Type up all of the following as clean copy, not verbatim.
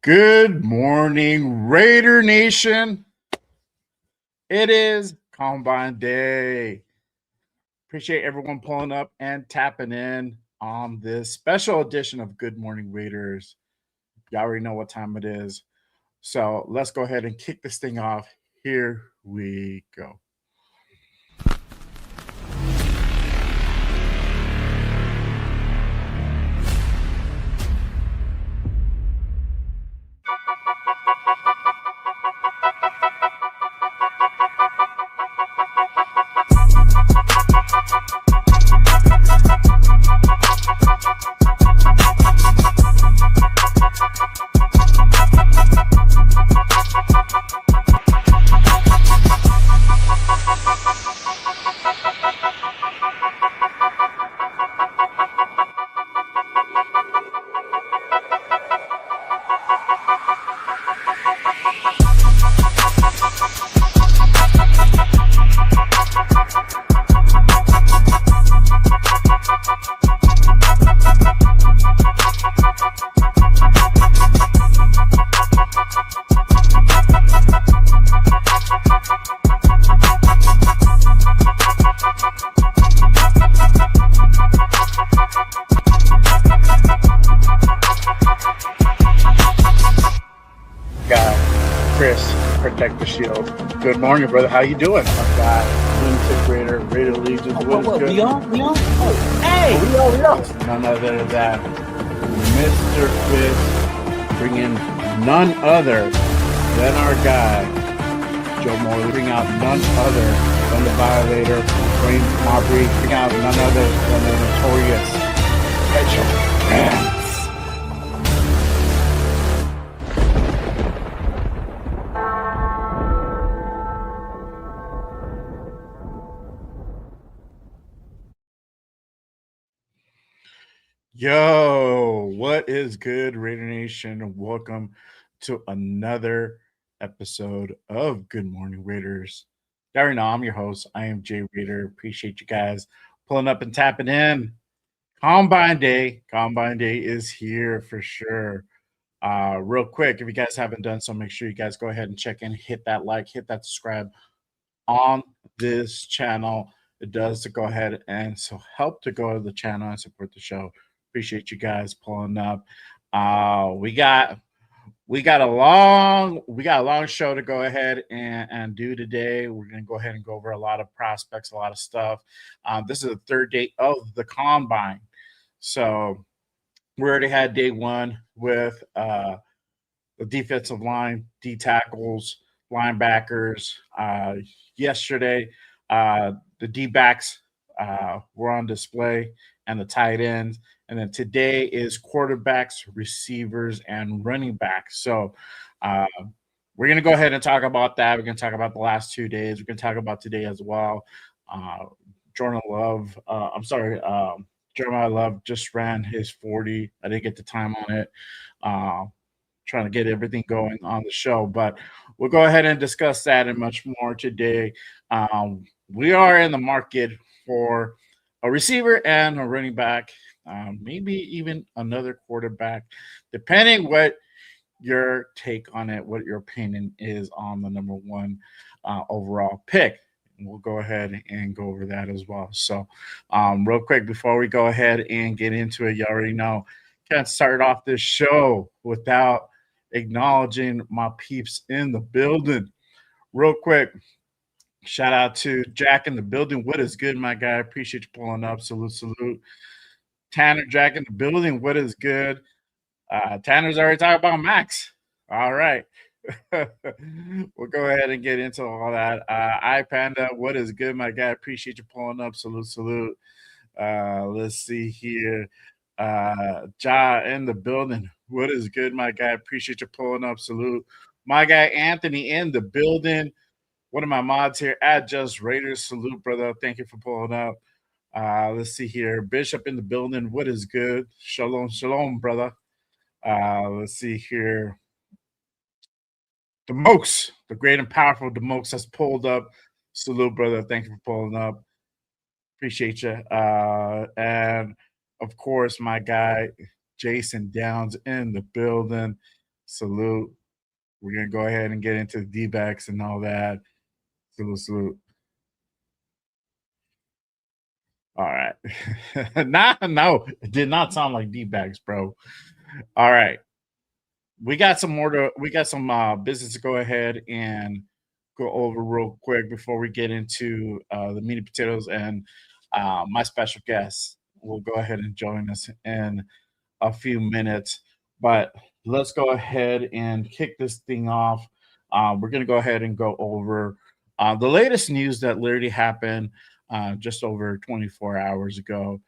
Good morning, Raider Nation. It is Combine Day. Appreciate everyone pulling up and tapping in on this special edition of Good Morning Raiders. Y'all already know what time it is. So let's go ahead and kick this thing off. Here we go. Chris, protect the shield. Good morning, brother. How you doing? My guy, Lunatic Raider, Raider Legions. What is good? We on? Oh, hey! We on. None other than Mr. Fist, bringing none other than our guy, Joe Morley, bring out none other than the Violator, Wayne Marbury, bring out none other than the notorious Mitchell. Yo, what is good, Raider Nation? Welcome to another episode of Good Morning Raiders. You already know I'm your host. I am Jay Raider. Appreciate you guys pulling up and tapping in. Combine Day is here for sure. Real quick, if you guys haven't done so, make sure you guys go ahead and check in, hit that like, hit that subscribe on this channel. It does to go ahead and so help to go to the channel and support the show. Appreciate you guys pulling up. We got a long show to go ahead and do today. We're gonna go ahead and go over a lot of prospects, a lot of stuff. This is the third day of the combine, so we already had day one with the defensive line, D tackles, linebackers. Yesterday, the D backs were on display and the tight ends. And then today is quarterbacks, receivers, and running backs. So we're going to go ahead and talk about that. We're going to talk about the last 2 days. We're going to talk about today as well. Jeremiah Love just ran his 40. I didn't get the time on it. Trying to get everything going on the show. But we'll go ahead and discuss that and much more today. We are in the market for a receiver and a running back, maybe even another quarterback, depending what your take on it, what your opinion is on the number one overall pick. And we'll go ahead and go over that as well. So real quick, before we go ahead and get into it, you already know, can't start off this show without acknowledging my peeps in the building. Real quick, shout out to Jack in the building. What is good, my guy? Appreciate you pulling up. Salute. Tanner, Jack in the building. What is good? Tanner's already talking about Maxx. All right. We'll go ahead and get into all that. iPanda, what is good, my guy? Appreciate you pulling up. Salute. Let's see here. Ja in the building. What is good, my guy? Appreciate you pulling up. Salute. My guy Anthony in the building. One of my mods here at Just Raiders. Salute, brother. Thank you for pulling up. Let's see here. Bishop in the building. What is good? Shalom, brother. Let's see here. Demokes, the great and powerful Demokes has pulled up. Salute, brother. Thank you for pulling up. Appreciate you. And, of course, my guy, Jason Downs in the building. Salute. We're gonna go ahead and get into the D-backs and all that. Salute, salute. All right. No, it did not sound like D-backs, bro. All right. We got some business to go ahead and go over real quick before we get into the meat and potatoes, and my special guest will go ahead and join us in a few minutes. But let's go ahead and kick this thing off. We're going to go ahead and go over the latest news that literally happened just over 24 hours ago.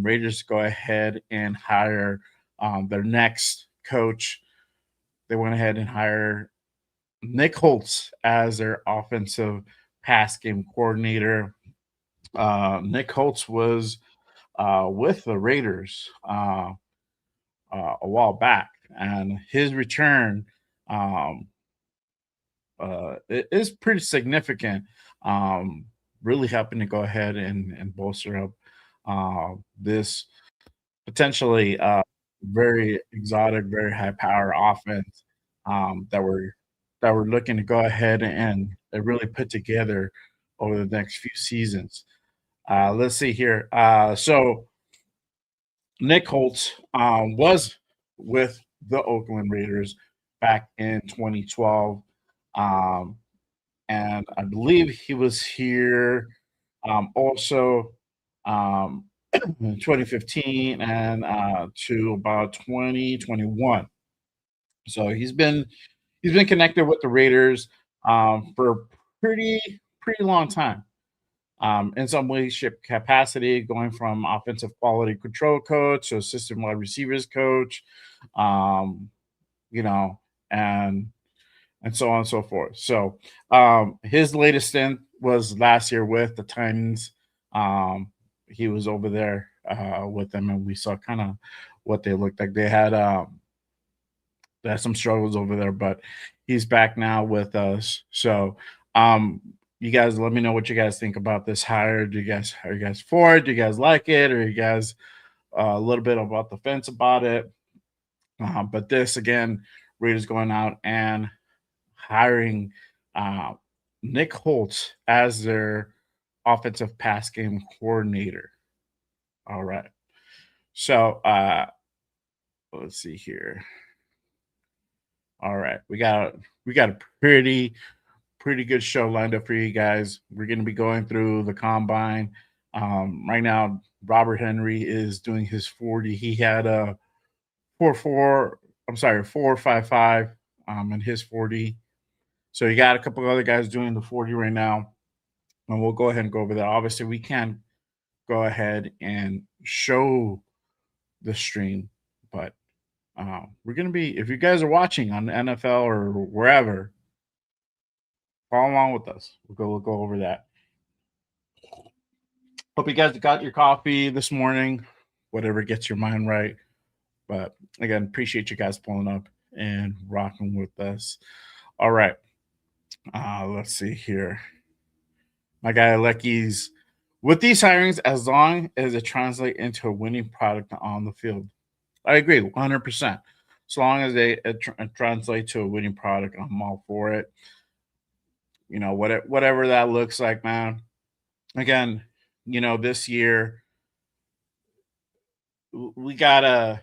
Raiders go ahead and hire their next coach. They went ahead and hired Nick Holtz as their offensive pass game coordinator. Nick Holtz was with the Raiders a while back, and his return it is pretty significant. Really helping to go ahead and bolster up this potentially very exotic, very high power offense that we're looking to go ahead and really put together over the next few seasons. Let's see here. So Nick Holtz was with the Oakland Raiders back in 2012. And I believe he was here also in 2015 and to about 2021. So he's been connected with the Raiders for a pretty long time. In some way, shape, capacity, going from offensive quality control coach to assistant wide receivers coach, you know, and so on and so forth. So his latest stint was last year with the Titans. He was over there with them, and we saw kind of what they looked like. They had some struggles over there, but he's back now with us. So you guys let me know what you guys think about this hire. Are you guys for it? Do you guys like it? Or are you guys a little bit about the fence about it? But this again, Raiders going out and hiring Nick Holtz as their offensive pass game coordinator. All right. So let's see here. All right, we got a pretty good show lined up for you guys. We're going to be going through the combine. Right now, Robert Henry is doing his 40. He had a 4.55 in his 40. So you got a couple of other guys doing the 40 right now. And we'll go ahead and go over that. Obviously, we can't go ahead and show the stream, but we're going to be, if you guys are watching on the NFL or wherever, follow along with us. We'll go over that. Hope you guys got your coffee this morning, whatever gets your mind right. But again, appreciate you guys pulling up and rocking with us. All right. Let's see here. My guy Lecky's with these hirings, as long as it translates into a winning product on the field. I agree 100%. As long as they translate to a winning product, I'm all for it. You know, whatever that looks like, man. Again, you know, this year we can't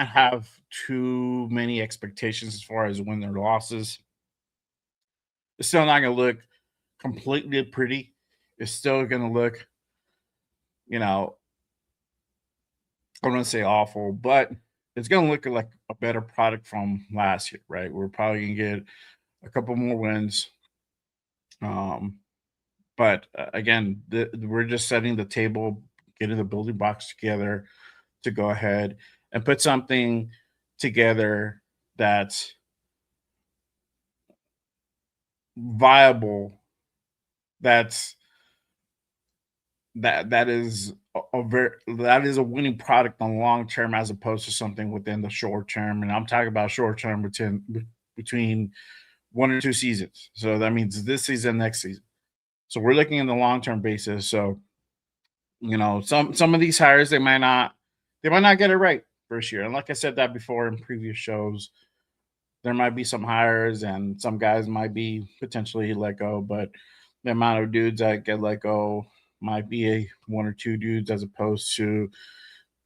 have too many expectations as far as win or losses. It's still not going to look completely pretty. It's still going to look, you know, I don't want to say awful, but it's going to look like a better product from last year, right? We're probably going to get a couple more wins. But again, we're just setting the table, getting the building blocks together to go ahead and put something together that's viable, that is a winning product on long term, as opposed to something within the short term. And I'm talking about short term between 1 or 2 seasons. So that means this season, next season. So we're looking in the long term basis. So, you know, some of these hires, they might not get it right first year. And like I said that before in previous shows, there might be some hires and some guys might be potentially let go, but the amount of dudes that get let go might be one or two dudes as opposed to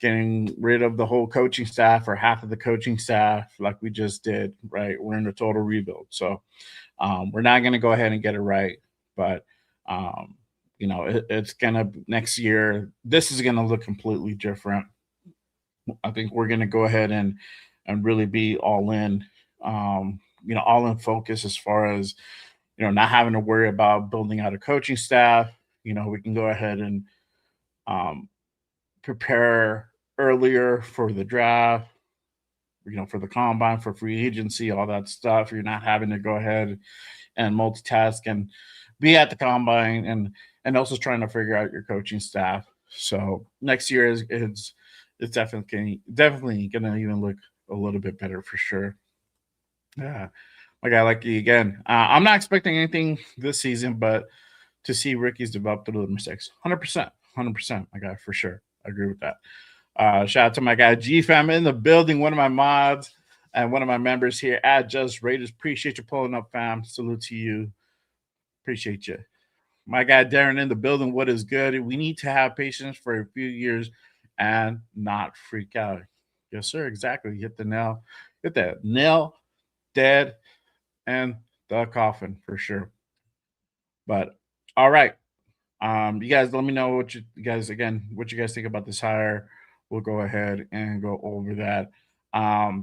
getting rid of the whole coaching staff or half of the coaching staff like we just did, right? We're in a total rebuild. So we're not going to go ahead and get it right, but um, it's going to next year. This is going to look completely different. I think we're going to go ahead and really be all in, all in focus as far as not having to worry about building out a coaching staff. We can go ahead and um, prepare earlier for the draft, for the combine, for free agency, all that stuff. You're not having to go ahead and multitask and be at the combine and also trying to figure out your coaching staff. So next year is it's definitely gonna even look a little bit better for sure. Yeah. My guy, like you again. I'm not expecting anything this season, but to see rookies develop through the mistakes, 100%, 100%, my guy, for sure. I agree with that. Shout out to my guy G Fam in the building, one of my mods and one of my members here at Just Raiders. Appreciate you pulling up, fam. Salute to you. Appreciate you. My guy Darren in the building. What is good? We need to have patience for a few years and not freak out. Yes, sir. Exactly. Hit that nail dead and the coffin for sure. But all right. You guys let me know what you guys think about this hire. We'll go ahead and go over that. I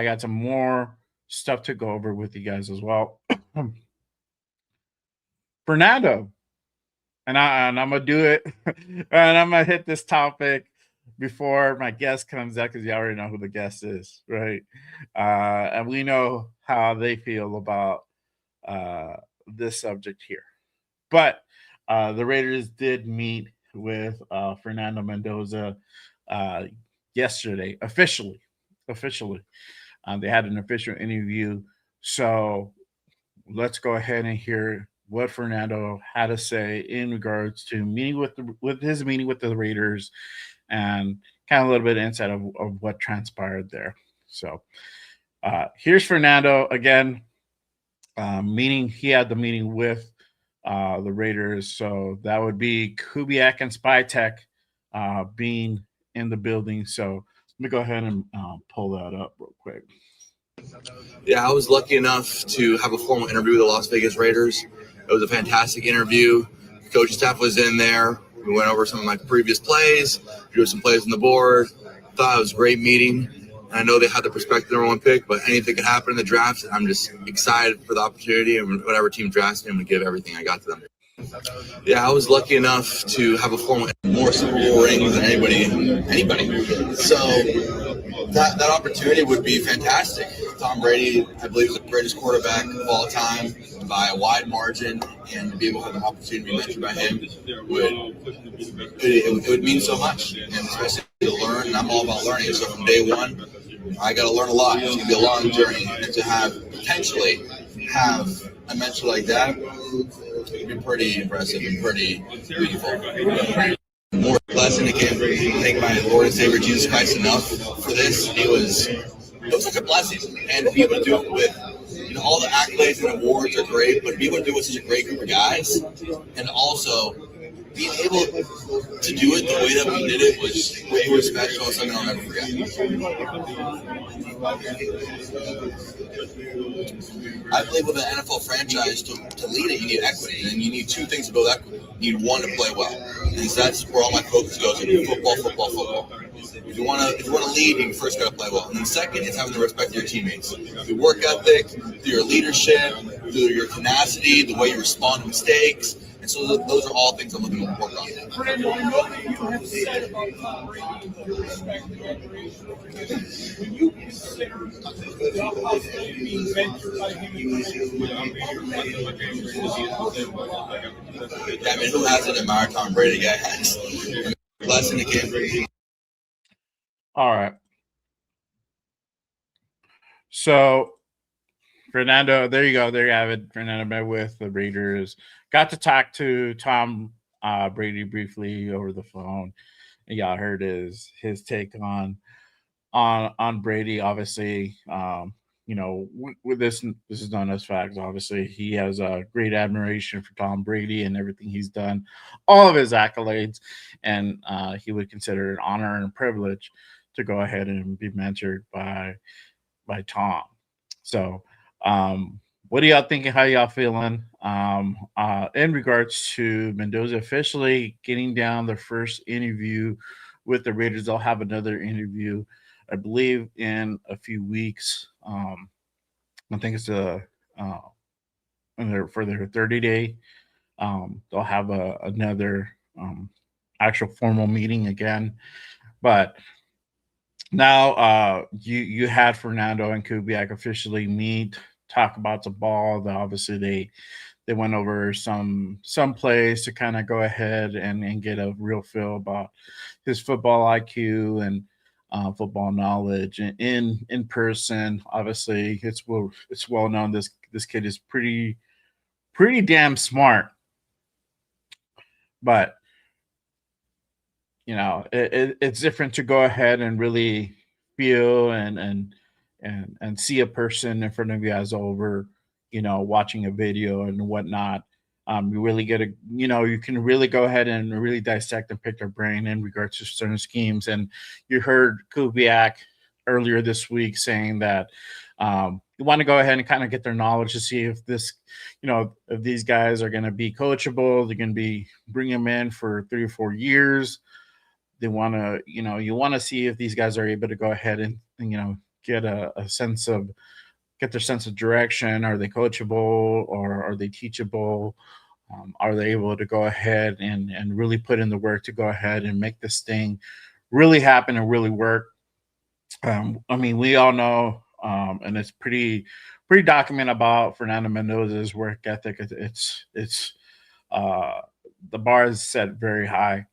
got some more stuff to go over with you guys as well. Fernando, and I'm gonna do it, and I'm gonna hit this topic before my guest comes out because you already know who the guest is, right? And we know how they feel about this subject here. But the Raiders did meet with Fernando Mendoza yesterday, officially. They had an official interview. So let's go ahead and hear what Fernando had to say in regards to his meeting with the Raiders and kind of a little bit of insight of what transpired there. So here's Fernando again. He had the meeting with the Raiders. So that would be Kubiak and Spytek being in the building. So let me go ahead and pull that up real quick. Yeah, I was lucky enough to have a formal interview with the Las Vegas Raiders. It was a fantastic interview. The coaching staff was in there. We went over some of my previous plays, drew some plays on the board. Thought it was a great meeting. And I know they had the prospective number one pick, but anything could happen in the draft. I'm just excited for the opportunity, and whatever team drafts me, I'm going to give everything I got to them. Yeah, I was lucky enough to have a formal more Super Bowl rings than anybody. So that opportunity would be fantastic. Tom Brady, I believe, is the greatest quarterback of all time by a wide margin, and to be able to have the opportunity to be mentored by him it would mean so much, and especially to learn. And I'm all about learning. So from day one, I got to learn a lot. It's going to be a long journey, and to potentially have a mentor like that would be pretty impressive and pretty beautiful. More blessing. I can't thank my Lord and Savior Jesus Christ enough for this. It was such a blessing, and to be able to do it with all the accolades and awards are great, but to be able to do it with such a great group of guys, and also being able to do it the way that we did it was way more special and something I'll never forget. I believe with an NFL franchise, to lead it, you need equity, and you need two things to build equity. You need one to play well, and so that's where all my focus goes: football. If you want to lead, you first got to play well, and then second, it's having the respect of your teammates, your work ethic, through your leadership, through your tenacity, the way you respond to mistakes. And so those are all things I'm looking to work on. Yeah, I mean, who hasn't admired Tom Brady? Guy has. Blessing again. All right. So, Fernando, there you go. There you have it. Fernando met with the Raiders. Got to talk to Tom Brady briefly over the phone. And y'all heard his take on on Brady. Obviously, with this is known as facts. Obviously, he has a great admiration for Tom Brady and everything he's done, all of his accolades, and he would consider it an honor and a privilege to go ahead and be mentored by Tom. So, what are y'all thinking? How y'all feeling? In regards to Mendoza officially getting down the first interview with the Raiders, they'll have another interview, I believe, in a few weeks. I think it's uh, for their 30-day. They'll have another actual formal meeting again, but now you had Fernando and Kubiak officially meet, talk about the ball. Obviously they went over some plays to kind of go ahead and get a real feel about his football IQ and football knowledge. And in person, obviously it's well known this kid is pretty damn smart, but it's different to go ahead and really feel and see a person in front of you as over watching a video and whatnot. You really get you can really go ahead and really dissect and pick their brain in regards to certain schemes. And you heard Kubiak earlier this week saying that you want to go ahead and kind of get their knowledge to see if if these guys are going to be coachable. They're going to be bring them in for 3 or 4 years. They want to, you want to see if these guys are able to go ahead and get a sense of get their sense of direction. Are they coachable or are they teachable? Are they able to go ahead and really put in the work to go ahead and make this thing really happen and really work? I mean, we all know, and it's pretty documented about Fernando Mendoza's work ethic. It's the bar is set very high.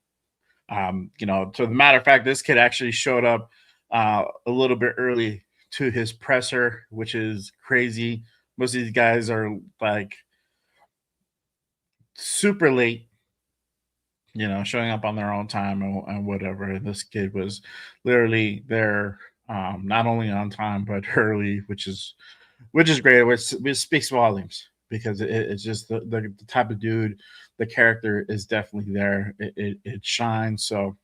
To the matter of fact, this kid actually showed up a little bit early to his presser, which is crazy. Most of these guys are like super late, showing up on their own time and whatever. And this kid was literally there, not only on time but early, which is great. Which speaks volumes because it's just the type of dude. The character is definitely there. It shines. So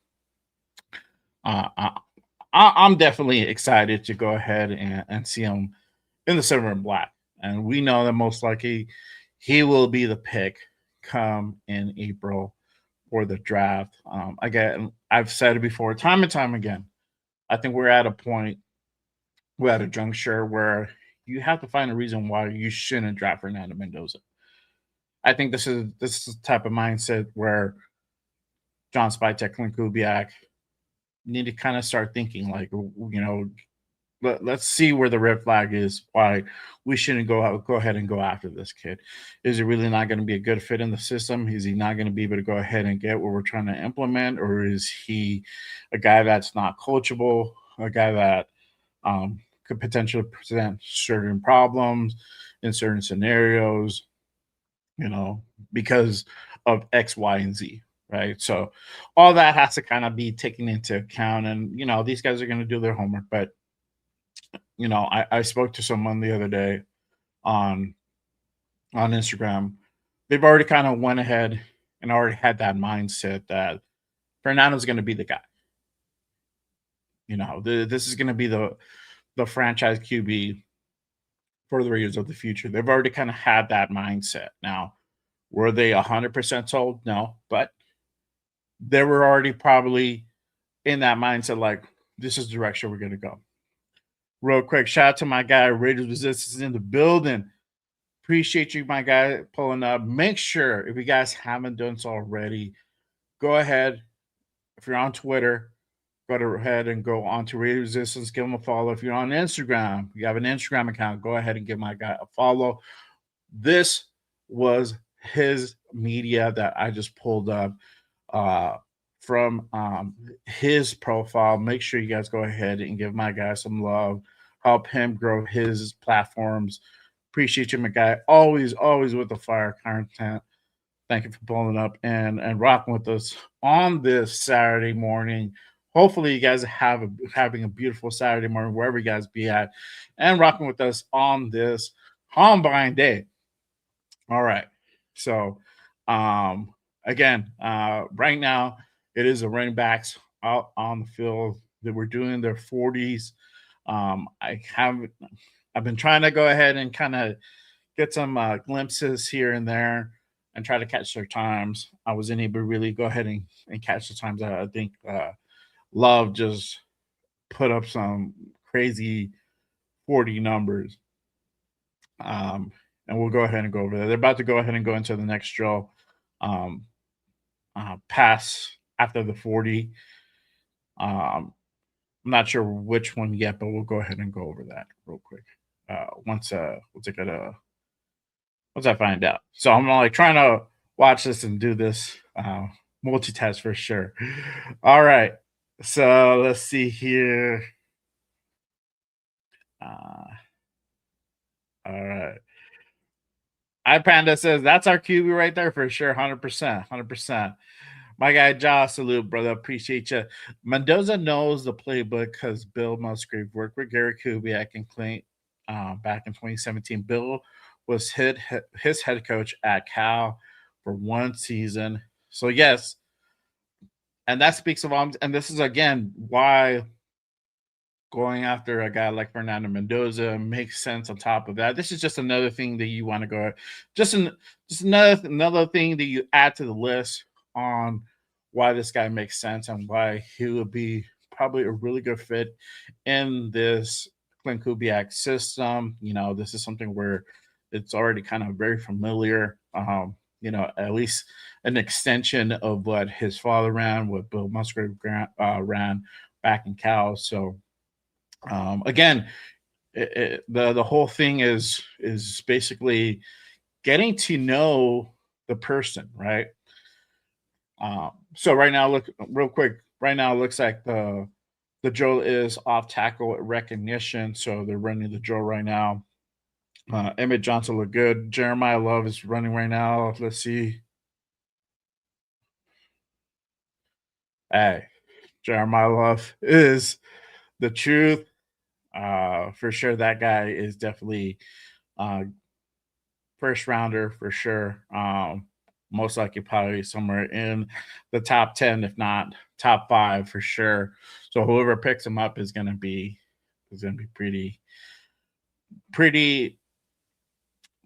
I'm definitely excited to go ahead and see him in the silver and black. And we know that most likely he will be the pick come in April for the draft. Again, I've said it before, time and time again. I think we're at a juncture where you have to find a reason why you shouldn't draft Fernando Mendoza. I think this is the type of mindset where John Spytek and Kubiak need to kind of start thinking like, let's see where the red flag is, why we shouldn't go ahead and go after this kid. Is he really not going to be a good fit in the system? Is he not going to be able to go ahead and get what we're trying to implement? Or is he a guy that's not coachable, a guy that could potentially present certain problems in certain scenarios, because of X, Y, and Z, right? So all that has to kind of be taken into account. And, these guys are going to do their homework. But, I spoke to someone the other day on Instagram. They've already kind of went ahead and already had that mindset that Fernando's going to be the guy. This is going to be the franchise QB for the Raiders of the future. They've already kind of had that mindset. Now, were they 100% sold? No, but they were already probably in that mindset, like, this is the direction we're going to go. Real quick, shout out to my guy, Raiders Resistance in the building. Appreciate you, my guy, pulling up. Make sure, if you guys haven't done so already, go ahead. If you're on Twitter, go ahead and go on to Raiders Resistance. Give them a follow. If you're on Instagram, you have an Instagram account, go ahead and give my guy a follow. This was his media that I just pulled up from his profile. Make sure you guys go ahead and give my guy some love. Help him grow his platforms. Appreciate you, my guy. Always with the fire content. Thank you for pulling up and rocking with us on this Saturday morning. hopefully you guys having a beautiful Saturday morning wherever you guys be at, and rocking with us on this Combine Day. All right, so again, right now it is the running backs out on the field that we're doing their 40s. I've been trying to go ahead and kind of get some glimpses here and there and try to catch their times. I wasn't able to really go ahead and catch the times. I think Love just put up some crazy 40 numbers. And we'll go ahead and go over there. They're about to go ahead and go into the next drill. Pass after the 40. I'm not sure which one yet, but we'll go ahead and go over that real quick. Once I find out. So I'm like trying to watch this and do this multitask for sure. All right. So let's see here. All right. iPanda says that's our QB right there for sure. 100%. 100%. My guy, Josh, salute, brother. Appreciate you. Mendoza knows the playbook because Bill Musgrave worked with Gary Kubiak and Clint back in 2017. Bill was his head coach at Cal for one season. So, yes, and that speaks of volumes. And this is, again, why going after a guy like Fernando Mendoza makes sense on top of that. This is just another thing that you want to go, just another thing that you add to the list on why this guy makes sense and why he would be probably a really good fit in this Clint Kubiak system. You know, this is something where it's already kind of very familiar. You know, at least an extension of what his father ran, what Bill Musgrave ran back in Cal. So, again, the whole thing is basically getting to know the person, right? So right now, look real quick. Right now, it looks like the drill is off tackle recognition. So they're running the drill right now. Emmett Johnson look good. Jeremiah Love is running right now. Let's see. Hey, Jeremiah Love is the truth. For sure, that guy is definitely first rounder for sure. Most likely probably somewhere in the top 10, if not top 5 for sure. So whoever picks him up is gonna be pretty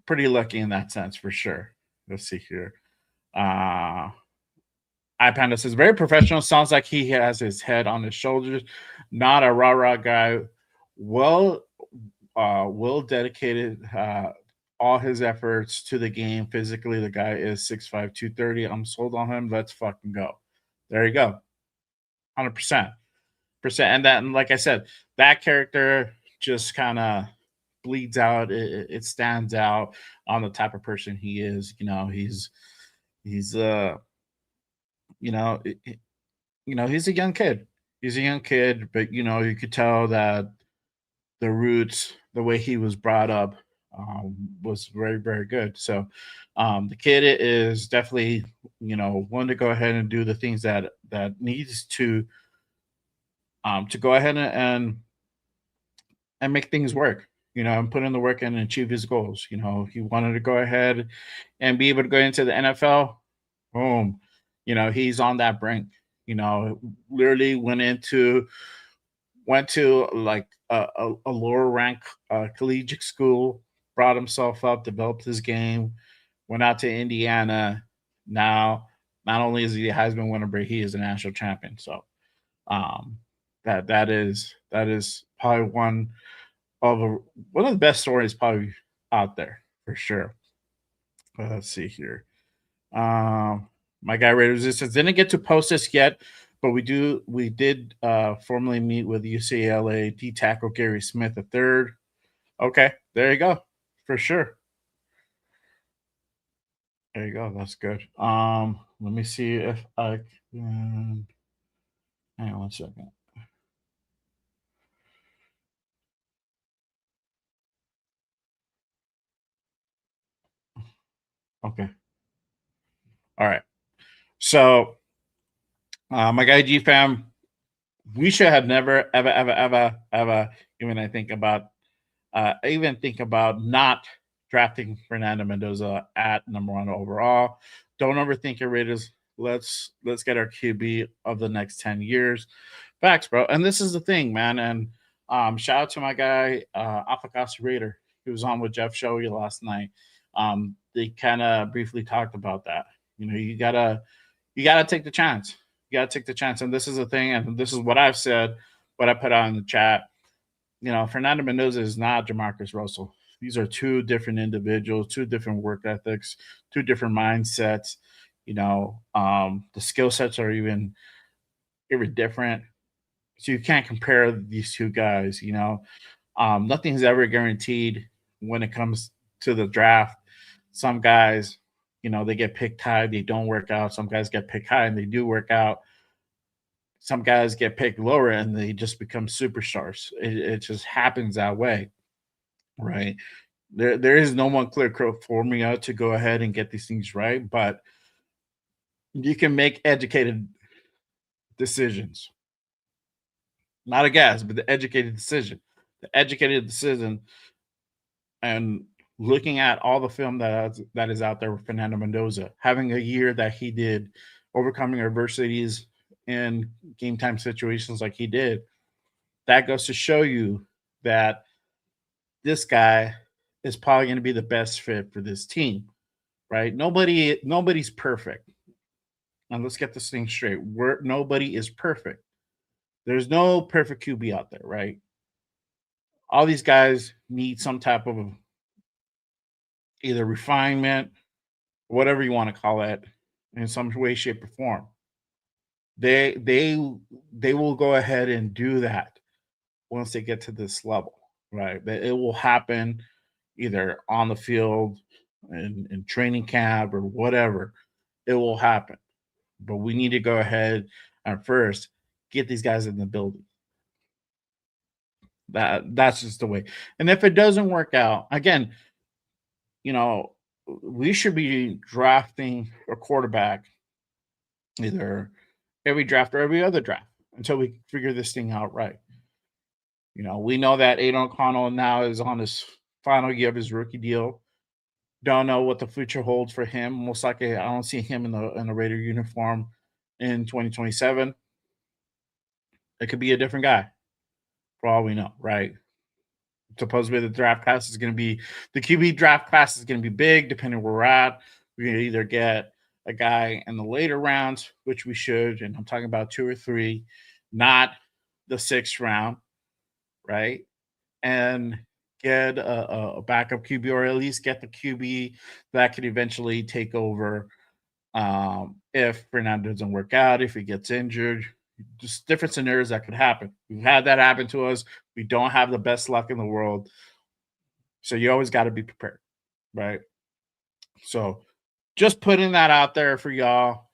lucky in that sense for sure. Let's see here. iPanda says very professional. Sounds like he has his head on his shoulders, not a rah-rah guy. Well dedicated all his efforts to the game physically. The guy is 6'5", 230. I'm sold on him. Let's fucking go. There you go. 100%. And that, and like I said, that character just kind of bleeds out. It stands out on the type of person he is. You know, he's you know, he's a young kid. He's a young kid, but you could tell that the roots, the way he was brought up, was very, very good. So the kid is definitely, one to go ahead and do the things that needs to go ahead and make things work. And put in the work and achieve his goals. He wanted to go ahead and be able to go into the NFL. Boom. He's on that brink. Literally went to like a lower rank collegiate school, brought himself up, developed his game, went out to Indiana. Now, not only is he a Heisman winner, but he is a national champion. So, that is probably one of the best stories probably out there for sure. Let's see here. My guy Ray Resistance didn't get to post this yet, but we did formally meet with UCLA D tackle Gary Smith III. Okay, there you go. For sure. There you go. That's good. Let me see if I can. Hang on one second. Okay. All right. So, my guy G Fam we should have never, ever, even think about not drafting Fernando Mendoza at number 1 overall. Don't overthink it, Raiders. Let's get our QB of the next 10 years. Facts, bro. And this is the thing, man. And shout out to my guy, Afakasi Raider. He was on with Jeff Showy last night. They kind of briefly talked about that. You gotta take the chance. You gotta take the chance. And this is the thing, and this is what I've said, what I put out in the chat. Fernando Mendoza is not Jamarcus Russell. These are two different individuals, two different work ethics, two different mindsets. The skill sets are even different. So you can't compare these two guys. Nothing's ever guaranteed when it comes to the draft. Some guys, they get picked high, they don't work out. Some guys get picked high and they do work out. Some guys get picked lower and they just become superstars. It just happens that way, right? There is no one clear formula to go ahead and get these things right, but you can make educated decisions. Not a guess, but the educated decision. The educated decision, and looking at all the film that is out there with Fernando Mendoza, having a year that he did, overcoming adversities in game time situations like he did, that goes to show you that this guy is probably going to be the best fit for this team, right? Nobody's perfect. And let's get this thing straight. Nobody is perfect. There's no perfect QB out there, right? All these guys need some type of either refinement, whatever you want to call it, in some way, shape, or form. They will go ahead and do that once they get to this level, right? It will happen either on the field, in training camp, or whatever. It will happen. But we need to go ahead and first get these guys in the building. That's just the way. And if it doesn't work out, again, we should be drafting a quarterback either every draft or every other draft until we figure this thing out right. We know that Aiden O'Connell now is on his final year of his rookie deal. Don't know what the future holds for him. Most likely, I don't see him in the Raider uniform in 2027. It could be a different guy, for all we know, right? Supposedly, the draft class is going to be the QB draft class is going to be big, depending where we're at. We're going to either get a guy in the later rounds, which we should, and I'm talking about 2 or 3, not the 6th round, right? And get a backup QB, or at least get the QB that could eventually take over if Fernando doesn't work out, if he gets injured. Just different scenarios that could happen. We've had that happen to us. We don't have the best luck in the world. So you always got to be prepared, right? So just putting that out there for y'all.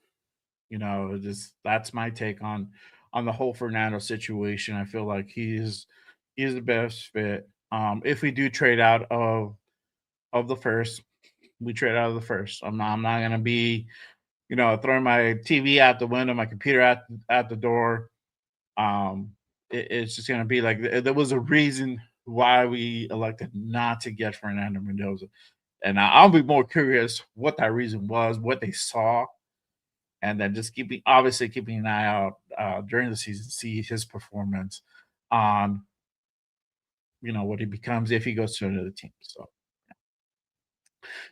That's my take on the whole Fernando situation. I feel like he's the best fit. If we do trade out of the first, we trade out of the first. I'm not gonna be, throwing my TV out the window, my computer at the door. It's just gonna be like there was a reason why we elected not to get Fernando Mendoza, and I'll be more curious what that reason was, what they saw, and then just keeping an eye out during the season, see his performance on what he becomes if he goes to another team. So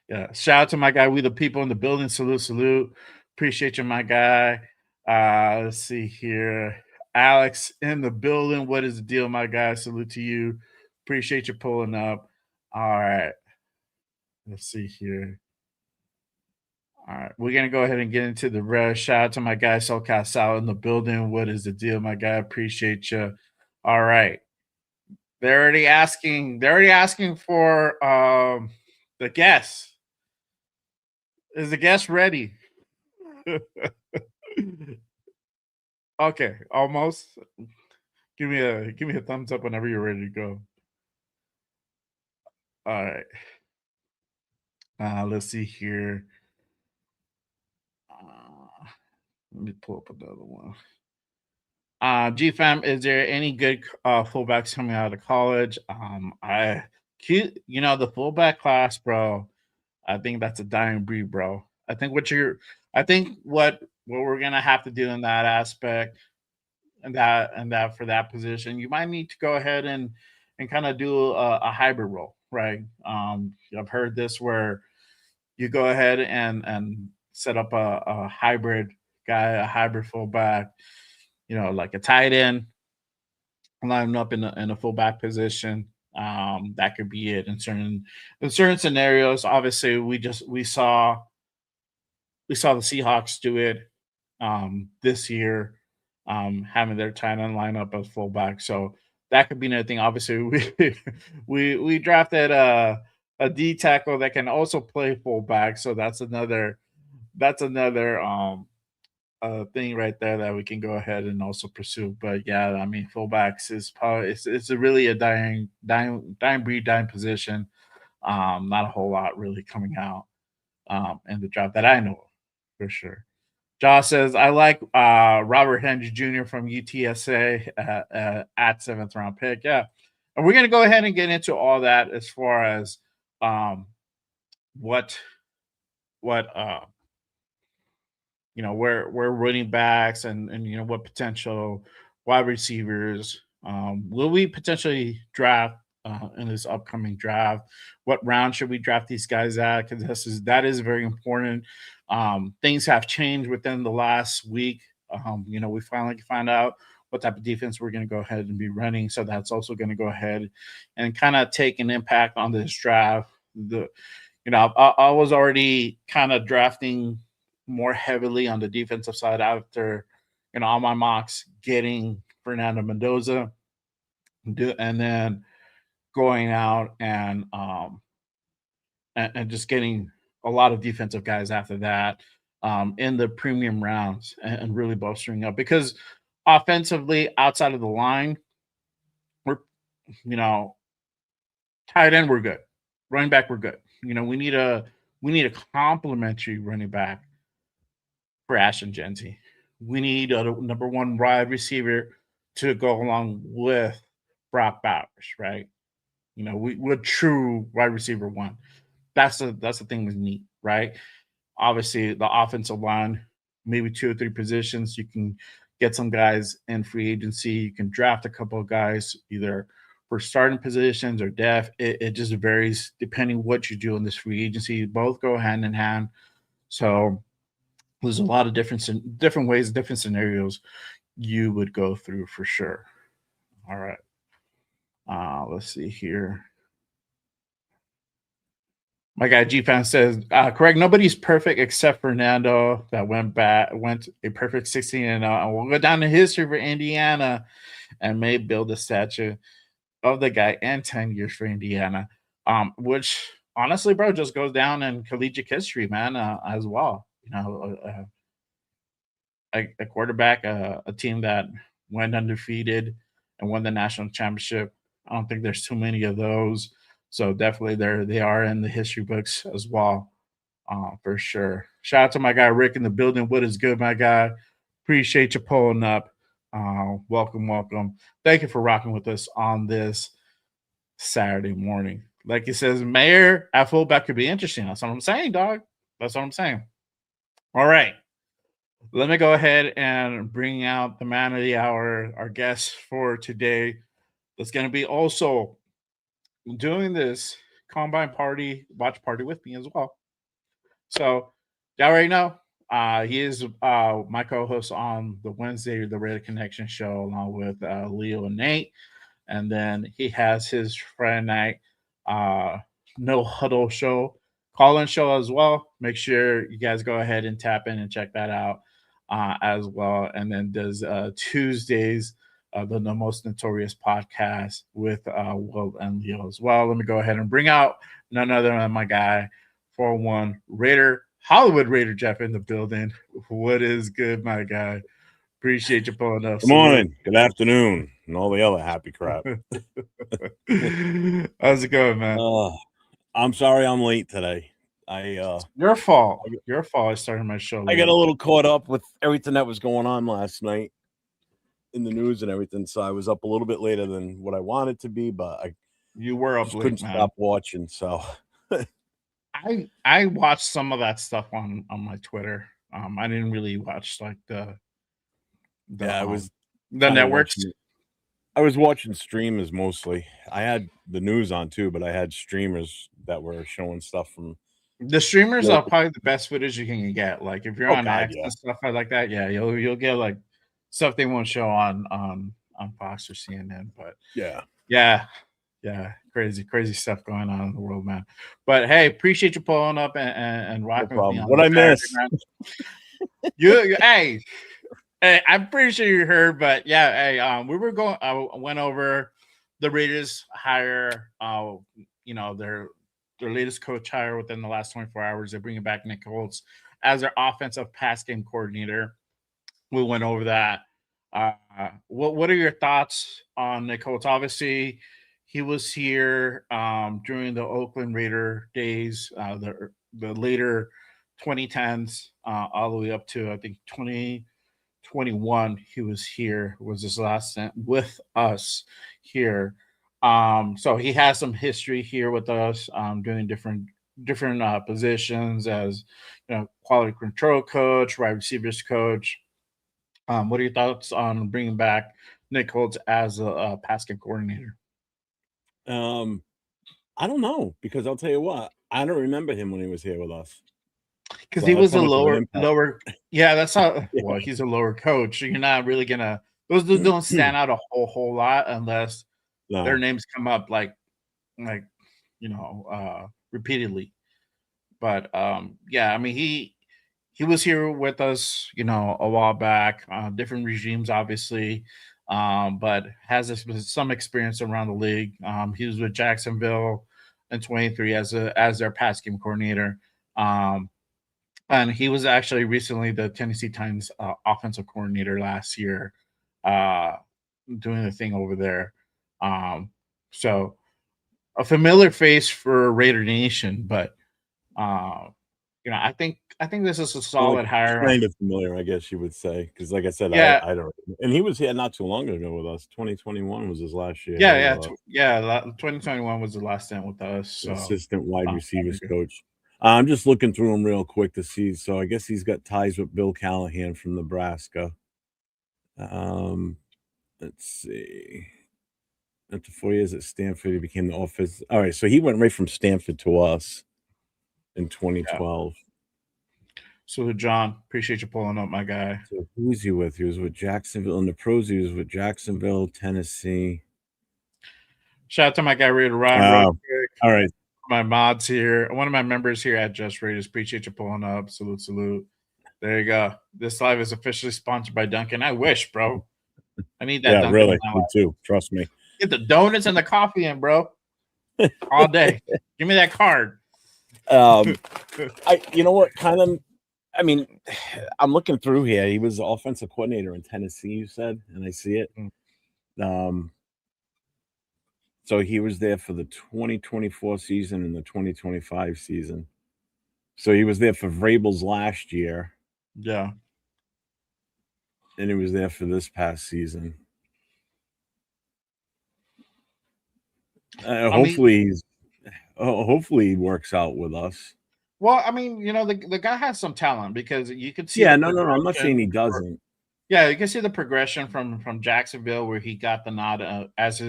yeah, shout out to my guy. We the people in the building. Salute. Appreciate you, my guy. Let's see here. Alex in the building. What is the deal, my guy? Salute to you. Appreciate you pulling up. All right. Let's see here. All right. We're going to go ahead and get into the rest. Shout out to my guy, SoCal Sal in the building. What is the deal, my guy? Appreciate you. All right. They're already asking for the guest. Is the guest ready? Okay, almost. Give me a thumbs up whenever you're ready to go. All right. Let's see here. Let me pull up another one. GFAM, is there any good fullbacks coming out of college? The fullback class, bro. I think that's a dying breed, bro. I think what we're gonna have to do in that aspect and that for that position, you might need to go ahead and kind of do a hybrid role, right? I've heard this where you go ahead and set up a hybrid guy, a hybrid fullback, like a tight end, line him up in a fullback position. That could be it in certain scenarios. Obviously, we saw the Seahawks do it this year, having their tight end line up as fullback. So that could be another thing. Obviously, we drafted a D tackle that can also play fullback. So that's another thing right there that we can go ahead and also pursue. But yeah, I mean, fullbacks is probably it's a really a dying breed, dying position. Not a whole lot really coming out in the draft that I know of, for sure. Josh says, I like Robert Henry Jr. from UTSA at seventh round pick. Yeah. And we're going to go ahead and get into all that as far as what where running backs and what potential wide receivers will we potentially draft in this upcoming draft. What round should we draft these guys at? Because that is very important. Things have changed within the last week. We finally find out what type of defense we're going to go ahead and be running, so that's also going to go ahead and kind of take an impact on this draft. I was already kind of drafting more heavily on the defensive side after all my mocks getting Fernando Mendoza, and then going out and just getting a lot of defensive guys after that in the premium rounds and really bolstering up, because offensively outside of the line, we're tight end we're good, running back we're good. We need a complimentary running back for Ashton Genty. We need a number one wide receiver to go along with Brock Bowers, right? We're true wide receiver one. That's the thing we need, right? Obviously, the offensive line, maybe 2 or 3 positions. You can get some guys in free agency. You can draft a couple of guys either for starting positions or depth. It just varies depending what you do in this free agency. Both go hand in hand. So there's a lot of different ways, different scenarios you would go through for sure. All right. Let's see here. My guy G Fan says, correct. Nobody's perfect except Fernando that went a perfect 16-0, and we'll go down to history for Indiana and may build a statue of the guy and 10 years for Indiana. Which honestly, bro, just goes down in collegiate history, man, as well. A quarterback, a team that went undefeated and won the national championship. I don't think there's too many of those. So definitely they are in the history books as well, for sure. Shout out to my guy Rick in the building. What is good, my guy? Appreciate you pulling up. Welcome. Thank you for rocking with us on this Saturday morning. Like he says, Mayor at fullback could be interesting. That's what I'm saying, dog. That's what I'm saying. All right. Let me go ahead and bring out the man of the hour, our guest for today. That's going to be also doing this combine watch party with me as well. So y'all already know he is my co-host on the Wednesday the Reddit Connection show along with Leo and Nate, and then he has his Friday night No Huddle show, call-in show as well. Make sure you guys go ahead and tap in and check that out as well. And then does Tuesdays the most notorious podcast with Will and Leo as well. Let me go ahead and bring out none other than my guy, 401 Raider, Hollywood Raider Jeff in the building. What is good, my guy? Appreciate you pulling up. Good morning, good afternoon, and all the other happy crap. How's it going, man? I'm sorry I'm late today. Your fault. I started my show late. I got a little caught up with everything that was going on last night. in the news and everything, so I was up a little bit later than what I wanted to be, but I You were up just late, couldn't man. stop watching. So I watched some of that stuff on my Twitter. I didn't really watch like the yeah, I was the kinda networks. I was watching streamers mostly. I had the news on too, but I had streamers that were showing stuff from The streamers are local. probably the best footage you can get. Like if you're Oh on God, X yeah, and stuff like that, yeah, you'll get like stuff they won't show on Fox or CNN. But yeah. yeah, yeah, crazy stuff going on in the world, man. But hey, appreciate you pulling up and No rocking with me problem. on What this I Saturday, miss? man. Hey, I'm pretty sure you heard, but yeah, hey, we were going. I went over the Raiders hire. Their latest coach hire within the last 24 hours. They're bringing back Nick Holtz as their offensive pass game coordinator. We went over that. What are your thoughts on Nick Holtz? Obviously, he was here during the Oakland Raider days, the later 2010s, all the way up to I think 2021. He was here. Was his last stint with us here. So he has some history here with us, doing different positions as quality control coach, wide receivers coach. What are your thoughts on bringing back Nick Holtz as a pass game coordinator? I don't know, because I'll tell you what, I don't remember him when he was here with us. Because So he that's was how a much of an lower impact. lower. Yeah, that's how. Yeah. Well, he's a lower coach. You're not really gonna. Those dudes don't stand out a whole lot unless their No. names come up like repeatedly. But yeah, I mean he was here with us, a while back, different regimes, obviously, but has some experience around the league. He was with Jacksonville in 23 as their pass game coordinator, and he was actually recently the Tennessee Titans offensive coordinator last year, uh, doing the thing over there. So a familiar face for Raider Nation, but uh, I think this is a Well, solid hire. kind of familiar, I guess you would say, because like I said, Yeah, I don't. And he was here not too long ago with us. 2021 was his last year yeah, here yeah, with us. 2021 was the last stint with us. So Assistant wide uh, receivers coach. I'm just looking through him real quick to see. So I guess he's got ties with Bill Callahan from Nebraska. Let's see. After 4 years at Stanford, he became the office. All right, so he went right from Stanford to us in yeah. 2012. So John, appreciate you pulling up, my guy. So who was he with? He was with Jacksonville. In the pros, he was with Jacksonville, Tennessee. Shout out to my guy Raider Ryan, real quick. All right. My mods here, one of my members here at Just Raiders. Appreciate you pulling up. Salute. There you go. This live is officially sponsored by Dunkin'. I wish, bro. I need that. Yeah, Dunkin' really. in my Me life. too. Trust me. Get the donuts and the coffee in, bro. All day. Give me that card. You know what? Kind of. I mean, I'm looking through here. He was the offensive coordinator in Tennessee, you said, and I see it. So he was there for the 2024 season and the 2025 season. So he was there for Vrabel's last year. Yeah. And he was there for this past season. Hopefully he works out with us. Well, I mean, the guy has some talent because you could see. Yeah, no. I'm not saying he doesn't. Yeah, you can see the progression from Jacksonville, where he got the nod as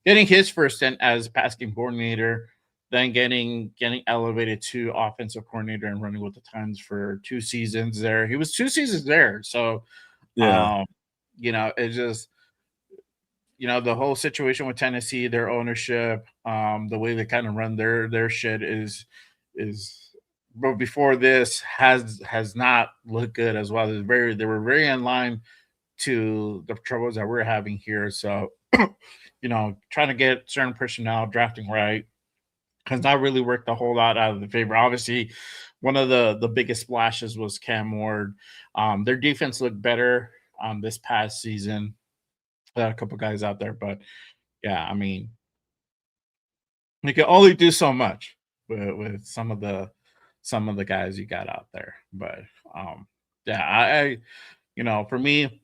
getting his first stint as pass game coordinator, then getting elevated to offensive coordinator and running with the Titans for 2 seasons there. He was 2 seasons there, so Yeah. It's just the whole situation with Tennessee, their ownership, the way they kind of run their shit is but before this has not looked good as well. They were very in line to the troubles that we're having here. So, trying to get certain personnel drafting right has not really worked a whole lot out of the favor. Obviously, one of the biggest splashes was Cam Ward. Their defense looked better this past season. A couple guys out there, but yeah, I mean, you can only do so much with some of the guys you got out there. But yeah, I for me,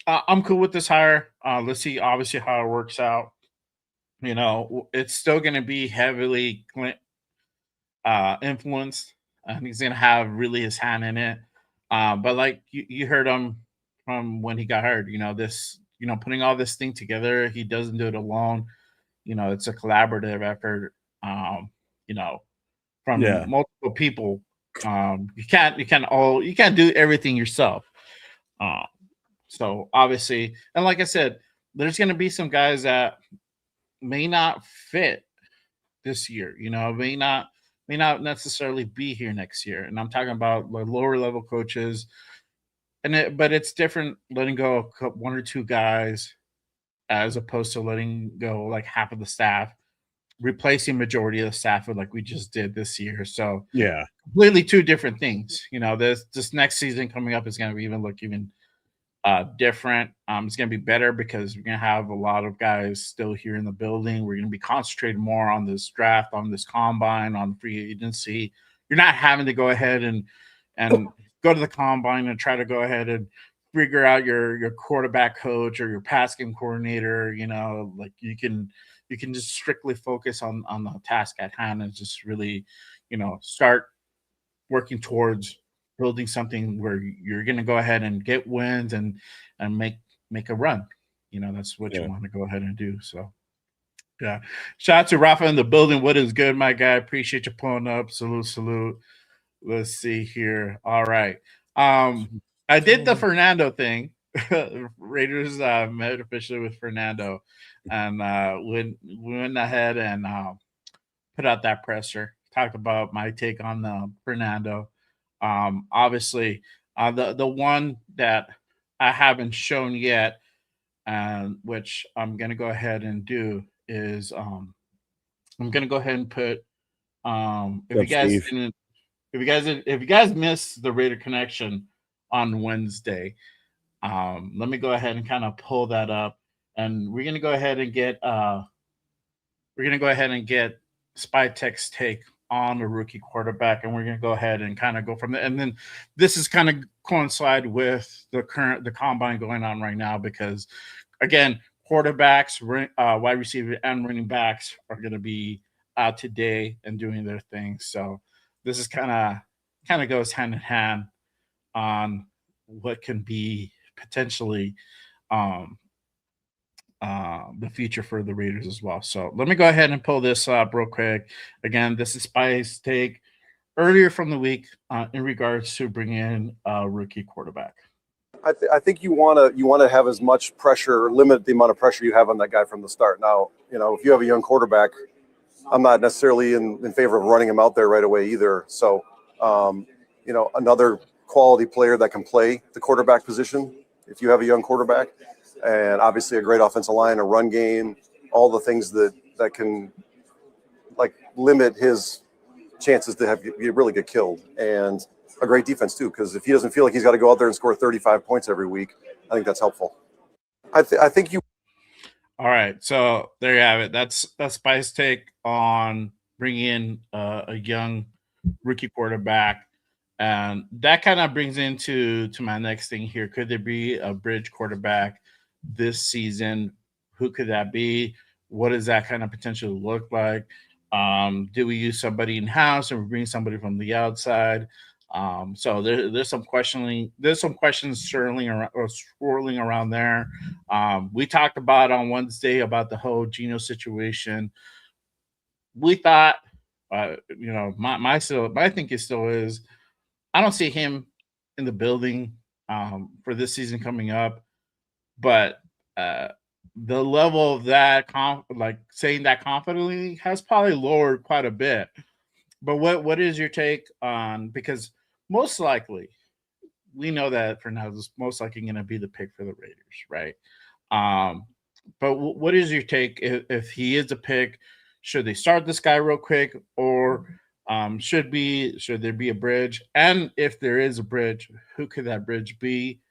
I'm cool with this hire. Let's see, obviously, how it works out. It's still going to be heavily influenced, and he's going to have really his hand in it. But like you heard him from when he got hired, putting all this thing together, he doesn't do it alone. It's a collaborative effort. You know, from Yeah. multiple people. You can't do everything yourself. Um, so obviously, and like I said, there's going to be some guys that may not fit this year. May not necessarily be here next year. And I'm talking about the lower level coaches. But it's different letting go of one or two guys as opposed to letting go like half of the staff, replacing majority of the staff like we just did this year. So Yeah. completely two different things. This next season coming up is going to look even different. It's going to be better because we're going to have a lot of guys still here in the building. We're going to be concentrating more on this draft, on this combine, on free agency. You're not having to go ahead and go to the combine and try to go ahead and figure out your quarterback coach or your pass game coordinator. Like you can just strictly focus on the task at hand and just really, start working towards building something where you're going to go ahead and get wins and make a run. That's what you want to go ahead and do. So, yeah. Shout out to Rafa in the building. What is good, my guy? Appreciate you pulling up. Salute. Let's see here. All right. I did the Fernando thing. Raiders met officially with Fernando, and we went ahead and put out that presser. Talked about my take on Fernando. Obviously, the one that I haven't shown yet, which I'm going to go ahead and do, is I'm going to go ahead and put if you guys missed the Raider Connection on Wednesday, let me go ahead and kind of pull that up, and we're gonna go ahead and get Spy Tech's take on the rookie quarterback, and we're gonna go ahead and kind of go from there. And then this is kind of coincide with the combine going on right now because, again, quarterbacks, wide receiver, and running backs are gonna be out today and doing their thing. So this is kind of goes hand in hand on what can be potentially the future for the Raiders as well. So let me go ahead and pull this up real quick. Again, this is Spy's take earlier from the week in regards to bringing in a rookie quarterback. I think you want to have as much pressure, limit the amount of pressure you have on that guy from the start. Now, if you have a young quarterback, I'm not necessarily in favor of running him out there right away either. So, another quality player that can play the quarterback position, if you have a young quarterback, and obviously a great offensive line, a run game, all the things that can limit his chances to really get killed, and a great defense too. Because if he doesn't feel like he's got to go out there and score 35 points every week, I think that's helpful. I think you. All right, so there you have it. That's Spice's take on bringing in a young rookie quarterback, and that kind of brings into my next thing here. Could there be a bridge quarterback this season? Who could that be? What does that kind of potentially look like? Do we use somebody in house or we bring somebody from the outside? So there's some questions swirling around there. We talked about on Wednesday about the whole Geno situation. We thought, my thinking still is, I don't see him in the building for this season coming up, but the level of that, saying that confidently, has probably lowered quite a bit. But what is your take on, because most likely we know that Fernando's most likely going to be the pick for the Raiders, right? But what is your take if he is a pick? Should they start this guy real quick, or should there be a bridge? And if there is a bridge, who could that bridge be?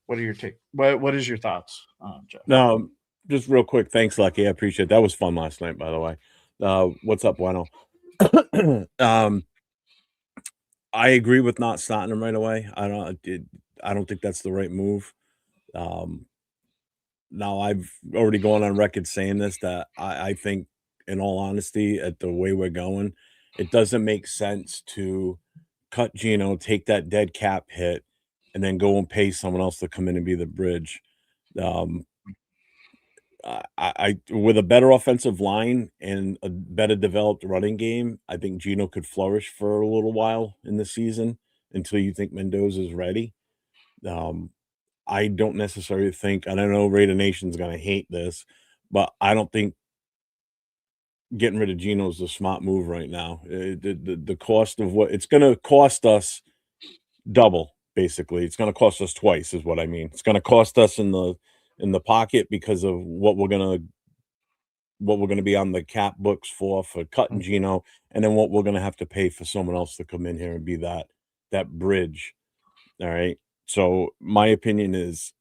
What are your take? What is your thoughts, Jeff? No, just real quick. Thanks, Lucky. I appreciate it. That was fun last night, by the way. What's up, Bueno? I agree with not starting him right away. I don't think that's the right move. Now, I've already gone on record saying this, that I think, in all honesty, at the way we're going, it doesn't make sense to cut Gino, take that dead cap hit, and then go and pay someone else to come in and be the bridge. Um, I with a better offensive line and a better developed running game, I think Gino could flourish for a little while in the season until you think Mendoza's ready. Um, I don't necessarily think, and I know Raider Nation's gonna hate this, but I don't think getting rid of Geno is a smart move right now. The cost of what it's gonna cost us double, basically. It's gonna cost us twice, is what I mean. It's gonna cost us in the pocket because of what we're gonna be on the cap books for cutting Geno, and then what we're gonna have to pay for someone else to come in here and be that bridge. All right. So my opinion is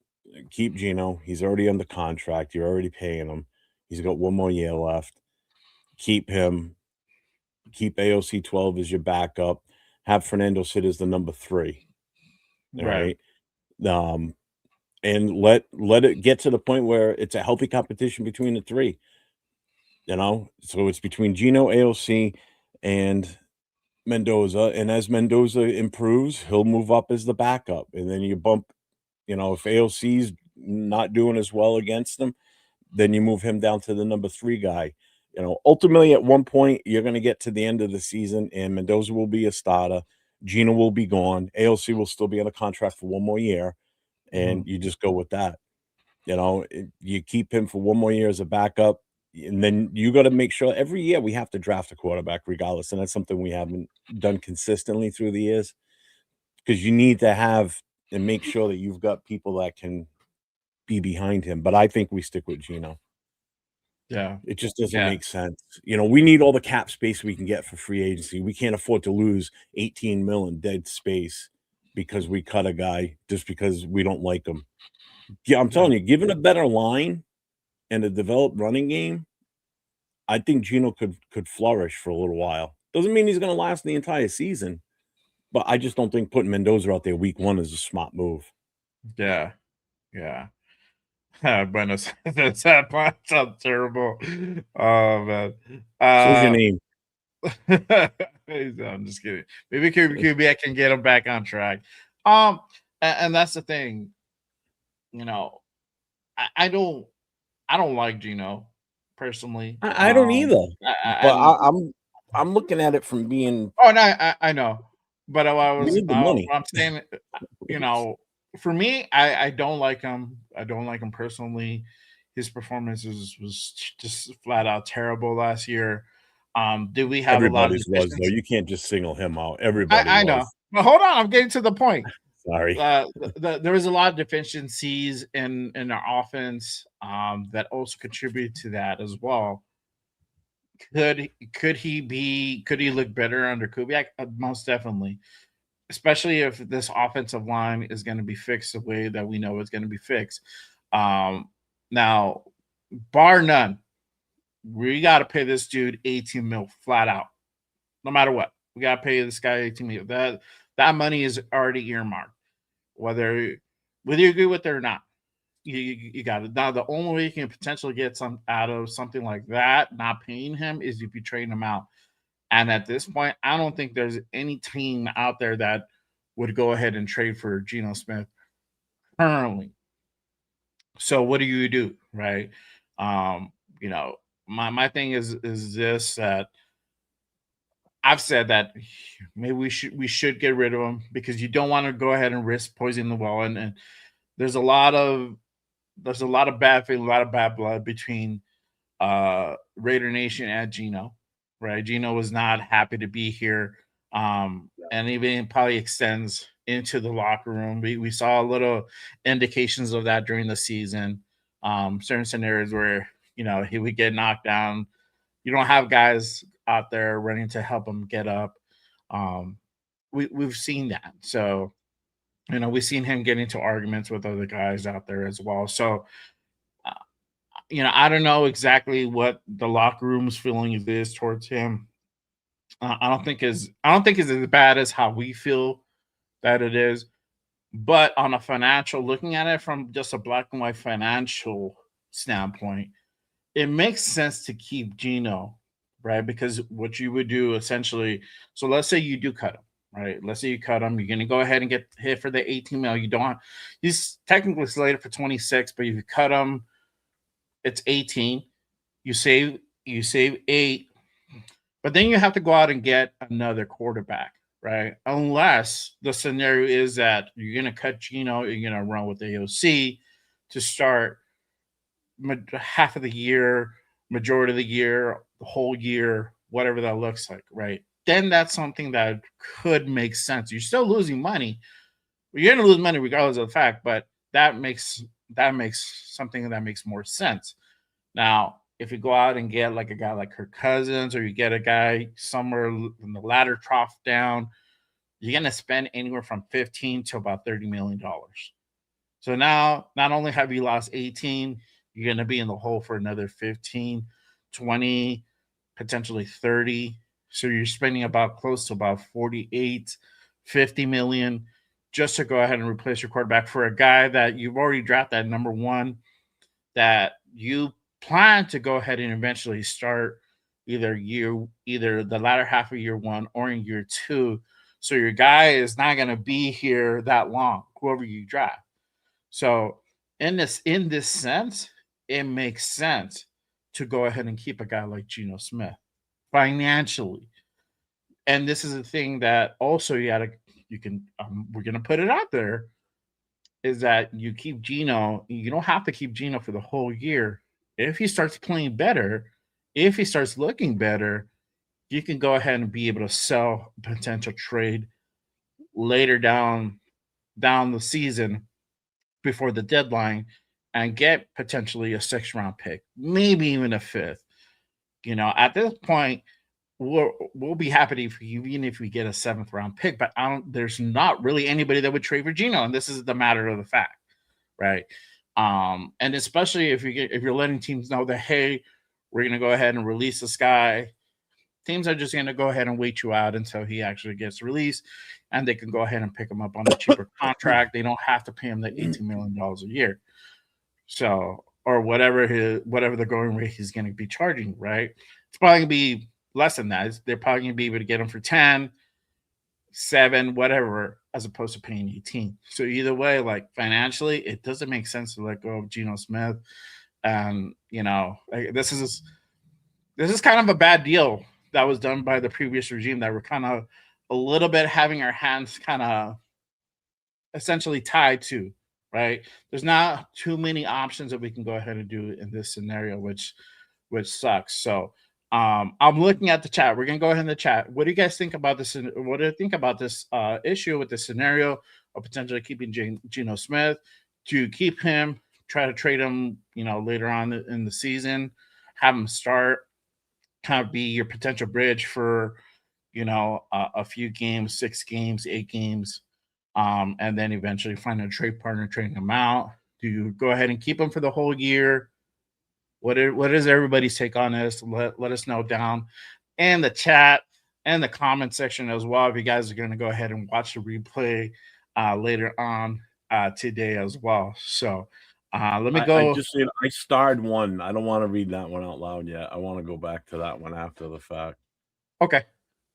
keep Geno. He's already under contract. You're already paying him. He's got one more year left. Keep him. Keep AOC 12 as your backup. Have Fernando sit as the number 3. All Right. right. And let it get to the point where it's a healthy competition between the 3. You know, so it's between Geno, AOC, and Mendoza. And as Mendoza improves, he'll move up as the backup. And then you bump, if AOC's not doing as well against them, then you move him down to the number 3 guy. Ultimately, at one point, you're going to get to the end of the season, and Mendoza will be a starter. Gino will be gone. AOC will still be on a contract for one more year, and you just go with that. You keep him for one more year as a backup, and then you got to make sure every year we have to draft a quarterback regardless, and that's something we haven't done consistently through the years, because you need to have and make sure that you've got people that can be behind him. But I think we stick with Gino. Yeah. It just doesn't Yeah. make sense. We need all the cap space we can get for free agency. We can't afford to lose 18 mil in dead space because we cut a guy just because we don't like him. Yeah, I'm telling you, given a better line and a developed running game, I think Gino could flourish for a little while. Doesn't mean he's going to last the entire season, but I just don't think putting Mendoza out there week 1 is a smart move. Yeah. Yeah. Buenos Aires. That sounds terrible. Oh man. So's your name. I'm just kidding. Maybe QB I can get him back on track. And that's the thing. I don't like Gino personally. I don't either. But I'm looking at it from being. Oh no, I know. But We need the money. I'm saying, for me, I don't like him. I don't like him personally. His performance was just flat out terrible last year. Did we have Everybody's a lot of was, though. You can't just single him out. Everybody I know. But hold on, I'm getting to the point. Sorry. There was a lot of deficiencies in our offense that also contribute to that as well. Could he look better under Kubiak? Most definitely, especially if this offensive line is going to be fixed the way that we know it's going to be fixed. Now, bar none, we got to pay this dude 18 mil flat out, no matter what. We got to pay this guy 18 mil. That money is already earmarked, whether you agree with it or not. You got it. Now, the only way you can potentially get some out of something like that, not paying him, is if you trade him out. And at this point, I don't think there's any team out there that would go ahead and trade for Geno Smith currently. So what do? Right? My thing is this, that I've said that maybe we should get rid of him because you don't want to go ahead and risk poisoning the well. And there's a lot of bad feeling, a lot of bad blood between Raider Nation and Geno, right? Geno was not happy to be here. And even probably extends into the locker room. We saw a little indications of that during the season. Certain scenarios where, he would get knocked down. You don't have guys out there running to help him get up. We've seen that. So, we've seen him get into arguments with other guys out there as well. So, I don't know exactly what the locker room's feeling is towards him. I don't think it's as bad as how we feel that it is, But on a financial, looking at it from just a black and white financial standpoint, it makes sense to keep Gino, right? Because what you would do essentially, so let's say you do cut him, right? Let's say you cut him, you're gonna go ahead and get hit for the 18 mil. You don't he's technically slated for 26, but if you cut him, it's 18. You save 8, but then you have to go out and get another quarterback, right? Unless the scenario is that you're going to cut Gino, you're going to run with AOC to start half of the year, majority of the year, the whole year, whatever that looks like, right? Then that's something that could make sense. You're still losing money. You're going to lose money regardless of the fact, but that makes something that makes more sense. Now, if you go out and get like a guy like Kirk Cousins, or you get a guy somewhere in the ladder trough down, you're going to spend anywhere from 15 to about $30 million. So now, not only have you lost 18, you're going to be in the hole for another 15, 20, potentially 30. So you're spending about close to about 48, 50 million just to go ahead and replace your quarterback for a guy that you've already drafted at number 1, that you plan to go ahead and eventually start either the latter half of year 1 or in year 2. So your guy is not going to be here that long, whoever you draft. So in this sense, it makes sense to go ahead and keep a guy like Geno Smith financially. And this is a thing that also we're going to put it out there, is that you keep Geno. You don't have to keep Geno for the whole year. If he starts playing better, if he starts looking better, you can go ahead and be able to sell a potential trade later down the season before the deadline and get potentially a 6th round pick, maybe even a 5th. At this point, we'll be happy even if we get a 7th round pick, but there's not really anybody that would trade for Geno, and this is the matter of the fact, right? And especially if you're letting teams know that, hey, we're going to go ahead and release this guy, teams are just going to go ahead and wait you out until he actually gets released, and they can go ahead and pick him up on a cheaper contract. They don't have to pay him the $18 million a year. So, or whatever the going rate he's going to be charging, right? It's probably going to be less than that. They're probably going to be able to get him for 10, 7, whatever, as opposed to paying 18. So either way, like financially, it doesn't make sense to let go of Geno Smith. This is kind of a bad deal that was done by the previous regime, that we're kind of a little bit having our hands kind of essentially tied to, right? There's not too many options that we can go ahead and do in this scenario, which sucks. So I'm looking at the chat. We're gonna go ahead in the chat. What do you guys think about this? What do you think about this issue with the scenario of potentially keeping Geno Smith? To keep him, try to trade him, later on in the season, have him start, kind of be your potential bridge for, a few games, 6 games, 8 games, and then eventually find a trade partner, trading him out. Do you go ahead and keep him for the whole year? What is everybody's take on this? Let us know down in the chat and the comment section as well, if you guys are going to go ahead and watch the replay later on today as well. So let me go. I starred one. I don't want to read that one out loud yet. I want to go back to that one after the fact. Okay.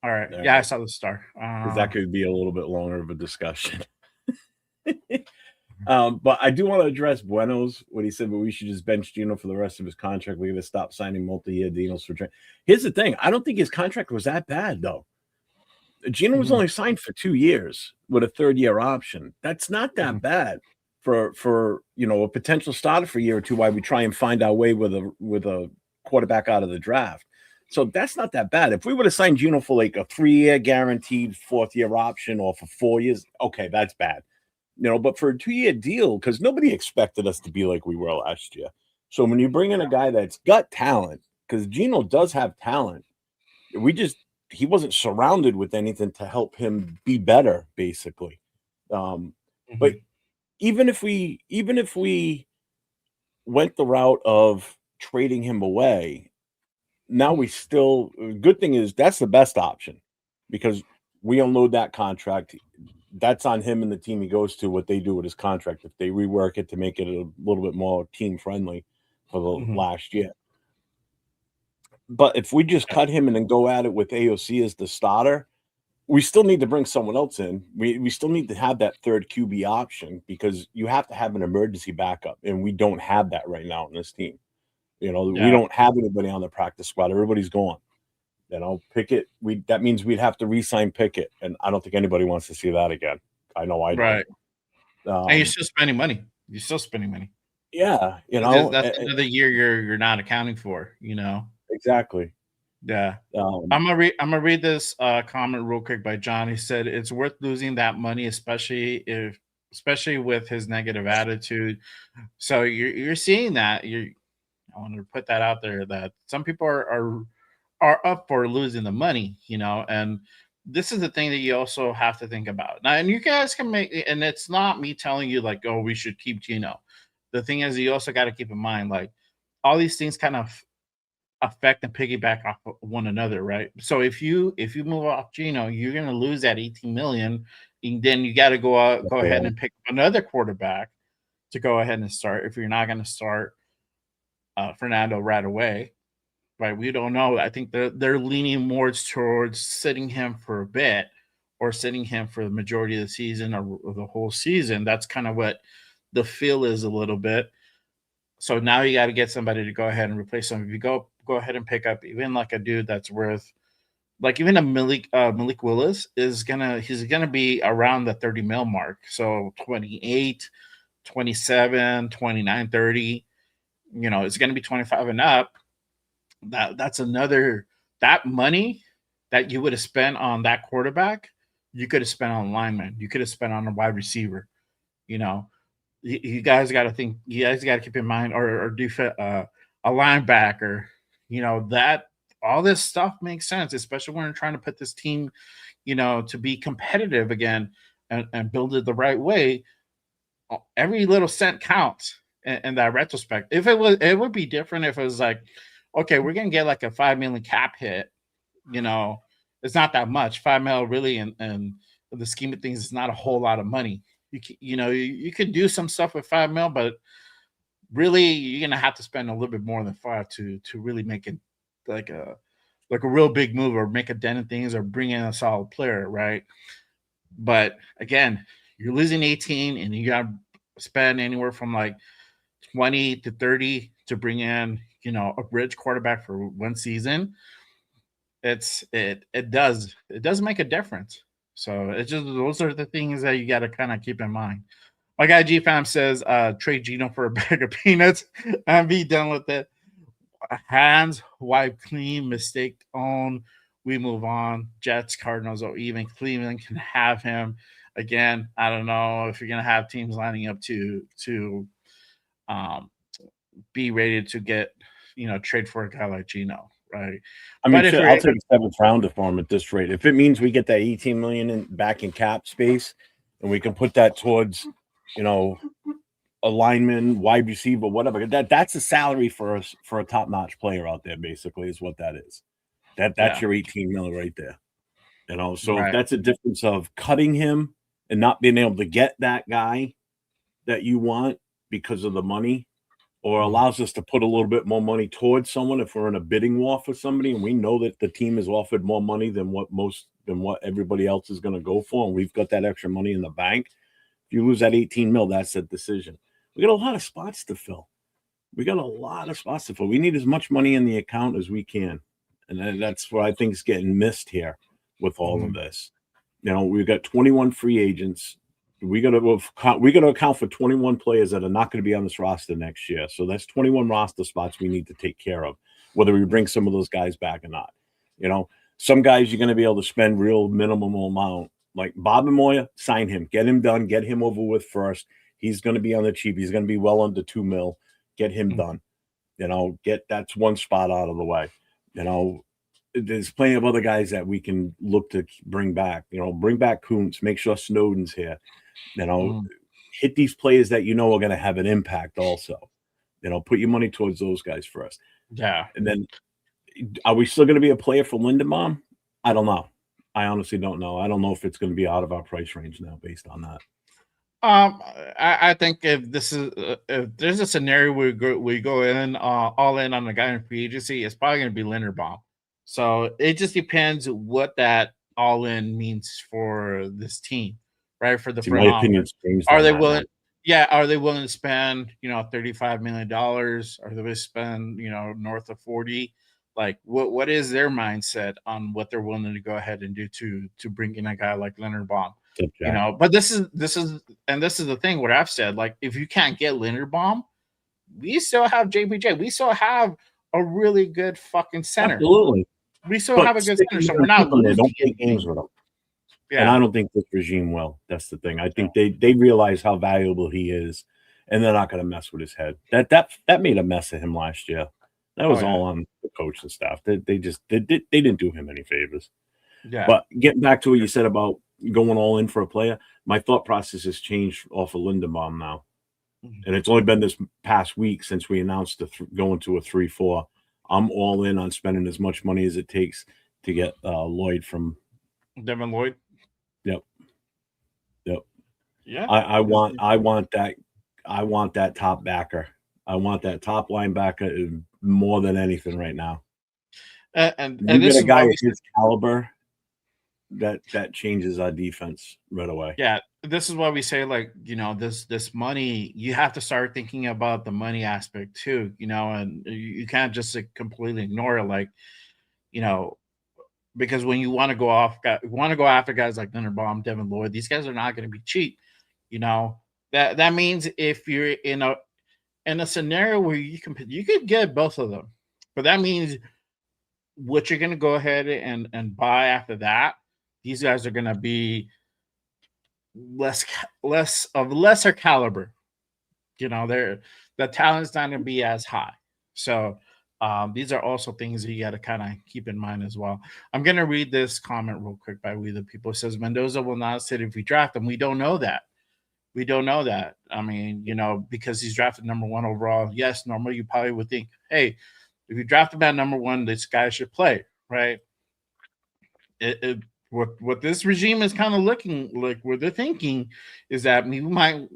All right. Yeah, I saw the star. Because that could be a little bit longer of a discussion. But I do want to address Bueno's, what he said, but we should just bench Geno for the rest of his contract. We're going to stop signing multi-year deals for trade. Here's the thing. I don't think his contract was that bad, though. Geno was only signed for 2 years with a 3rd-year option. That's not that bad for a potential starter for a year or two, while we try and find our way with a quarterback out of the draft. So that's not that bad. If we would have signed Geno for like a 3-year guaranteed 4th-year option, or for 4 years, okay, that's bad. But for a 2-year deal, because nobody expected us to be like we were last year. So when you bring in a guy that's got talent, because Geno does have talent, he wasn't surrounded with anything to help him be better, basically. But even if we went the route of trading him away, now good thing is that's the best option, because we unload that contract. that's on him and the team he goes to, what they do with his contract. If they rework it to make it a little bit more team friendly for the last year. But if we just cut him and then go at it with AOC as the starter, we still need to bring someone else in. We still need to have that third QB option because you have to have an emergency backup, and we don't have that right now in this team. We don't have anybody on the practice squad. Everybody's gone. Pickett. That means we'd have to re-sign Pickett, and I don't think anybody wants to see that again. I know I don't. Right. And you're still spending money. You're still spending money. Yeah, that's another year you're not accounting for. Exactly. Yeah. I'm gonna read this comment real quick by John. He said it's worth losing that money, especially with his negative attitude. So you're seeing that. I want to put that out there that some people are up for losing the money, and this is the thing that you also have to think about now. And you guys can and it's not me telling you like, oh, we should keep Gino. The thing is, you also got to keep in mind like all these things kind of affect and piggyback off of one another, right? So if you move off Gino, you're going to lose that 18 million, and then you got to go ahead and pick up another quarterback to go ahead and start. If you're not going to start Fernando right away, right? We don't know. I think they're leaning more towards sitting him for a bit or sitting him for the majority of the season or the whole season. That's kind of what the feel is a little bit. So now you got to get somebody to go ahead and replace him. If you go ahead and pick up even like a dude that's worth, like even a Malik Willis he's gonna be around the 30 mil mark. So 28, 27, 29, 30. It's gonna be 25 and up. That's another that money that you would have spent on that quarterback, you could have spent on lineman. You could have spent on a wide receiver. You guys got to think. You guys got to keep in mind, or do a linebacker. That all this stuff makes sense, especially when we're trying to put this team, to be competitive again and build it the right way. Every little cent counts in that retrospect. If it would be different if it was like, okay, we're gonna get like a $5 million cap hit. It's not that much. $5 million really, and the scheme of things, is not a whole lot of money. You could do some stuff with $5 million, but really you're gonna have to spend a little bit more than 5 to really make it like a real big move or make a dent in things or bring in a solid player, right? But again, you're losing 18 and you got to spend anywhere from like 20 to 30 to bring in, a bridge quarterback for one season. It does make a difference. So it's just, those are the things that you got to kind of keep in mind. My guy G-Fam says, trade Gino for a bag of peanuts and be done with it. Hands wiped clean, mistake owned. We move on. Jets, Cardinals, or even Cleveland can have him. Again, I don't know if you're going to have teams lining up to be ready to get, trade for a guy like Gino, right? I mean, I'll take a 7th rounder for him at this rate. If it means we get that 18 million back in cap space, and we can put that towards, a lineman, wide receiver, whatever. That's a salary for us for a top-notch player out there. Basically, is what that is. That's your 18 million right there. So right. If that's a difference of cutting him and not being able to get that guy that you want because of the money, or allows us to put a little bit more money towards someone if we're in a bidding war for somebody and we know that the team has offered more money than what everybody else is going to go for, and we've got that extra money in the bank. If you lose that 18 mil, that's a decision. We got a lot of spots to fill. We need as much money in the account as we can. And that's what I think is getting missed here with all of this. We've got 21 free agents. We got to account for 21 players that are not going to be on this roster next year. So that's 21 roster spots we need to take care of, whether we bring some of those guys back or not. Some guys you're going to be able to spend real minimum amount. Like Bob Moya, sign him, get him done, get him over with first. He's going to be on the cheap. He's going to be well under 2 mil. Get him done. That's one spot out of the way. There's plenty of other guys that we can look to bring back. Bring back Kuntz. Make sure Snowden's here. Hit these players that are going to have an impact also. Put your money towards those guys first. Yeah. And then, are we still going to be a player for Lindenbaum? I don't know. I honestly don't know. I don't know if it's going to be out of our price range now based on that. I think if there's a scenario where we go in all in on the guy in free agency, it's probably going to be Leonard Baum. So it just depends what that all in means for this team, right? For the See, my front office, opinion's changed are on they that willing? now. Yeah, are they willing to spend $35 million? Are they willing to spend north of 40? Like what is their mindset on what they're willing to go ahead and do to bring in a guy like Leonard Baum? Except Jack. But this is the thing what I've said. Like, if you can't get Linderbaum, we still have JBJ. We still have a really good fucking center. Absolutely. We still But have a good stick center, so him we're not there. losing Don't play anything. games with him. And Yeah, I don't think this regime will. That's the thing. I think they realize how valuable he is, and they're not going to mess with his head. That made a mess of him last year. That was all on the coach and staff. They didn't do him any favors. yeah. But getting back to what you said about going all in for a player, my thought process has changed off of Lindenbaum now. And it's only been this past week since we announced going to a 3-4. I'm all in on spending as much money as it takes to get Lloyd from Devin Lloyd. Yep. Yeah. I want that top backer. I want that top linebacker more than anything right now. And You this get a is guy why of his caliber, that changes our defense right away. Yeah, this is why we say, like, this money, you have to start thinking about the money aspect too, and you can't just completely ignore it, like, because when you want to go after guys like Leonard Baum, Devin Lloyd, these guys are not going to be cheap. That means if you're in a scenario where you could get both of them, but that means what you're going to go ahead and buy after that, these guys are going to be lesser caliber. The talent's not going to be as high. So these are also things that you got to kind of keep in mind as well. I'm going to read this comment real quick by We the People. It says Mendoza will not sit if we draft him. We don't know that. I mean, because he's drafted number 1 overall. Yes, normally you probably would think, hey, if you draft him at number 1, this guy should play, right? What this regime is kind of looking like, what they're thinking is that we might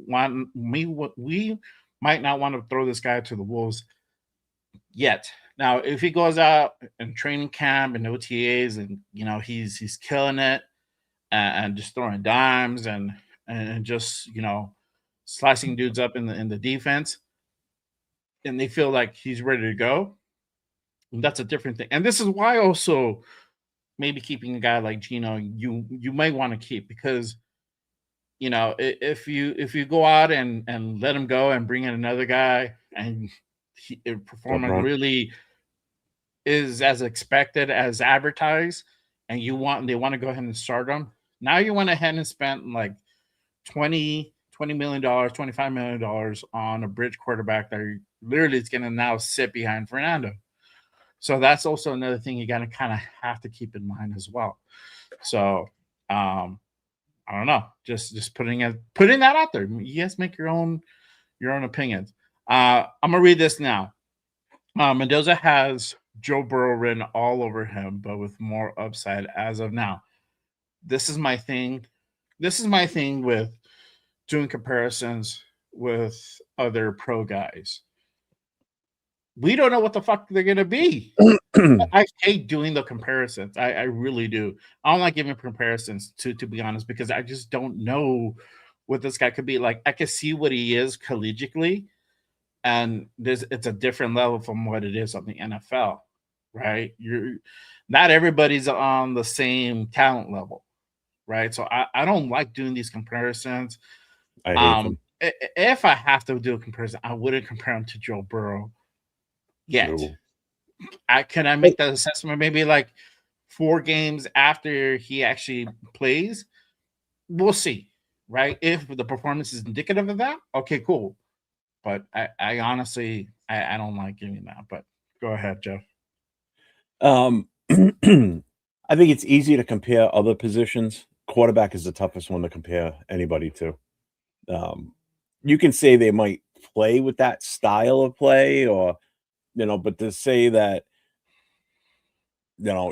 not want to throw this guy to the wolves yet. Now, if he goes out in training camp and OTAs and he's killing it and just throwing dimes and just slicing dudes up in the defense, and they feel like he's ready to go, that's a different thing. And this is why also maybe keeping a guy like Gino, you might want to keep, because if you go out and let him go and bring in another guy and performing really is as expected as advertised, and they want to go ahead and start him, now you went ahead and spent like $20 million, $25 million on a bridge quarterback that literally is going to now sit behind Fernando. So that's also another thing you got to kind of have to keep in mind as well. So I don't know, just putting that out there. You guys make your own opinions. I'm gonna read this now. Mendoza has Joe Burrow written all over him, but with more upside as of now. This is my thing. With doing comparisons with other pro guys. We don't know what the fuck they're gonna be. I hate doing the comparisons. I really do. I don't like giving comparisons to be honest, because I just don't know what this guy could be. Like, I can see what he is collegiately, and it's a different level from what it is on the NFL, right? Not everybody's on the same talent level, right? So I don't like doing these comparisons. I hate them. If I have to do a comparison, I wouldn't compare him to Joe Burrow yet. No. Can I make that assessment maybe like 4 games after he actually plays? We'll see, right? If the performance is indicative of that, okay, cool. But I honestly I don't like giving that. But go ahead, Jeff. I think it's easy to compare other positions. Quarterback is the toughest one to compare anybody to. You can say they might play with that style of play, or but to say that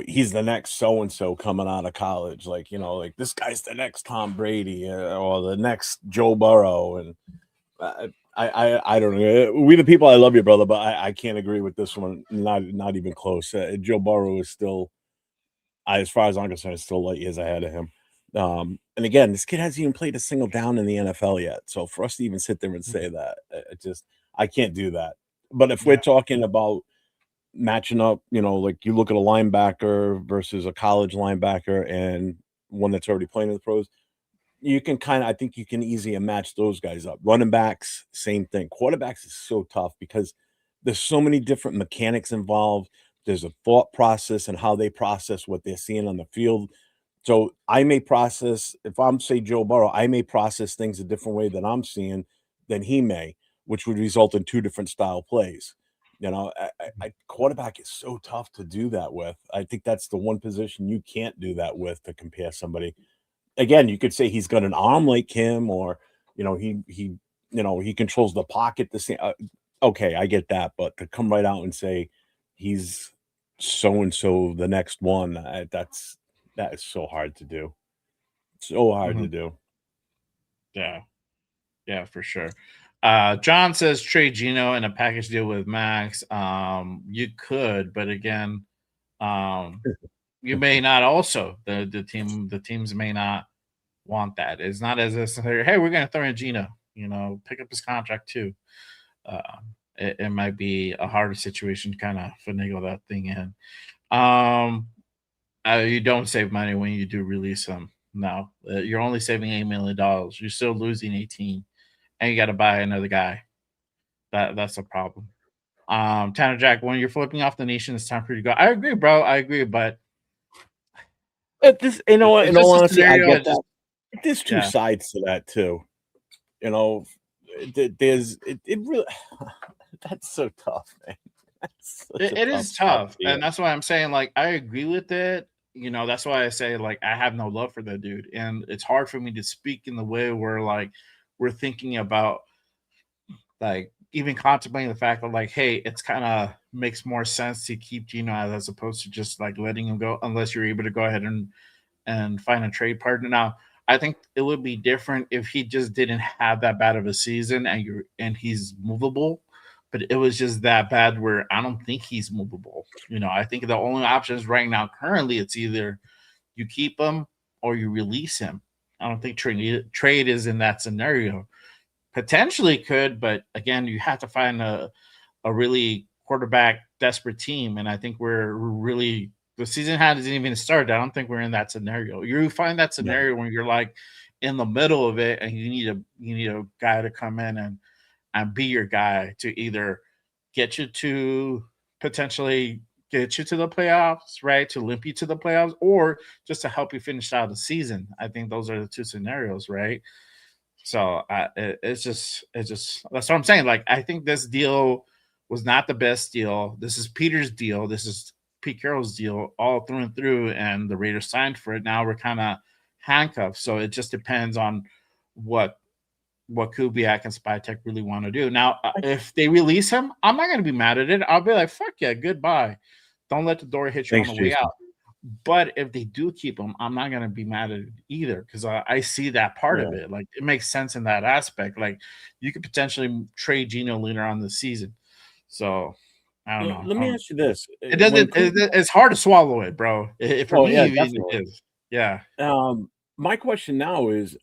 he's the next so and so coming out of college, like like this guy's the next Tom Brady or the next Joe Burrow, and I don't know. We the people, I love you, brother, but I can't agree with this one. Not even close. Joe Burrow is still, as far as I'm concerned, is still light years ahead of him. And again, this kid hasn't even played a single down in the NFL yet. So for us to even sit there and say that, I can't do that. But if we're talking about matching up, like you look at a linebacker versus a college linebacker and one that's already playing in the pros, you can I think you can easily match those guys up. Running backs, same thing. Quarterbacks is so tough because there's so many different mechanics involved. There's a thought process and how they process what they're seeing on the field. So I may process, if I'm say Joe Burrow, I may process things a different way that I'm seeing than he may, which would result in two different style plays. Quarterback is so tough to do that with. I think that's the one position you can't do that with, to compare somebody. Again, you could say he's got an arm like him, or he controls the pocket the same. Okay, I get that, but to come right out and say he's so and so the next one, that is so hard to do. So hard to do. Yeah, for sure. John says trade Gino in a package deal with Maxx. You could, but again, you may not. Also, the teams may not want that. It's not as necessary. Hey, we're going to throw in Gino. Pick up his contract too. It might be a harder situation to kind of finagle that thing in. You don't save money when you do release him. No, you're only saving $8 million. You're still losing 18, and you got to buy another guy. That's a problem. Tanner Jack, when you're flipping off the nation, it's time for you to go. I agree, bro. I agree, but this, in all honesty, I get that. There's two sides to that too. There's it really. That's so tough, man. It is tough, and that's why I'm saying, like, I agree with it. That's why I say, like, I have no love for that dude, and it's hard for me to speak in the way where, like, we're thinking about, like, even contemplating the fact that, like, hey, it's kind of makes more sense to keep Gino as opposed to just like letting him go, unless you're able to go ahead and find a trade partner. Now, I think it would be different if he just didn't have that bad of a season and he's movable. But it was just that bad where I don't think he's movable. I think the only options right now, currently, it's either you keep him or you release him. I don't think trade is in that scenario. Potentially could, but again, you have to find a really quarterback desperate team. And I think we're really, the season hasn't even started. I don't think we're in that scenario. You find that scenario when you're like in the middle of it and you need a guy to come in and be your guy to either get you to potentially get you to the playoffs, right? To limp you to the playoffs, or just to help you finish out the season. I think those are the two scenarios, right? So it's just that's what I'm saying. Like, I think this deal was not the best deal. This is Peter's deal. This is Pete Carroll's deal, all through and through, and the Raiders signed for it. Now we're kind of handcuffed. So it just depends on what Kubiak and Spytek really want to do. Now, if they release him, I'm not going to be mad at it. I'll be like, fuck yeah, goodbye. Don't let the door hit you on the way out. But if they do keep him, I'm not going to be mad at it either, because I see that part of it. Like, it makes sense in that aspect. Like, you could potentially trade Gino later on the season. So, I don't know. Let me ask you this. It doesn't. It's hard to swallow it, bro. For me, it is. Yeah. My question now is,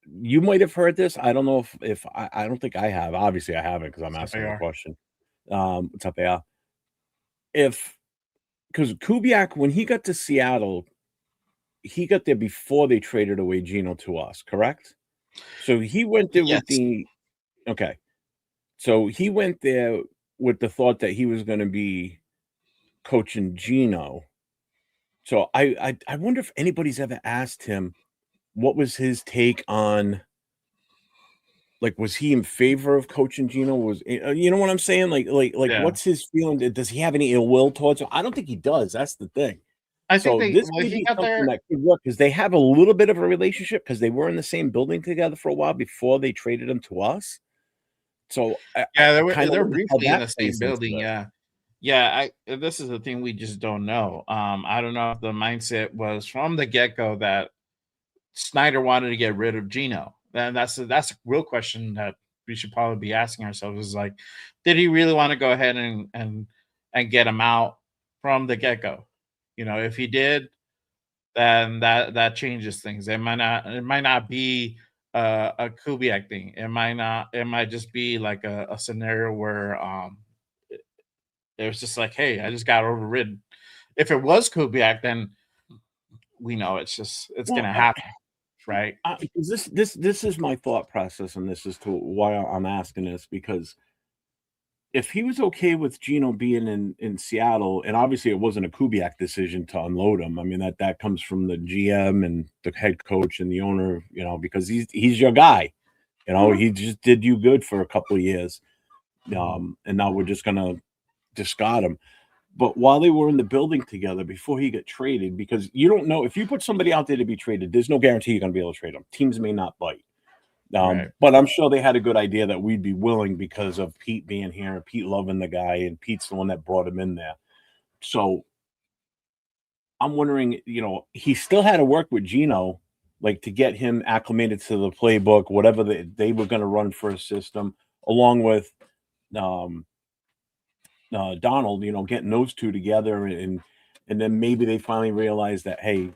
you might have heard this. I don't know if I don't think I have. Obviously, I haven't, because I'm asking a question. What's up, AR? Because Kubiak, when he got to Seattle, he got there before they traded away Gino to us, correct? So he went there with okay. So he went there with the thought that he was going to be coaching Gino. So I wonder if anybody's ever asked him what was his take on, like, was he in favor of coaching Gino? Was, you know what I'm saying? Like, what's his feeling? Does he have any ill will towards him? I don't think he does. That's the thing. I think this could be something that could work, because they have a little bit of a relationship, because they were in the same building together for a while before they traded him to us. So they were briefly in the same building. Yeah. Yeah, this is the thing we just don't know. I don't know if the mindset was from the get-go that Snyder wanted to get rid of Gino. And that's a real question that we should probably be asking ourselves is like, did he really want to go ahead and get him out from the get-go? If he did, then that changes things. It might not be a Kubiak thing. It might just be like a scenario where it was just like, hey, I just got overridden. If it was Kubiak, then we know it's Well, gonna happen, right? because this is my thought process, and this is to why I'm asking this, because if he was okay with Gino being in Seattle, and obviously it wasn't a Kubiak decision to unload him. I mean, that comes from the GM and the head coach and the owner, because he's your guy. He just did you good for a couple of years. And now we're just gonna discard him. But while they were in the building together before he got traded, because you don't know if you put somebody out there to be traded, there's no guarantee you're gonna be able to trade them. Teams may not bite. Right. But I'm sure they had a good idea that we'd be willing because of Pete being here and Pete loving the guy, and Pete's the one that brought him in there. So I'm wondering, he still had to work with Gino, like to get him acclimated to the playbook, whatever they were going to run for a system, along with Donald, getting those two together, and then maybe they finally realized that, hey,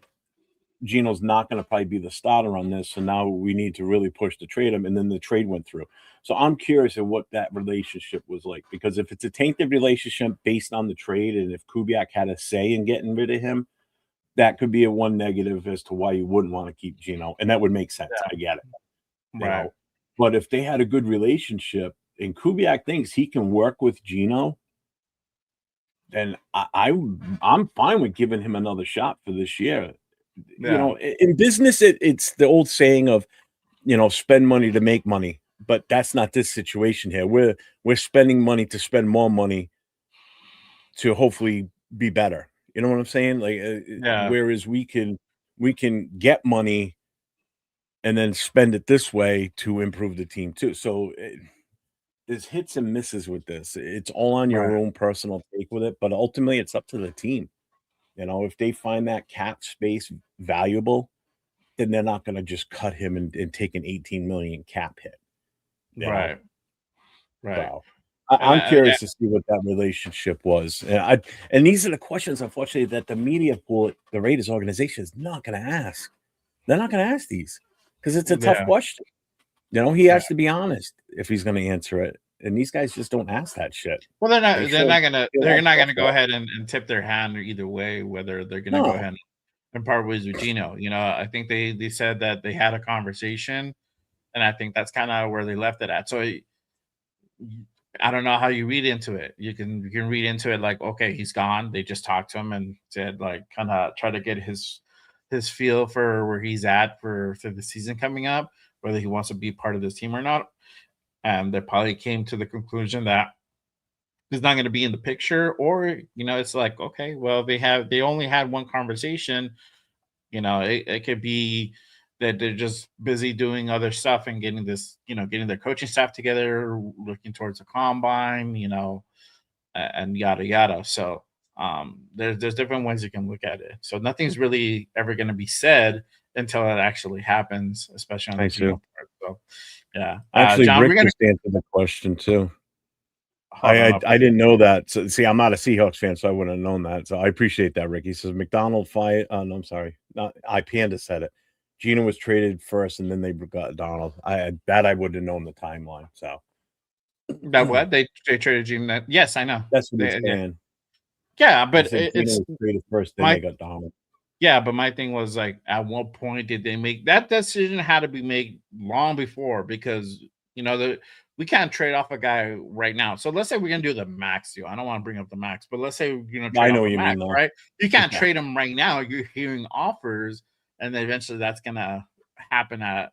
Gino's not going to probably be the starter on this, so now we need to really push to trade him. And then the trade went through. So I'm curious of what that relationship was like, because if it's a tainted relationship based on the trade, and if Kubiak had a say in getting rid of him, that could be a one negative as to why you wouldn't want to keep Gino, and that would make sense. I get it, Right. But if they had a good relationship and Kubiak thinks he can work with Gino, then I'm fine with giving him another shot for this year. Yeah. In business, it's the old saying of, spend money to make money, but that's not this situation here. We're spending money to spend more money to hopefully be better. You know what I'm saying? Like, Yeah. whereas we can get money and then spend it this way to improve the team too. So there's hits and misses with this. It's all on your Right. own personal take with it, but ultimately it's up to the team. If they find that cap space valuable, then they're not going to just cut him and take an 18 million cap hit. Right. Right. So And I'm curious to see what that relationship was. And these are the questions, unfortunately, that the media pool, the Raiders organization, is not going to ask. They're not going to ask these because it's a tough question. He has to be honest if he's going to answer it. And these guys just don't ask that shit. Well, they're not gonna go it. ahead and tip their hand either way, whether they're gonna go No. ahead and part ways with Gino. I think they said that they had a conversation, and I think that's kind of where they left it at. So I don't know how you read into it. You can read into it like, okay, he's gone. They just talked to him and said, like, kind of try to get his feel for where he's at for the season coming up, whether he wants to be part of this team or not. And they probably came to the conclusion that he's not going to be in the picture, or it's like, okay, well, they only had one conversation. It could be that they're just busy doing other stuff and getting their coaching staff together, looking towards the combine, and yada yada. So there's different ways you can look at it. So nothing's really ever going to be said until it actually happens, especially on the Gino part. So yeah, Actually, John, Rick just answered the question too. I didn't know that. So see, I'm not a Seahawks fan, so I wouldn't have known that. So I appreciate that, Rick. He says McDonald fired. No, I'm sorry, not Panda said it. Gino was traded first, and then they got Donald. I would have known the timeline. So that what they traded Gino. Yes, I know. that's what he's saying. Yeah, but Gino it's was traded first, then they got Donald. Yeah, but my thing was like, at what point did they make that decision? Had to be made long before, because we can't trade off a guy right now. So let's say we're gonna do the Maxx deal. I don't want to bring up the Maxx, but let's say trade I know off what you Maxx, mean, though. right? You can't trade him right now. You're hearing offers, and then eventually that's gonna happen at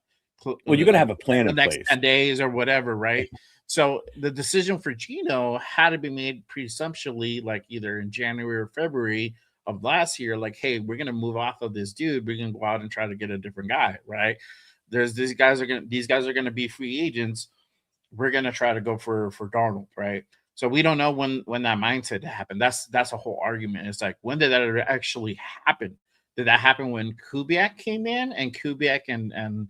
you're gonna have a plan the in next place. 10 days or whatever, right? So the decision for Gino had to be made presumptually, like either in January or February of last year, like, hey, we're gonna move off of this dude. We're gonna go out and try to get a different guy, right? These guys are gonna be free agents. We're gonna try to go for Darnold, right? So we don't know when that mindset happened. That's a whole argument. It's like, when did that actually happen? Did that happen when Kubiak came in and Kubiak and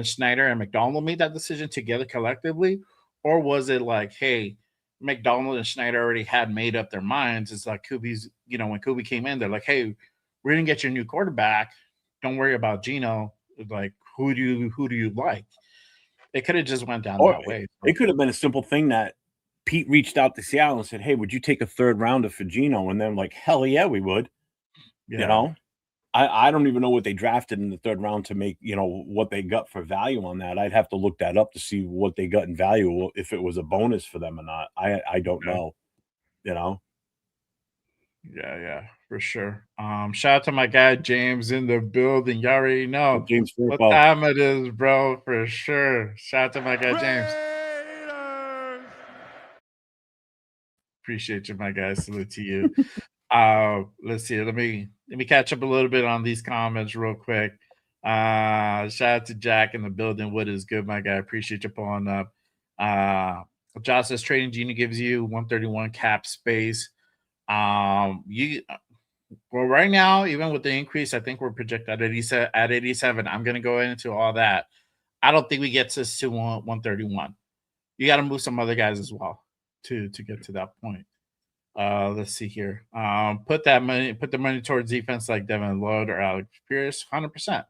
Schneider and McDonald made that decision together collectively? Or was it like, hey, McDonald and Schneider already had made up their minds? It's like Kubi's, when Kubi came in, they're like, hey, we're gonna get your new quarterback. Don't worry about Gino. Like, who do you like? It could have just went down Or that way. it could have been a simple thing that Pete reached out to Seattle and said, "Hey, would you take a third rounder for Gino?" And then like, hell yeah, we would. Yeah. I don't even know what they drafted in the third round to make, what they got for value on that. I'd have to look that up to see what they got in value, if it was a bonus for them or not. I don't know, Yeah, for sure. Shout out to my guy James in the building. You already know James what Firpo. time it is, bro, for sure. Shout out to my guy James. Appreciate you, my guy. Salute to you. Let's see. Let me catch up a little bit on these comments real quick. Shout out to Jack in the building. What is good, my guy? Appreciate you pulling up. Josh says Trading Genie gives you 131 cap space. Well, right now, even with the increase, I think we're projected at 87. I'm gonna go into all that. I don't think we get to 131. You got to move some other guys as well to get to that point. Let's see here. Put the money towards defense like Devin Lloyd or Alex Pierce, 100%.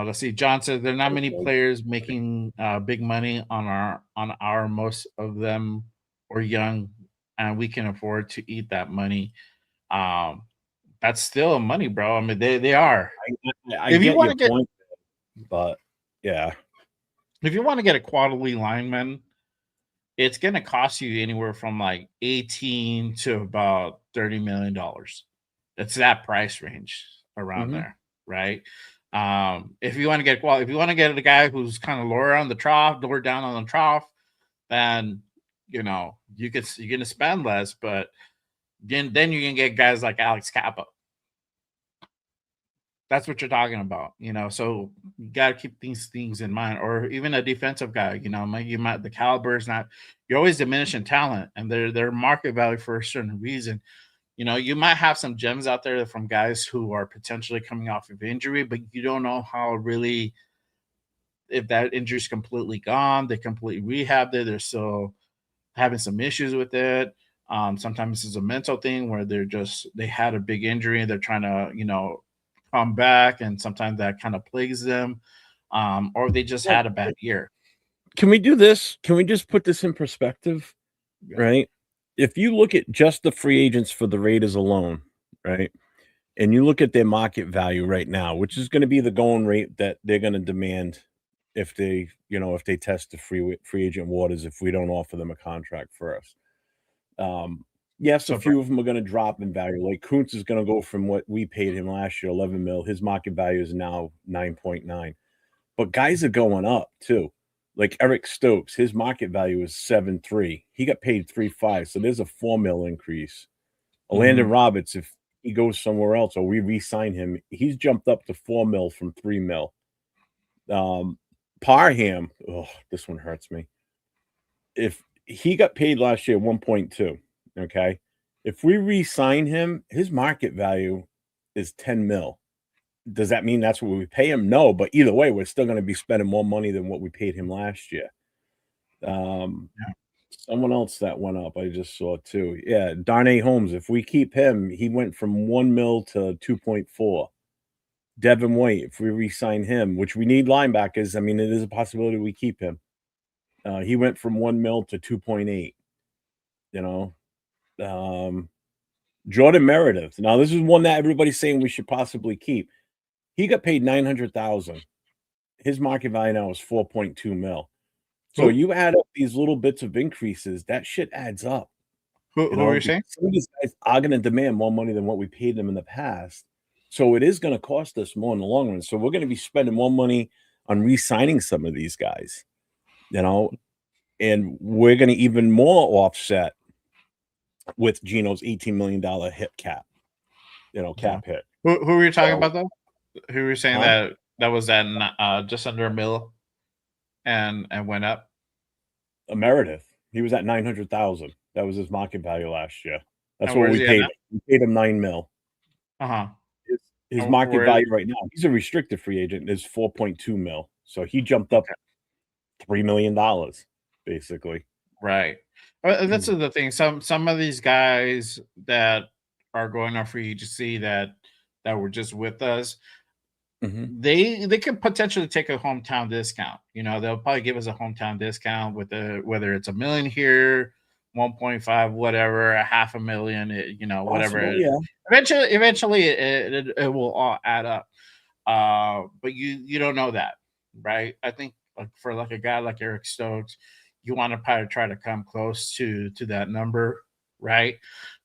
Let's see. John said there are not many players making big money on our most of them are young, and we can afford to eat that money. That's still money, bro. I mean, they are. I if you want to get point, but yeah, if you want to get a quality lineman, it's going to cost you anywhere from like 18 to about $30 million. It's that price range around there, right? If you want to get if you want to get a guy who's kind of lower on the trough, lower down on the trough, then you're gonna spend less, but then you can get guys like Alex Kappa. That's what you're talking about, So you got to keep these things in mind, or even a defensive guy. The caliber is not. You're always diminishing talent, and their market value for a certain reason. You might have some gems out there from guys who are potentially coming off of injury, but you don't know how really if that injury is completely gone, they completely rehabbed it, they're still having some issues with it. Sometimes it's a mental thing where they had a big injury and they're trying to, come back, and sometimes that kind of plagues them. Or they just had a bad year. Can we do this? Can we just put this in perspective? Yeah. Right? If you look at just the free agents for the Raiders alone, right? And you look at their market value right now, which is going to be the going rate that they're going to demand if they test the free agent waters, if we don't offer them a contract first. Yes, a few of them are going to drop in value. Like Kuntz is going to go from what we paid him last year, 11 mil. His market value is now 9.9. But guys are going up too. Like Eric Stokes, his market value is 7.3. He got paid 3.5, so there's a 4 mil increase. Landon Roberts, if he goes somewhere else or we re-sign him, he's jumped up to 4 mil from 3 mil. Parham, this one hurts me. If he got paid last year 1.2, okay. If we re-sign him, his market value is 10 mil. Does that mean that's what we pay him? No, but either way, we're still going to be spending more money than what we paid him last year. Someone else that went up, I just saw too. Yeah, Darnay Holmes. If we keep him, he went from 1 mil to 2.4. Devin White, if we re-sign him, which we need linebackers, I mean, it is a possibility we keep him. He went from 1 mil to 2.8. Jordan Meredith. Now, this is one that everybody's saying we should possibly keep. He got paid $900,000. His market value now is 4.2 mil. So you add up these little bits of increases, that shit adds up. Who are you saying? Some of these guys are going to demand more money than what we paid them in the past. So it is going to cost us more in the long run. So we're going to be spending more money on re-signing some of these guys, and we're going to even more offset with Gino's $18 million hit cap, cap hit. Who were you talking about, though? Who were you saying that was at just under $1 mil and went up? Meredith. He was at 900,000. That was his market value last year. That's And what where's we he at paid now? him. We paid him $9 million. Uh-huh. His And market where value right now, he's a restricted free agent, is $4.2 million. So he jumped up $3 million, basically. Right. That's the thing. Some of these guys that are going on free agency that were just with us, they could potentially take a hometown discount. You know, they'll probably give us a hometown discount with whether it's $1 million here, 1.5, whatever, a half a million, you know, whatever. Possible, yeah. Eventually, it will all add up. But you don't know that, right? I think for like a guy like Eric Stokes, you want to probably try to come close to that number, right?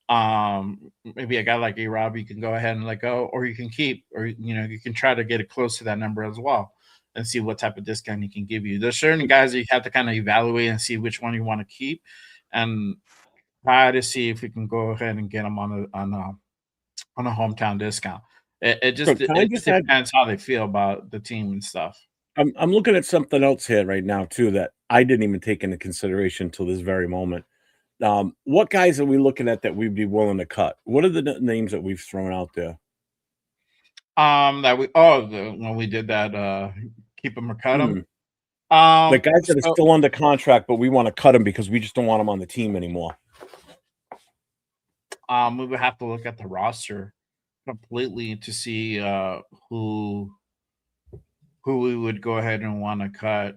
Maybe a guy like A-Rob, you can go ahead and let go, or you can keep, or you can try to get it close to that number as well and see what type of discount he can give you. There's certain guys that you have to kind of evaluate and see which one you want to keep and try to see if we can go ahead and get them on a hometown discount. It just depends how they feel about the team and stuff. I'm looking at something else here right now too that I didn't even take into consideration until this very moment. What guys are we looking at that we'd be willing to cut? What are the names that we've thrown out there? When we did that, keep them or cut them. The guys that are still under contract, but we want to cut them because we just don't want them on the team anymore. We would have to look at the roster completely to see who we would go ahead and want to cut.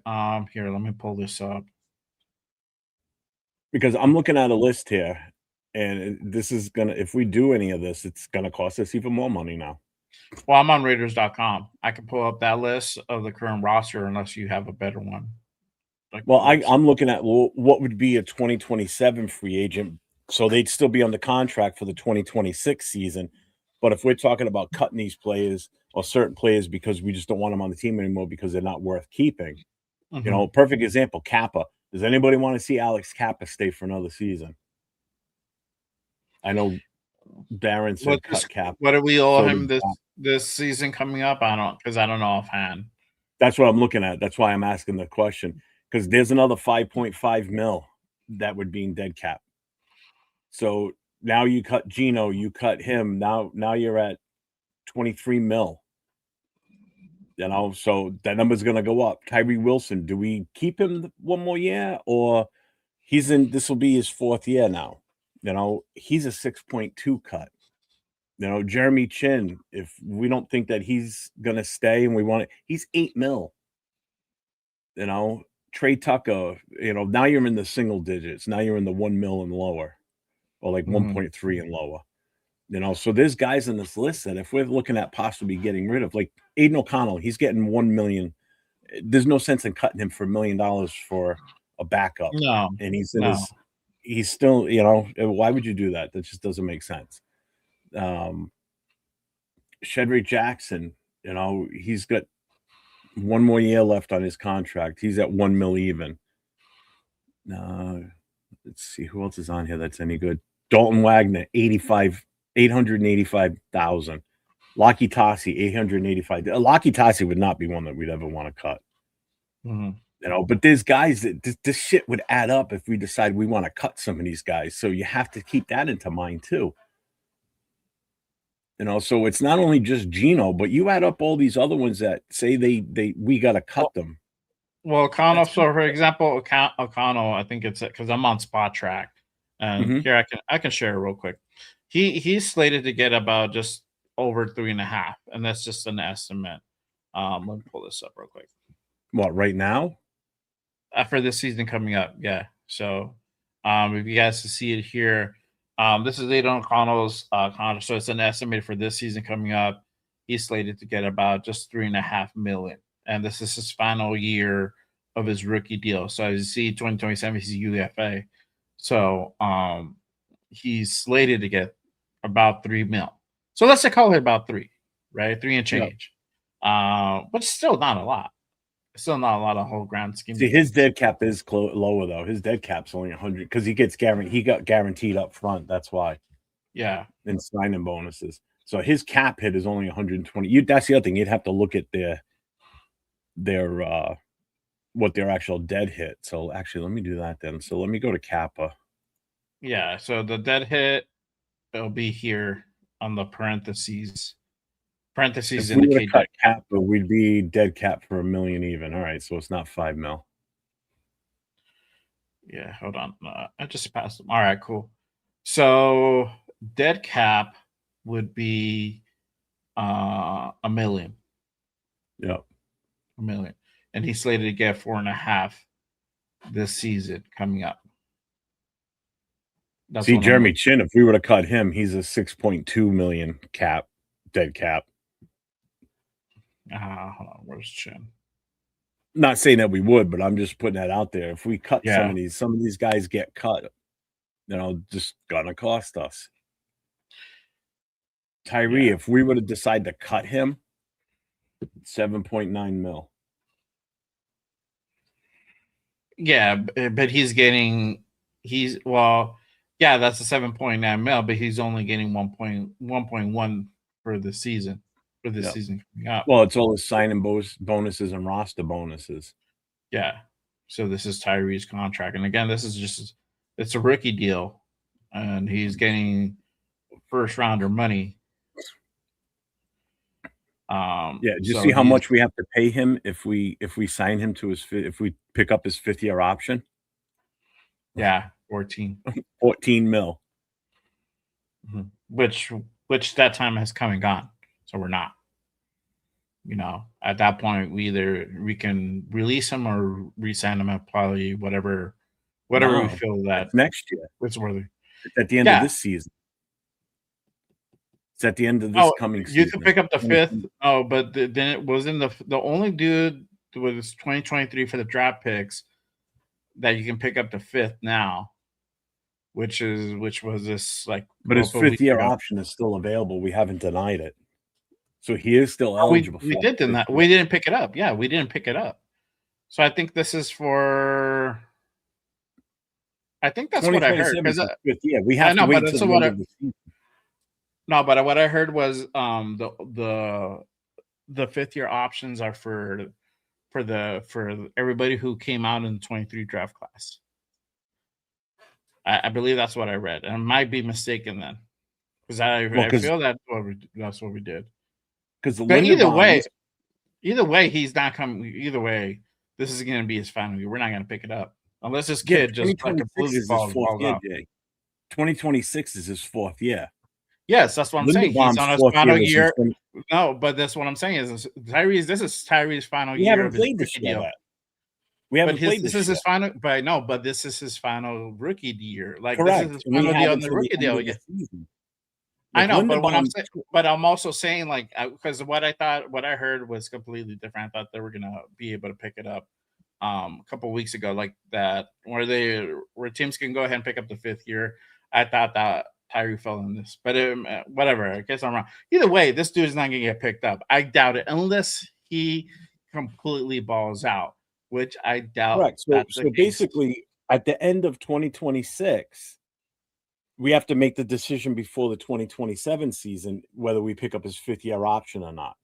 Here, let me pull this up. Because I'm looking at a list here, and this is gonna, if we do any of this, it's gonna cost us even more money now. Well, I'm on Raiders.com. I can pull up that list of the current roster unless you have a better one. Well, I'm looking at what would be a 2027 free agent. So they'd still be on the contract for the 2026 season. But if we're talking about cutting these players or certain players because we just don't want them on the team anymore because they're not worth keeping, you know, perfect example, Kappa. Does anybody want to see Alex Kappa stay for another season? I know Darren said cut Kappa. What do we owe him this season coming up? I don't know offhand. That's what I'm looking at. That's why I'm asking the question. Because there's another 5.5 mil that would be in dead cap. So now you cut Gino, you cut him. Now you're at 23 mil. You know, so that number's going to go up. Tyree Wilson, do we keep him one more year, or this will be his 4th year now? You know, he's a 6.2 cut. You know, Jeremy Chin, if we don't think that he's going to stay and we want it, he's 8 mil. You know, Trey Tucker, you know, now you're in the single digits. Now you're in the 1 mil and lower, or like 1.3 and lower. You know, so there's guys in this list that if we're looking at possibly getting rid of, like Aiden O'Connell, he's getting 1 million. There's no sense in cutting him for $1 million for a backup. No, and he's still, you know, why would you do that? That just doesn't make sense. Shedrick Jackson, you know, he's got 1 more year left on his contract. He's at 1 mil even. Let's see who else is on here that's any good. Dalton Wagner, 885,000. Lockie Tassi, 885. Lockie Tassi would not be one that we'd ever want to cut. You know, but there's guys that this shit would add up if we decide we want to cut some of these guys. So you have to keep that into mind too. You know, so it's not only just Gino, but you add up all these other ones that say we got to cut them. Well, O'Connell, so for example, O'Connell, I think it's because I'm on Spot Track, and here I can share it real quick. He's slated to get about just over 3.5, and that's just an estimate. Let me pull this up real quick. What, right now? For this season coming up, yeah. So, if you guys can see it here, this is Aiden O'Connell's contract. So it's an estimate for this season coming up. He's slated to get about just 3.5 million. And this is his final year of his rookie deal. So as you see, 2027, he's a UFA. So he's slated to get about 3 mil. So let's say call it about 3, right? 3 and change. Yep. But still not a lot. Still not a lot of whole grand scheme. See, his dead cap is lower though. His dead cap's only 100 because he got guaranteed up front. That's why. Yeah. And signing bonuses. So his cap hit is only 120. That's the other thing. You'd have to look at their what their actual dead hit. So actually, let me do that then. So let me go to Kappa. Yeah, so the dead hit will be here on the parentheses. Parentheses If we would have indicate cut dead cap. Kappa, we'd be dead cap for $1 million even. All right, so it's not 5 mil. Yeah, hold on. I just passed them. All right, cool. So dead cap would be $1 million. Yep. $1 million. And he's slated to get 4.5 this season coming up. That's See, what Jeremy Chin, if we would have cut him, he's a 6.2 million cap, dead cap. Hold on, where's Chin? Not saying that we would, but I'm just putting that out there. If we cut Yeah. some of these guys get cut, just gonna cost us. Tyree, Yeah. if we would have decided to cut him, 7.9 mil. Yeah, but that's a 7.9 mil, but he's only getting 1.1 for the season. For this season coming up. Well, it's all the signing bonuses and roster bonuses. Yeah. So this is Tyree's contract. And again, it's a rookie deal. And he's getting first rounder money. Do you see how much we have to pay him if we sign him to if we pick up his 5th-year option? Yeah, 14 mil. Mm-hmm. Which that time has come and gone. So we're not. At that point, we can release him or re-sign him at probably whatever we feel that next year. It's worthy. It's at the end of this season. It's at the end of this coming season. You can pick up the 5th. Oh, but then it wasn't the only dude was 2023 for the draft picks that you can pick up the 5th now, which was this like. But his 5th-year option is still available. We haven't denied it. So he is still eligible. We did that. We didn't pick it up. Yeah, we didn't pick it up. So I think this is for. I think that's what I heard. We have to wait until the end of the season. No, but what I heard was the 5th-year options are for everybody who came out in the 23 draft class. I believe that's what I read, and I might be mistaken then, because I feel that's what we did. Because either way, he's not coming. Either way, this is going to be his final year. We're not going to pick it up unless this kid just completely falls out. 2026 is his 4th year. Yes, that's what I'm saying. He's on his final year. No, but that's what I'm saying is Tyrese. This is Tyrese's final year. We haven't played this year. We haven't played this. This is his final. But no, but this is his final rookie year. Like correct. This is his final deal on the rookie deal. Yeah. I know, but what I'm saying, but I'm also saying like because what I heard was completely different. I thought they were gonna be able to pick it up a couple of weeks ago, like that, where teams can go ahead and pick up the 5th year. I thought that Tyree fell in this, but whatever. I guess I'm wrong. Either way, this dude is not gonna get picked up. I doubt it unless he completely balls out, which I doubt. Correct. So basically, at the end of 2026. We have to make the decision before the 2027 season whether we pick up his 5th-year option or not.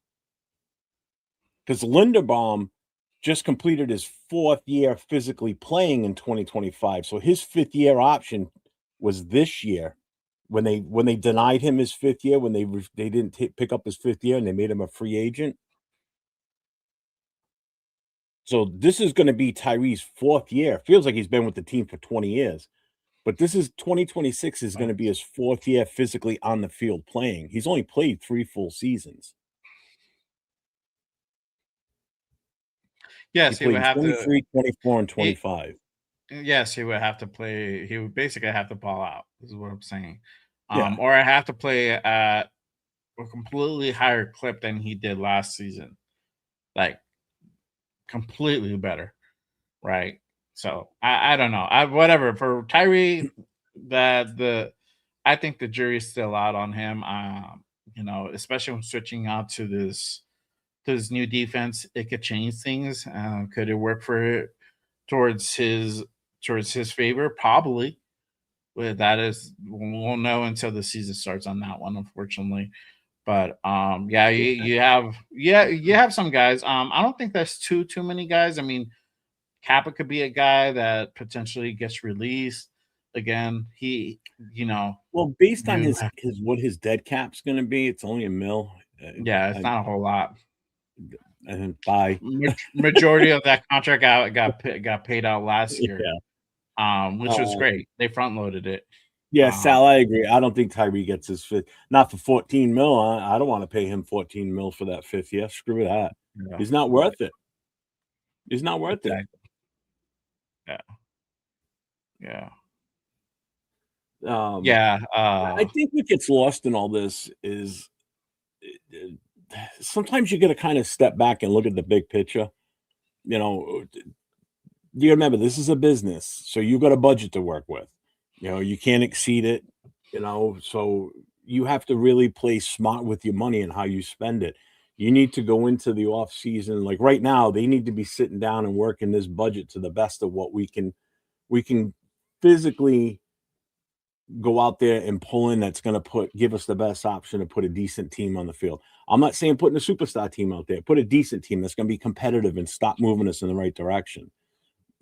Because Linderbaum just completed his 4th year physically playing in 2025. So his 5th-year option was this year when they denied him his 5th year, when they didn't pick up his 5th year and they made him a free agent. So this is going to be Tyree's 4th year. Feels like he's been with the team for 20 years. But this is 2026 is going to be his 4th year physically on the field playing. He's only played 3 full seasons. Yes, he would have 23, 24, and 25. Yes, he would have to play. He would basically have to ball out. This is what I'm saying. Or I have to play at a completely higher clip than he did last season. Like completely better, right? So I don't know. Whatever for Tyree, I think the jury's still out on him. Especially when switching out to this new defense, it could change things. Could it work towards his favor? Probably. But we'll know until the season starts on that one, unfortunately. But you have some guys. I don't think there's too many guys. I mean, Kappa could be a guy that potentially gets released. Again, he, Well, based on you, his what his dead cap's going to be, it's only $1 million. yeah, it's not a whole lot. And bye. Majority of that contract got paid out last year, Yeah. Which was great. They front loaded it. Yeah, Sal, I agree. I don't think Tyree gets his fifth. Not for 14 mil. I don't want to pay him 14 mil for that fifth year. Screw that. Yeah. He's not worth it. He's not worth it. Yeah. Yeah. I think what gets lost in all this is sometimes you got to kind of step back and look at the big picture. You remember this is a business, so you got a budget to work with. You can't exceed it. So you have to really play smart with your money and how you spend it. You need to go into the off season. Like right now, they need to be sitting down and working this budget to the best of what we can physically go out there and pull in that's going to give us the best option to put a decent team on the field. I'm not saying putting a superstar team out there. Put a decent team that's going to be competitive and stop moving us in the right direction.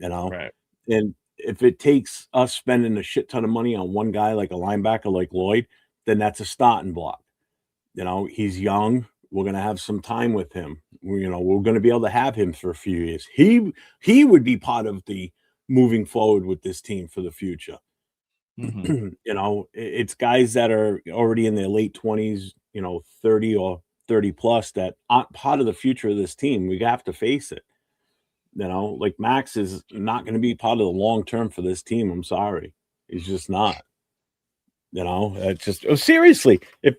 Right. And if it takes us spending a shit ton of money on one guy like a linebacker like Lloyd, then that's a starting block. He's young. We're going to have some time with him. We're going to be able to have him for a few years. He would be part of the moving forward with this team for the future. Mm-hmm. It's guys that are already in their late 20s, 30 or 30 plus that aren't part of the future of this team. We have to face it. Like Max is not going to be part of the long term for this team. I'm sorry. He's just not. It's just seriously, if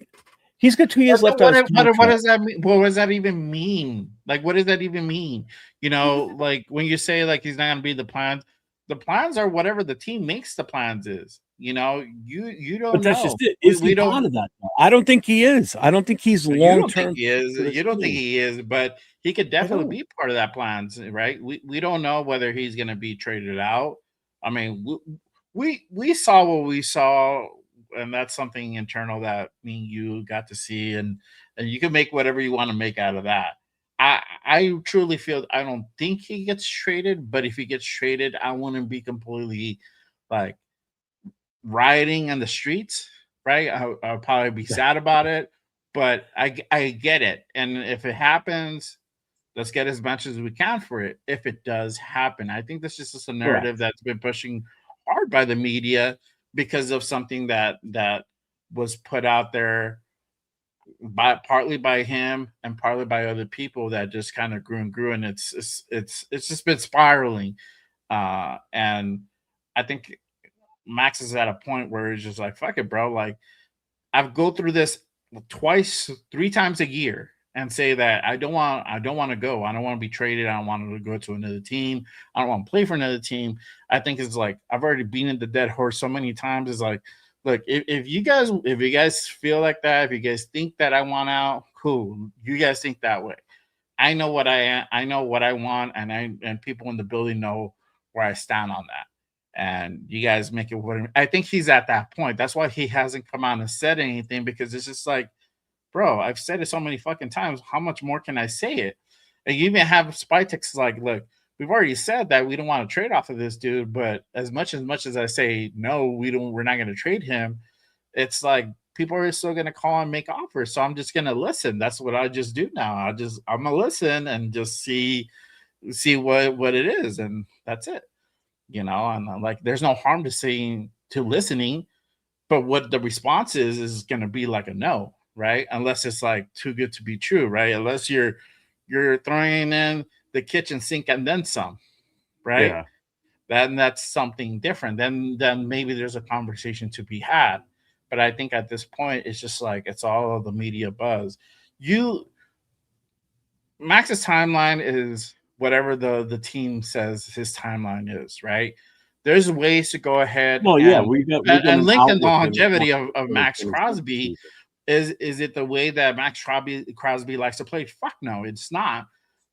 he's got 2 years left on his contract. What does that mean? What does that even mean? Like, what does that even mean? Like when you say like he's not going to be the plans are whatever the team makes the plans is. You don't but that's know. just it. Is he part of that? I don't think he is. I don't think he's long term. You don't think he is, but he could definitely be part of that plans, right? We don't know whether he's going to be traded out. I mean, we saw what we saw, and that's something internal that me and you got to see, and you can make whatever you want to make out of that. I truly feel I don't think he gets traded, but if he gets traded, I wouldn't be completely like rioting on the streets, right? I'll probably be sad about it, but I get it. And if it happens, let's get as much as we can for it. If it does happen, I think this is just a narrative that's been pushing hard by the media because of something that was put out there partly by him and partly by other people that just kind of grew and grew, and it's just been spiraling. And I think Max is at a point where he's just like, fuck it, bro. Like, I've go through this twice, 3 times a year and say that I don't want to go. I don't want to be traded. I don't want to go to another team. I don't want to play for another team. I think it's like, I've already beaten the dead horse so many times. It's like, look, if you guys feel like that, if you guys think that I want out, cool. You guys think that way. I know what I am. I know what I want. And people in the building know where I stand on that. And you guys make it what I think he's at that point. That's why he hasn't come out and said anything, because it's just like, bro, I've said it so many fucking times. How much more can I say it? And you even have Spytex like, look, we've already said that we don't want to trade off of this dude, but as much as I say no, we're not going to trade him. It's like people are still going to call and make offers. So I'm just going to listen. That's what I just do now. I'm going to listen and just see what it is, and that's it. And like, there's no harm to listening, but what the response is going to be like a no, right? Unless it's like too good to be true, right? Unless you're throwing in the kitchen sink and then some, right? Yeah. That's something different. Then maybe there's a conversation to be had. But I think at this point, it's just like, it's all of the media buzz. Max's timeline is whatever the team says his timeline is, right? There's ways to go ahead. Well, yeah, we got and link the longevity of Maxx Crosby. Is it the way that Maxx Crosby likes to play? Fuck no, it's not.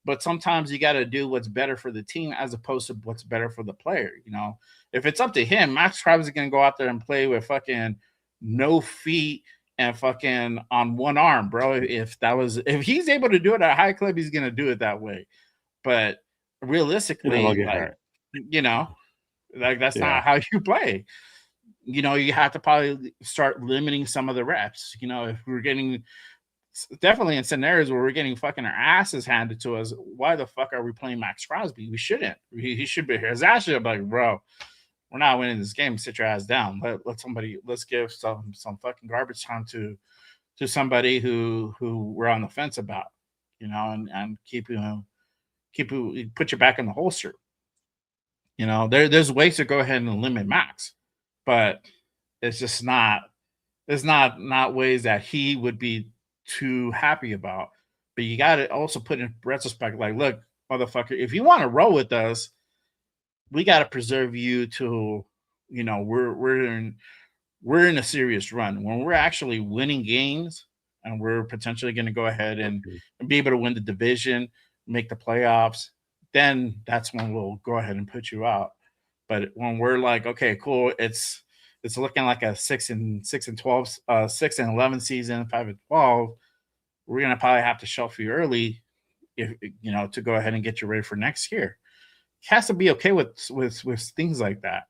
But sometimes you got to do what's better for the team as opposed to what's better for the player. If it's up to him, Maxx Crosby is going to go out there and play with fucking no feet and fucking on one arm, bro. If he's able to do it at a high clip, he's going to do it that way. But realistically, You know, like that's not how you play. You know, you have to probably start limiting some of the reps. You know, if we're getting definitely in scenarios where we're getting fucking our asses handed to us, why the fuck are we playing Maxx Crosby? We shouldn't. He should be here. His ass should be like, bro, we're not winning this game. Sit your ass down. Let's give some fucking garbage time to somebody who we're on the fence about, you know, and keep you put your back in the holster. You know, there's ways to go ahead and limit Max, but it's just not ways that he would be too happy about. But you got to also put in retrospect, like, look, motherfucker, if you want to roll with us, we got to preserve you to, you know, we're in a serious run when we're actually winning games, and we're potentially going to go ahead and be able to win the division, make the playoffs. Then that's when we'll go ahead and put you out. But when we're like, okay, cool, it's looking like a 6-11 season, 5-12. We're gonna probably have to shelf you early, if you know, to go ahead and get you ready for next year. He has to be okay with things like that.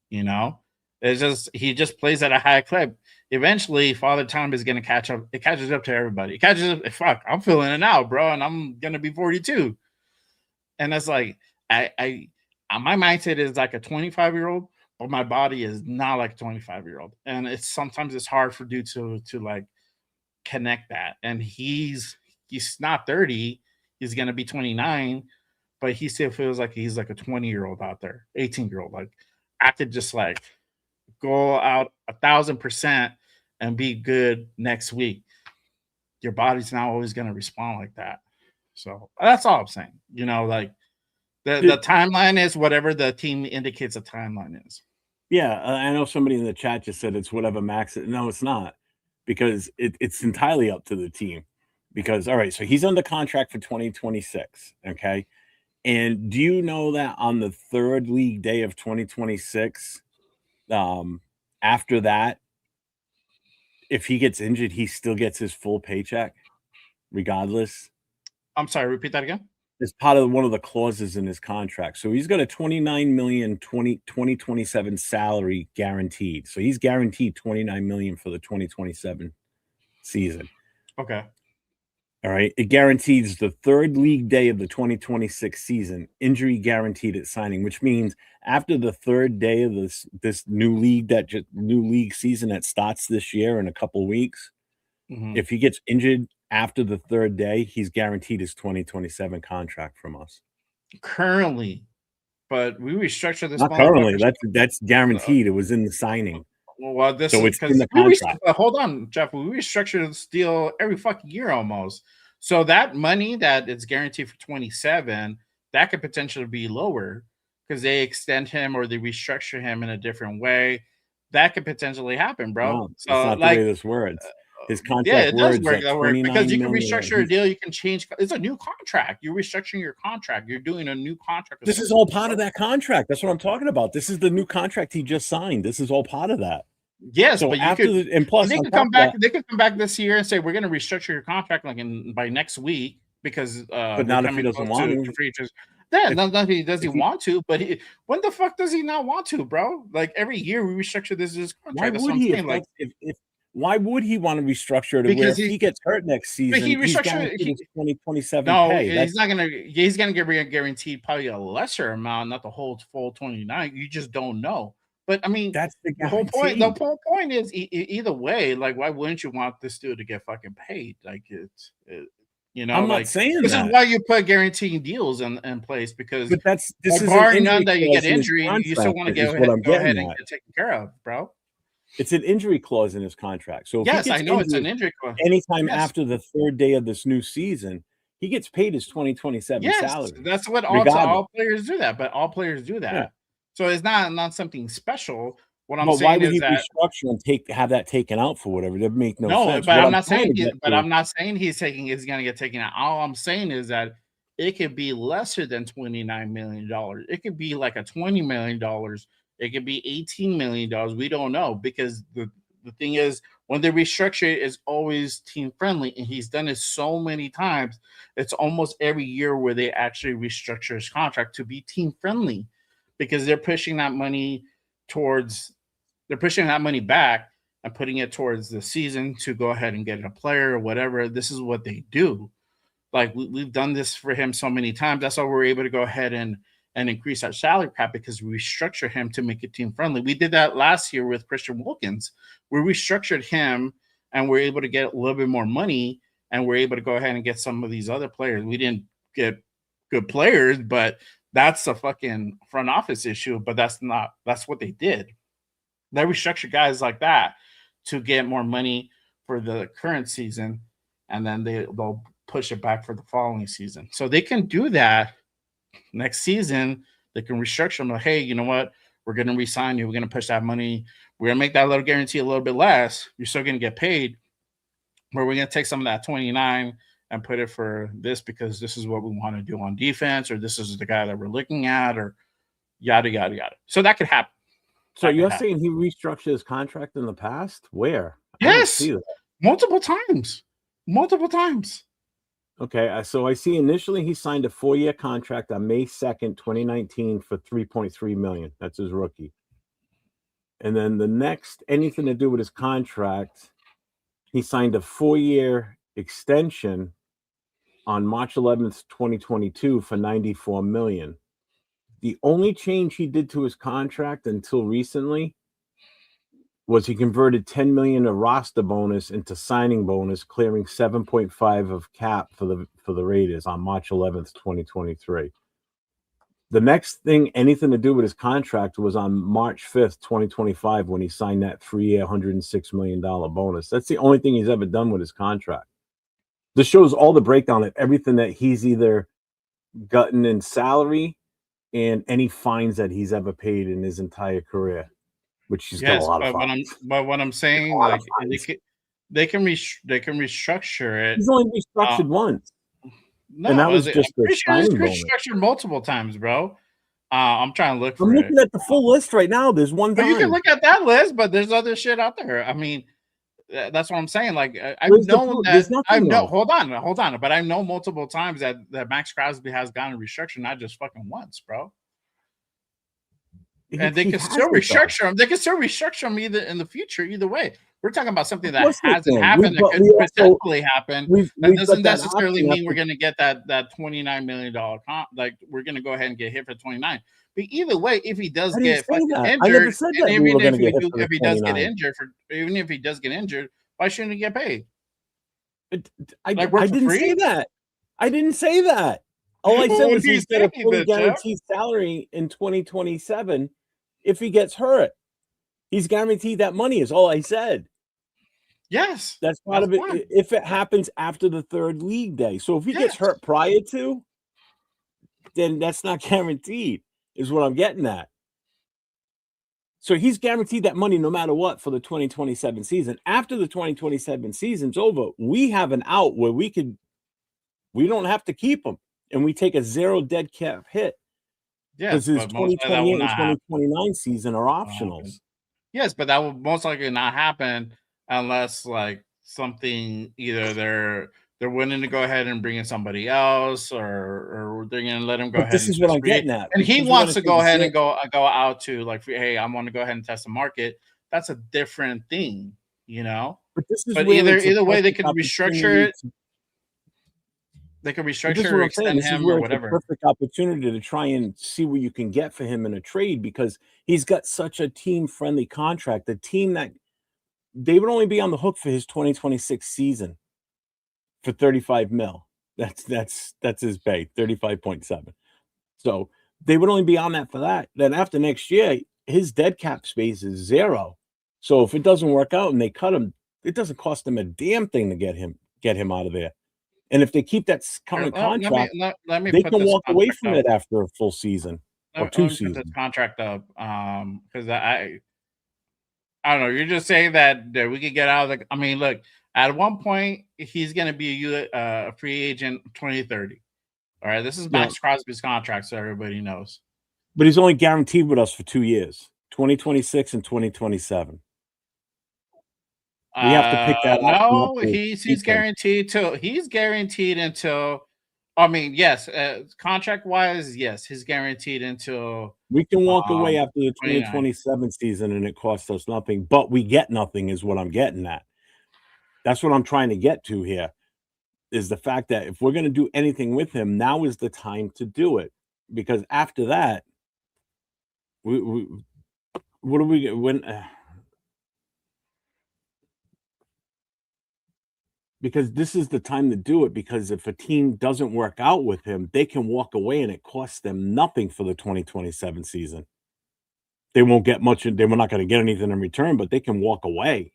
You know, it's just he just plays at a high clip. Eventually, Father Time is gonna catch up. It catches up to everybody. It catches up. Fuck, I'm feeling it now, bro, and I'm gonna be 42. And it's like I my mindset is like a 25-year-old, but my body is not like a 25-year-old. And it's sometimes it's hard for dude to like connect that. And he's not 30, he's gonna be 29, but he still feels like he's like a 20-year-old out there, 18-year-old. Like I could just like go out 1,000% and be good next week. Your body's not always gonna respond like that. So that's all I'm saying. You know, like the timeline is whatever the team indicates a timeline is. Yeah, I know somebody in the chat just said it's whatever Max. No, it's not, because it's entirely up to the team. Because all right, so he's under contract for 2026. Okay, and do you know that on the third league day of 2026, after that, if he gets injured, he still gets his full paycheck, regardless. I'm sorry, repeat that again. It's part of one of the clauses in his contract. So he's got a 29 million 2027 salary guaranteed. So he's guaranteed 29 million for the 2027 season. Okay. All right. It guarantees the third league day of the 2026 season, injury guaranteed at signing, which means after the third day of this new league season that starts this year in a couple of weeks, if he gets injured after the third day, he's guaranteed his 2027 contract from us. Currently, but we restructured this. Not currently. That's guaranteed. It was in the signing. Well, this so is it's in the contract. Hold on, Jeff. We restructured this deal every fucking year almost. So that money that is guaranteed for 27, that could potentially be lower because they extend him or they restructure him in a different way. That could potentially happen, bro. No, so not like the way this works. His contract yeah, it does work that way because you can restructure a deal. You can change. It's a new contract. You're restructuring your contract. You're doing a new contract. This is all part of that contract. That's what I'm talking about. This is the new contract he just signed. This is all part of that. Yes, so but after and plus they could come back. They could come back this year and say we're going to restructure your contract like by next week because. But not if he doesn't want to. Yeah, not does he want to, but when the fuck does he not want to, bro? Like every year we restructure this contract. Why would he? Why would he want to restructure it? Because if he gets hurt next season, he's guaranteed 2027 pay. He's not gonna. He's gonna get guaranteed probably a lesser amount, not the whole full 29. You just don't know. But I mean, that's the whole point. The whole point is either way. Like, why wouldn't you want this dude to get fucking paid? Like you know, I'm like, not saying this that. is why you put guaranteeing deals in place because. But this is barring none that you get injury, you still want to go ahead and get taken care of, bro. It's an injury clause in his contract. So if yes, I know it's an injury clause. Anytime after the third day of this new season, he gets paid his 2027 salary. That's what all players do that, but all players do that. Yeah. So it's not something special. What I'm saying why would he restructure and have that taken out for whatever? That make no sense. But I'm not saying I'm not saying he's going to get taken out. All I'm saying is that it could be lesser than $29 million. It could be like a $20 million. It could be $18 million. We don't know because the thing is when they restructure it is always team friendly, and he's done it so many times. It's almost every year where they actually restructure his contract to be team friendly. because they're pushing that money back and putting it towards the season to go ahead and get a player or whatever. This is what they do. Like we've done this for him so many times. That's why we're able to go ahead and increase our salary cap, because we restructure him to make it team friendly. We did that last year with Christian Wilkins. We restructured him and we're able to get a little bit more money, and we're able to go ahead and get some of these other players. We didn't get good players, but that's a fucking front office issue. But that's what they did. They restructure guys like that to get more money for the current season, and then they'll push it back for the following season. So they can do that next season. They can restructure them like, hey, you know what? We're going to re-sign you. We're going to push that money. We're going to make that little guarantee a little bit less. You're still going to get paid, but we're going to take some of that 29 and put it for this, because this is what we want to do on defense, or this is the guy that we're looking at, or yada, yada, yada. So that could happen. So you're saying he restructured his contract in the past? Where? Yes. Multiple times. Okay, so I see initially he signed a 4-year contract on May 2nd, 2019 for $3.3 million. That's his rookie. And then the next, anything to do with his contract, he signed a 4-year extension on March 11th, 2022 for $94 million. The only change he did to his contract until recently was he converted $10 million of roster bonus into signing bonus, clearing 7.5 of cap for the Raiders on March 11th, 2023. The next thing, anything to do with his contract, was on March 5th, 2025, when he signed that 3-year, $106 million bonus. That's the only thing he's ever done with his contract. This shows all the breakdown of everything that he's either gotten in salary and any fines that he's ever paid in his entire career, which he's got a lot of fines. But what I'm saying, like, they can restructure it. He's only restructured once. No, and that was just I'm pretty sure it's restructured multiple times, bro. I'm trying to look for it. I'm looking at the full list right now. There's one time. You can look at that list, but there's other shit out there. I mean, that's what I'm saying. Like, I've known that. Hold on. But I know multiple times that Maxx Crosby has gotten restructured, not just fucking once, bro. And they can still restructure them. They can still restructure them either in the future, either way. We're talking about something that hasn't happened, that could potentially happen. That doesn't necessarily mean we're going to get that $29 million like we're going to go ahead and get hit for 29. But either way, if he does get injured, even if he does get injured, why shouldn't he get paid? I didn't say that. I didn't say that. All I said was he's got a fully guaranteed salary in 2027 if he gets hurt. He's guaranteed that money is all I said. Yes. That's part of it. If it happens after the third league day. So if he gets hurt prior to, then that's not guaranteed, is what I'm getting at. So he's guaranteed that money no matter what for the 2027 season. After the 2027 season's over, we have an out where we don't have to keep him, and we take a 0 dead cap hit. Because his 2028 and 2029 season are optionals. Yes, but that will most likely not happen unless like something, either they're willing to go ahead and bring in somebody else, or they're going to let him go ahead. This is what I'm getting at. And he wants to go ahead and go out to like, hey, I want to go ahead and test the market. That's a different thing, you know. But either way, they can restructure it. They can restructure or extend him or whatever. It's a perfect opportunity to try and see what you can get for him in a trade, because he's got such a team-friendly contract. The team that they would only be on the hook for his 2026 season for $35 million. That's his pay, 35.7. So they would only be on that for that. Then after next year, his dead cap space is 0. So if it doesn't work out and they cut him, it doesn't cost them a damn thing to get him out of there. And if they keep that current contract, they can walk away from it after a full season or 2 seasons. Put this contract up, because I don't know. You're just saying that we could get out of the. I mean, look, at one point he's going to be a free agent 2030. All right, this is Maxx Crosby's contract, so everybody knows. But he's only guaranteed with us for 2 years, 2026 and 2027. We have to pick that up. No, he's guaranteed until I mean, yes, contract-wise, yes, he's guaranteed until We can walk away after the 29. 2027 season and it costs us nothing, but we get nothing is what I'm getting at. That's what I'm trying to get to here, is the fact that if we're gonna do anything with him, now is the time to do it. Because after that, we what do we when because this is the time to do it, because if a team doesn't work out with him, they can walk away and it costs them nothing for the 2027 season. They won't get much, they were not gonna get anything in return, but they can walk away.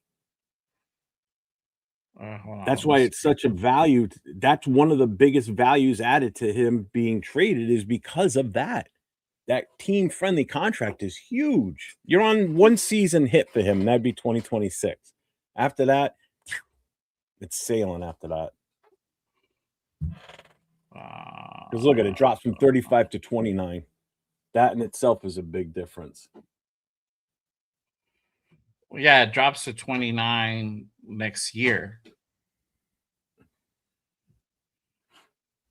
Hold on, That's let me why see. it's such a value. That's one of the biggest values added to him being traded, is because of that. That team-friendly contract is huge. You're on one season hit for him, and that'd be 2026. After that, it's sailing after that. Because look at it, drops from 35 to 29. That in itself is a big difference. Yeah, it drops to 29 next year.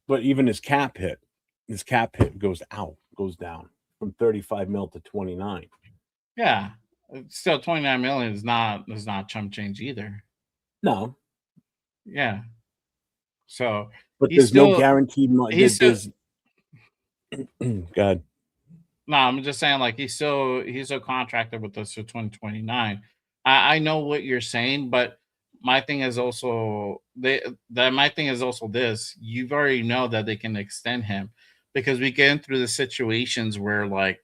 But even his cap hit goes down from 35 mil to 29. Yeah, it's still 29 million is not chump change either. No, Yeah, so but he's there's no still guaranteed money. he's still God. no. I'm just saying, like he's still contracted with us to 2029. I know what you're saying, but my thing is also my thing is also this. You've already know that they can extend him because we get through the situations where like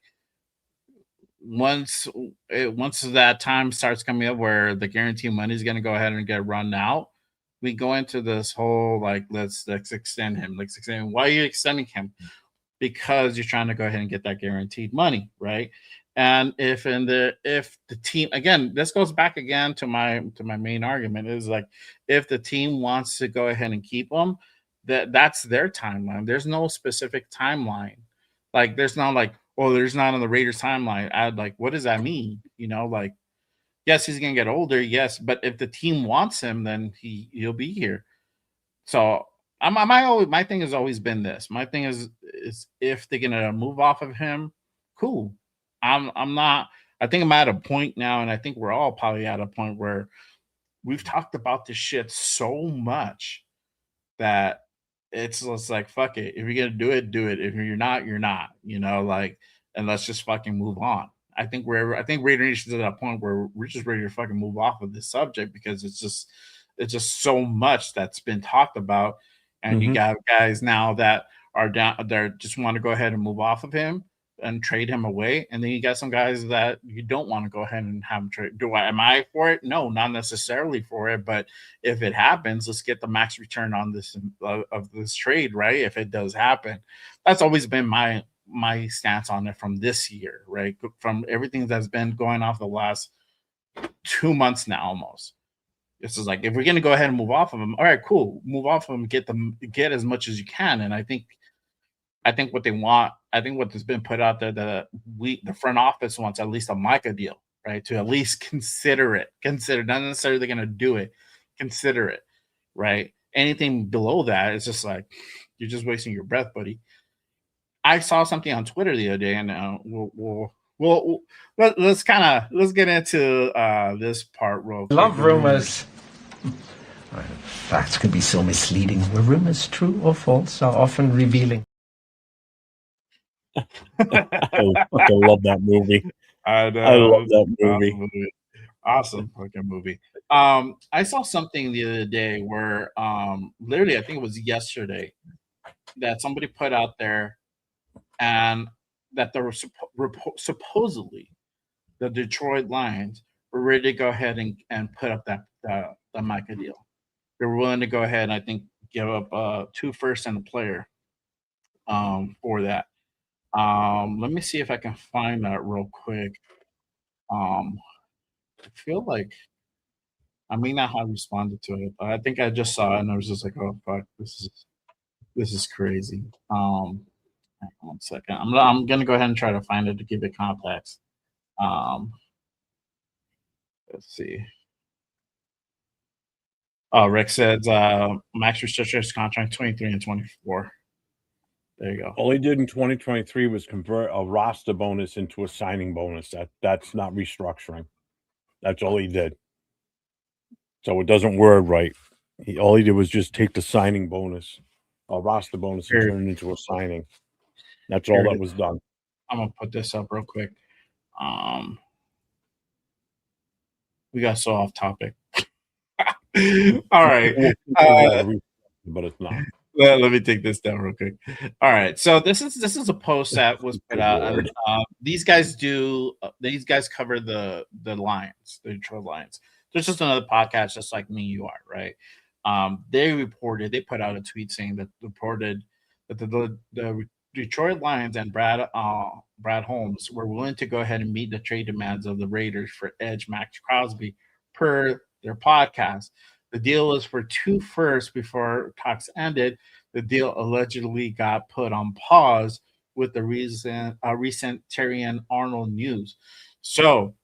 once that time starts coming up where the guarantee money is going to go ahead and get run out, we go into this whole like let's extend him. Let's extend him. Why are you extending him? Because you're trying to go ahead and get that guaranteed money, right? And if the team, again, this goes back again to my main argument, is like if the team wants to go ahead and keep them, that's their timeline. There's no specific timeline. Like there's not like, oh, there's not on the Raiders timeline. I'd like, what does that mean? Like, yes, he's gonna get older, yes, but if the team wants him, then he'll be here. So my thing has always been this. My thing is if they're gonna move off of him, cool. I'm not. I think I'm at a point now, and I think we're all probably at a point where we've talked about this shit so much that it's just like fuck it. If you're gonna do it, do it. If you're not, you're not. Like, and let's just fucking move on. I think Raider Nation's at that point where we're just ready to fucking move off of this subject because it's just so much that's been talked about, and you got guys now that are down, they just want to go ahead and move off of him and trade him away, and then you got some guys that you don't want to go ahead and have him trade. Am I for it? No, not necessarily for it, but if it happens, let's get the max return on this of this trade, right? If it does happen, that's always been my stance on it from this year, right? From everything that's been going off the last 2 months now, almost. This is like if we're gonna go ahead and move off of them, all right, cool, move off of them, get as much as you can, and I think what they want, I think what has been put out there that the front office wants at least a Micah deal, right? To at least consider, not necessarily they're gonna do it, consider it, right? Anything below that is just like you're just wasting your breath, buddy. I saw something on Twitter the other day, and let's get into this part real quick. Love rumors. Facts can be so misleading. Were rumors true or false are often revealing. I fucking love that movie. I know. I love that movie. Awesome fucking movie. I saw something the other day where literally I think it was yesterday that somebody put out there, and that there were supposedly the Detroit Lions were ready to go ahead and put up the Micah deal. They were willing to go ahead and I think give up 2 firsts and a player for that. Let me see if I can find that real quick. I feel like I may not have responded to it, but I think I just saw it and I was just like, oh fuck, this is crazy. Hang on 1 second. I'm gonna go ahead and try to find it to give it context. Let's see. Oh, Rick says Max restructures his contract 23 and 24. There you go. All he did in 2023 was convert a roster bonus into a signing bonus. That's not restructuring. That's all he did. So it doesn't word right. All he did was just take the signing bonus, a roster bonus, and turn it into a signing. That's all that was done. I'm gonna put this up real quick. We got so off topic. All right. But it's not. Let me take this down real quick. All right. So this is a post that was put out. And, these guys cover the Lions, the Detroit Lions. There's just another podcast just like me, you are, right? They put out a tweet saying that reported that the Detroit Lions and Brad Holmes were willing to go ahead and meet the trade demands of the Raiders for edge Maxx Crosby per their podcast. The deal was for 2 firsts before talks ended. The deal allegedly got put on pause with the recent Terrion Arnold news. So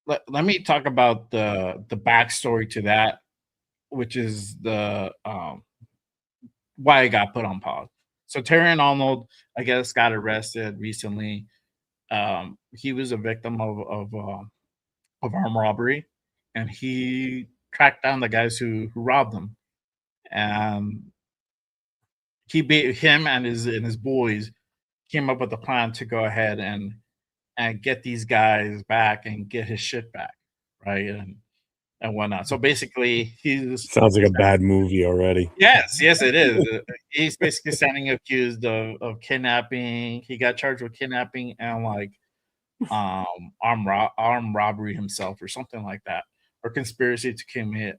let me talk about the backstory to that, which is the why it got put on pause. So Terrion Arnold, I guess, got arrested recently. He was a victim of armed robbery, and he tracked down the guys who robbed him, and him and his boys came up with a plan to go ahead and get these guys back and get his shit back, right, and whatnot. So basically, sounds like a bad movie already. Yes, it is. He's basically standing accused of kidnapping. He got charged with kidnapping and like armed robbery himself or something like that, or conspiracy to commit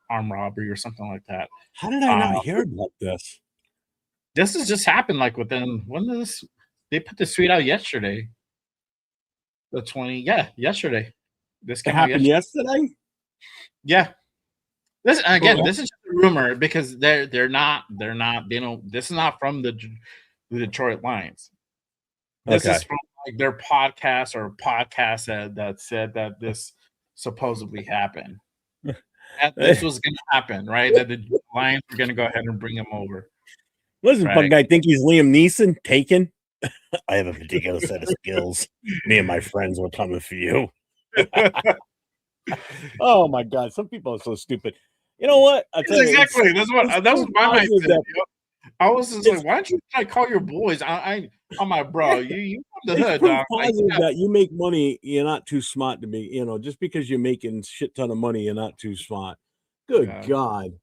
armed robbery or something like that. How did I not hear about this? This has just happened like within they put this tweet out yesterday. Yesterday. This happened yesterday? Yeah. This is just a rumor because this is not from the Detroit Lions. This is from like their podcast or podcast that said that this supposedly happened. That this was going to happen, right? That the Lions were going to go ahead and bring him over. Listen, right? Guy, think he's Liam Neeson? Taken? I have a particular set of skills. Me and my friends were coming for you. Oh my God! Some people are so stupid. You know what? That's what my mind said. I was just like, why don't you try to call your boys? I'm like, bro, you from the hood, dog. That you make money, you're not too smart to be. Just because you're making shit ton of money, you're not too smart. Good God,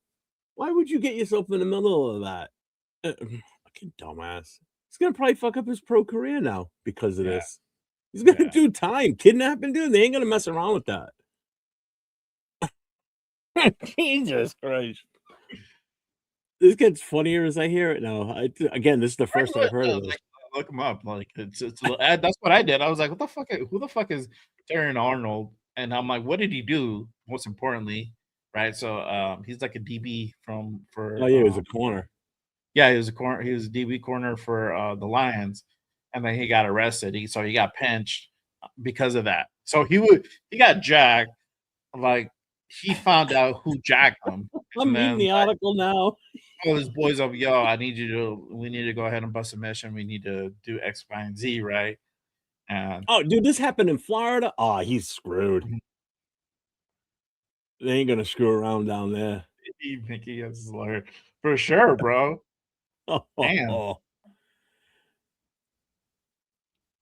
why would you get yourself in the middle of that? Fucking dumbass. He's gonna probably fuck up his pro career now because of this. He's gonna do time, kidnapping, dude. They ain't gonna mess around with that. Jesus Christ. This gets funnier as I hear it now. Again, this is the first I've heard of this. Look him up. Like it's that's what I did. I was like, what the fuck? Who the fuck is Terrion Arnold? And I'm like, what did he do? Most importantly, right? So he's like a DB for. Oh yeah, he was a corner. Yeah, he was a corner. He was a DB corner for the Lions, and then he got arrested. He got pinched because of that. So he got jacked. Like he found out who jacked him. I'm reading the article now. All his boys up, we need to go ahead and bust a mission. We need to do X, Y, and Z, right? And dude, this happened in Florida. Oh, he's screwed. They ain't gonna screw around down there. Mickey is lawyer for sure, bro. Damn.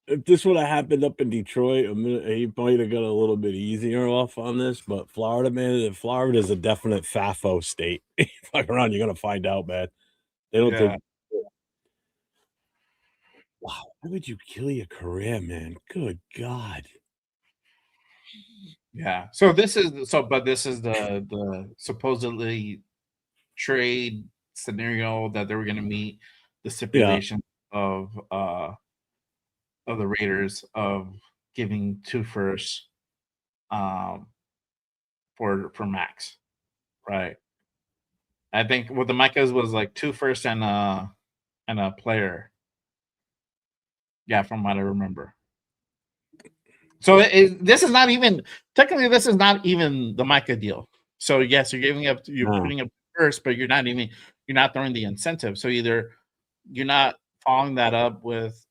If this would have happened up in Detroit, he might have got a little bit easier off on this. But Florida, man, Florida is a definite FAFO state. Fuck around, you're gonna find out, man. They don't think. Wow, why would you kill your career, man? Good God. Yeah. So this is the supposedly trade scenario that they were going to meet the stipulation of the Raiders of giving 2 firsts for Maxx, right? I think what the Micahs was like 2 firsts and a player. Yeah, from what I remember. So this is not even technically the Micah deal. So yes, you're putting up first, but you're not even you're not throwing the incentive. So either you're not following that up with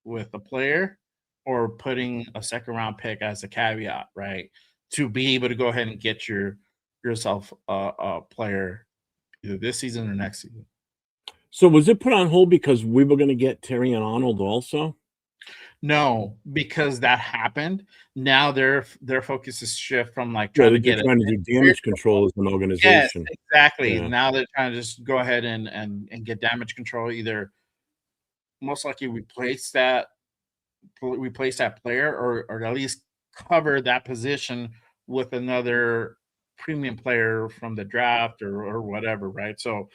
a player or putting a second round pick as a caveat, right? To be able to go ahead and get yourself a player either this season or next season. So was it put on hold because we were going to get Terry and Arnold also? No, because that happened. Now their focus is shift from like Yeah, trying they're to get just trying to do damage control as an Yes, organization. exactly. Yeah. Now they're trying to just go ahead and get damage control. Either most likely replace that player or at least cover that position with another premium player from the draft or whatever, right? So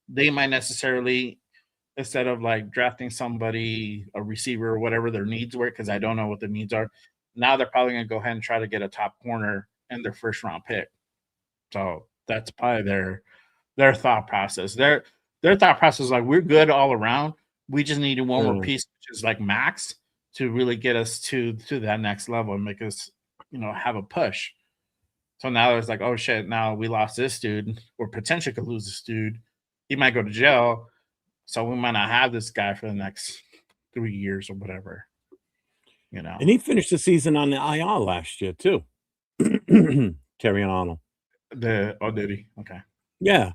they might necessarily instead of like drafting somebody, a receiver, or whatever their needs were, because I don't know what the needs are. Now they're probably going to go ahead and try to get a top corner in their first round pick. So that's probably their thought process. Their thought process is like we're good all around. We just needed one more piece, which is like Maxx, to really get us to that next level and make us, have a push. So now it's like, oh shit, now we lost this dude, or potentially could lose this dude. He might go to jail. So we might not have this guy for the next 3 years or whatever. And he finished the season on the IR last year too. Terry and Arnold. Did he? Okay. Yeah.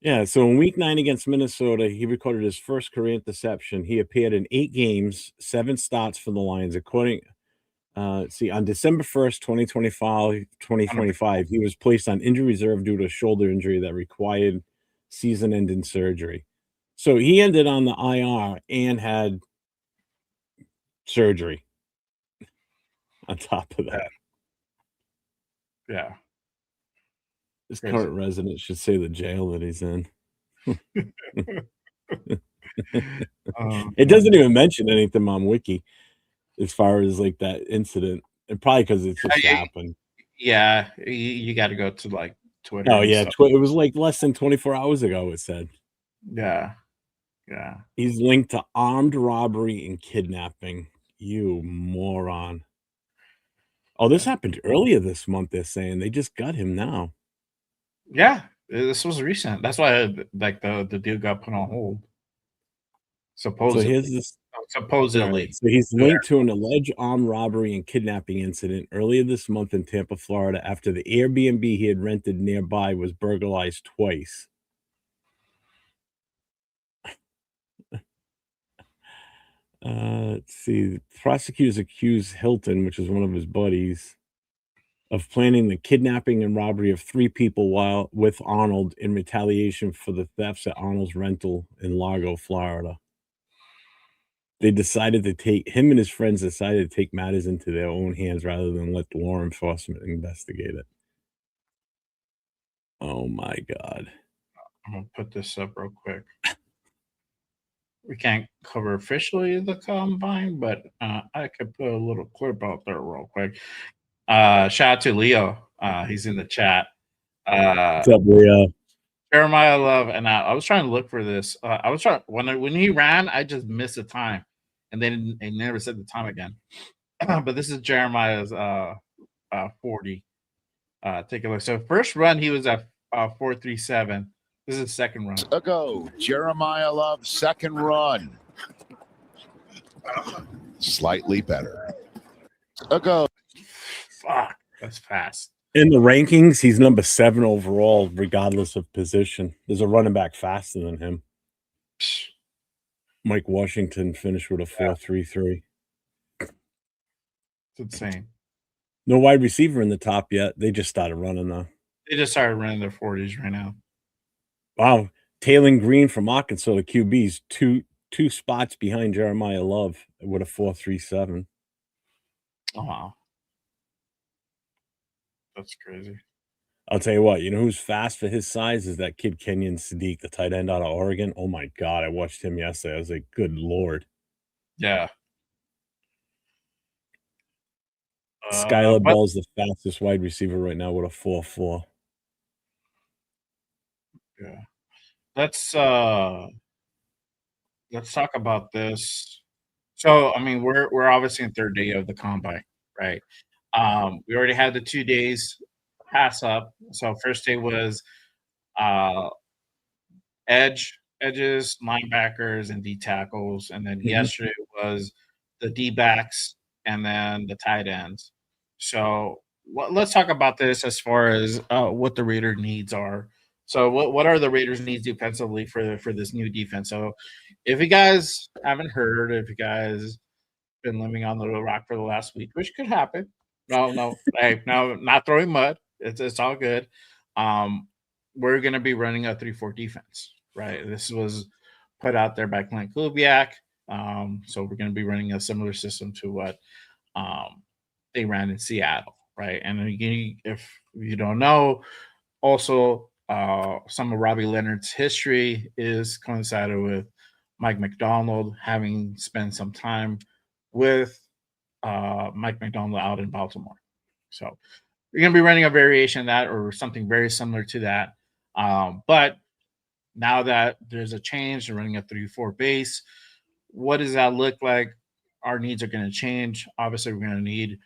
Yeah. So in week 9 against Minnesota, he recorded his first career interception. He appeared in 8 games, 7 starts for the Lions. According on December 1st, 2025, he was placed on injury reserve due to a shoulder injury that required season-ending surgery. So he ended on the IR and had surgery on top of that. Yeah. His current resident should say the jail that he's in. It doesn't even mention anything on Wiki as far as like that incident. And probably because it's just happened. Yeah, you got to go to like Twitter. Oh yeah, it was like less than 24 hours ago. It said. Yeah. He's linked to armed robbery and kidnapping. You moron. Oh, this happened earlier this month. They're saying they just got him now. Yeah, this was recent. That's why like the deal got put on hold. Supposedly. So here's this. Supposedly. Right. So he's linked to an alleged armed robbery and kidnapping incident earlier this month in Tampa, Florida, after the Airbnb he had rented nearby was burglarized twice. Let's see. Prosecutors accused Hilton, which is one of his buddies, of planning the kidnapping and robbery of 3 people while with Arnold in retaliation for the thefts at Arnold's rental in Largo, Florida. Him and his friends decided to take matters into their own hands rather than let law enforcement investigate it. Oh my God. I'm going to put this up real quick. We can't cover officially the combine, but I could put a little clip out there real quick. Shout out to Leo. He's in the chat. What's up, Leo? Jeremiah Love, and I was trying to look for this. I was trying when he ran, I just missed the time, and then they never said the time again. But this is Jeremiah's 40. Take a look. So first run, he was at 4.37. This is second run. Ago, Jeremiah Love, second run. Slightly better. Ago. Fuck, that's fast. In the rankings, he's number 7 overall, regardless of position. There's a running back faster than him. Mike Washington finished with a 4.33. It's insane. No wide receiver in the top yet. They just started running though. They just started running their 40s right now. Wow. Taylor Green from Arkansas, the QB's two spots behind Jeremiah Love with a 4.37. Oh, wow. That's crazy. I'll tell you what, you know who's fast for his size is that kid Kenyon Sadiq, the tight end out of Oregon. Oh my God, I watched him yesterday. I was like, good Lord. Yeah. Skylar Ball's the fastest wide receiver right now with a 4.4. Yeah. Let's talk about this. So, I mean, we're obviously in third day of the combine, right? We already had the 2 days pass up. So first day was edges, linebackers, and D tackles, and then yesterday was the D backs and then the tight ends. So let's talk about this as far as what the Raider needs are. So what are the Raiders' needs defensively for this new defense? So if you guys haven't heard, if you guys been living on the rock for the last week, which could happen. No, hey, no, not throwing mud. It's all good. We're gonna be running a 3-4 defense, right? This was put out there by Clint Kubiak. So we're gonna be running a similar system to what they ran in Seattle, right? And again, if you don't know, also some of Robbie Leonard's history is coincided with Mike McDonald having spent some time with Mike McDonald out in Baltimore. So you're going to be running a variation of that or something very similar to that. But now that there's a change, they're running a 3-4 base. What does that look like? Our needs are going to change. Obviously, we're going to need,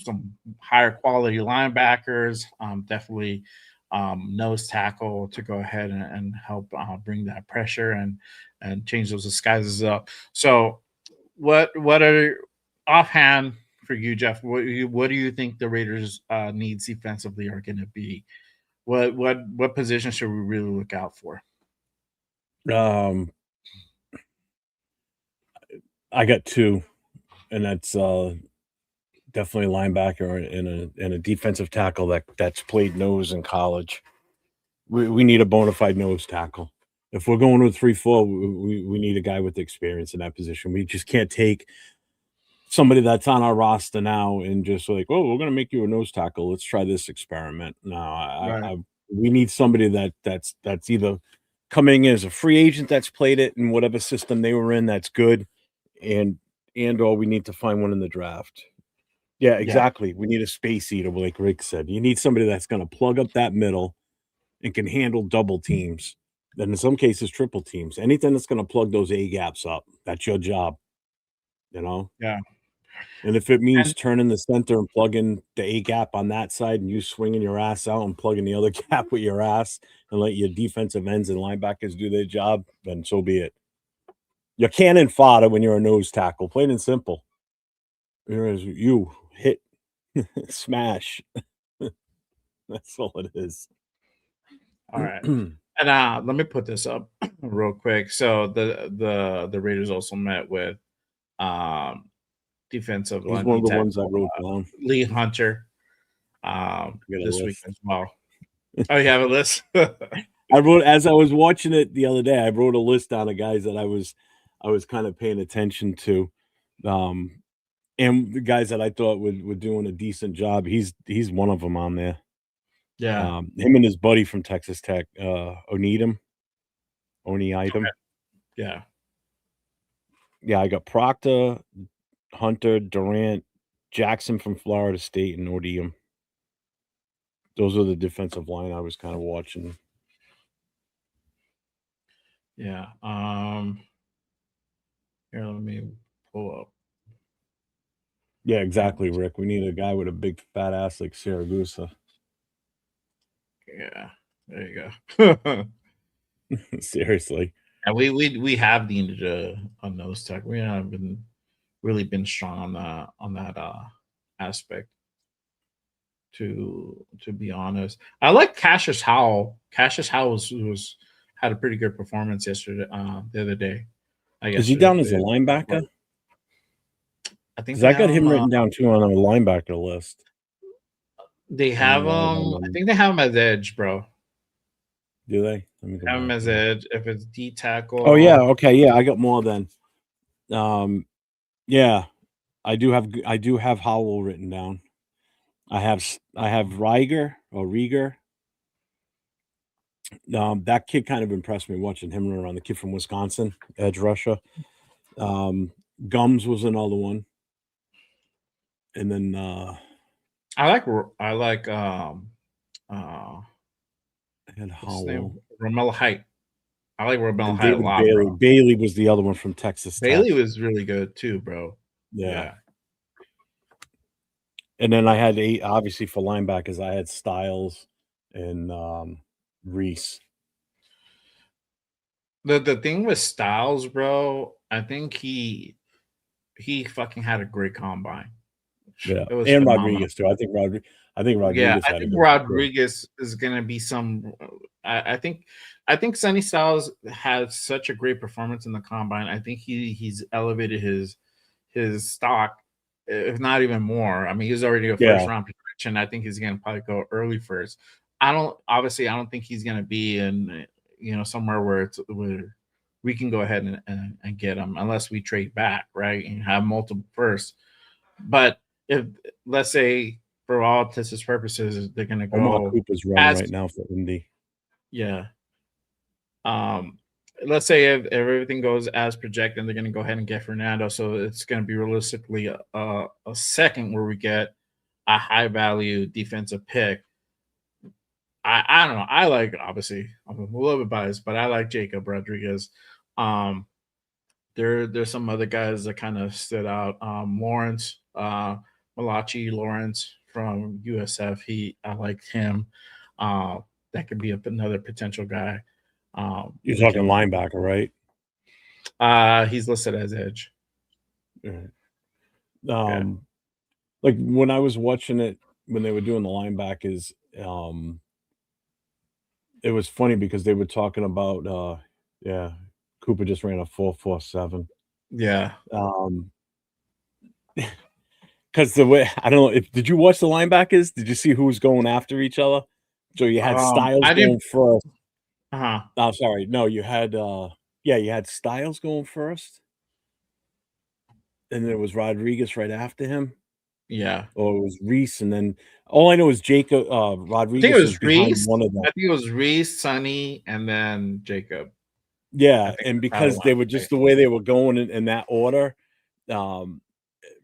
some higher quality linebackers, definitely nose tackle to go ahead and help bring that pressure and change those disguises up. So, what are offhand for you, Jeff? What do you think the Raiders' needs defensively are going to be? What position should we really look out for? I got two, and that's definitely a linebacker and a defensive tackle that's played nose in college. We need a bona fide nose tackle. If we're going with 3-4, we need a guy with experience in that position. We just can't take somebody that's on our roster now and just like, oh, we're going to make you a nose tackle. Let's try this experiment. No, we need somebody that's either coming in as a free agent that's played it in whatever system they were in that's good, and or we need to find one in the draft. Yeah, exactly. We need a space eater, like Rick said. You need somebody that's going to plug up that middle and can handle double teams. Then in some cases, triple teams. Anything that's going to plug those A gaps up, that's your job. Yeah. And if it means turning the center and plugging the A gap on that side and you swinging your ass out and plugging the other gap with your ass and let your defensive ends and linebackers do their job, then so be it. You're cannon fodder when you're a nose tackle, plain and simple. Whereas you hit, smash. That's all it is. All right. And let me put this up real quick. So the Raiders also met with defensive He's line one of the tackle, ones I wrote down. Lee Hunter this week list. as well. Oh, you have a list? I wrote, as I was watching it the other day, I wrote a list down of guys that I was kind of paying attention to. And the guys that I thought were doing a decent job. He's one of them on there. Yeah. Him and his buddy from Texas Tech, Oneidem. Okay. Yeah. Yeah, I got Proctor, Hunter, Durant, Jackson from Florida State, and Oneidem. Those are the defensive line I was kind of watching. Yeah. Here, let me pull up. Yeah, exactly, Rick. We need a guy with a big fat ass like Saragusa. Yeah, there you go. Seriously. And we have needed a nose tech. We haven't really been strong on that aspect. To be honest, I like Cassius Howell. Cassius Howell was had a pretty good performance yesterday. The other day, I guess. Is he down as a linebacker? I think I got him written down too on a linebacker list. They have him. I think they have him as edge, bro. Do they? Let me have him as edge. If it's D tackle. Oh yeah, okay, yeah. I got more then. Yeah, I do have Howell written down. I have Rieger. That kid kind of impressed me watching him run around. The kid from Wisconsin, edge rusher. Gums was another one. And then I like and Howell. Romello Height. I like Romello Height a lot. Bailey. Bro. Bailey was the other one from Texas Tech. Bailey was really good too, bro. Yeah. And then I had obviously for linebackers, I had Styles and Reese. The thing with Styles, bro, I think he fucking had a great combine. Yeah, It was and phenomenal. Rodriguez too. I think Yeah, Rodriguez I had a think good one too. Rodriguez is gonna be some. I think Sonny Styles had such a great performance in the combine. I think he's elevated his stock, if not even more. I mean, he's already a first Yeah, round prediction. I think he's gonna probably go early first. I don't think he's gonna be in somewhere where we can go ahead and get him unless we trade back, right? And have multiple firsts. But if let's say for all intents and purposes, they're gonna Omar go Cooper's running as right now for Indy. yeah. Um, let's say if everything goes as projected, they're gonna go ahead and get Fernando. So it's gonna be realistically a second where we get a high value defensive pick. I don't know. I like obviously I'm a little bit biased, but I like Jacob Rodriguez. Um, there's some other guys that kind of stood out. Lawrence, Malachi Lawrence from USF. I liked him. Uh, that could be another potential guy. You're We talking can. linebacker, right? He's listed as edge. Right. Yeah. Like when I was watching it when they were doing the linebackers, it was funny because they were talking about yeah, Cooper just ran a 4.47. Yeah. Because the way I don't know if did you watch the linebackers? Did you see who was going after each other? So you had Styles I going didn't. first. Uh-huh. Oh, sorry. No, you had yeah, you had Styles going first, and then it was Rodriguez right after him, Yeah. or it was Reese, and then all I know is Jacob I think it Rodriguez was was behind Reese. one of them. I think it was Reese, Sonny, and then Jacob. I Yeah, think and that's how it because went. they were just the way they were going in that order, um,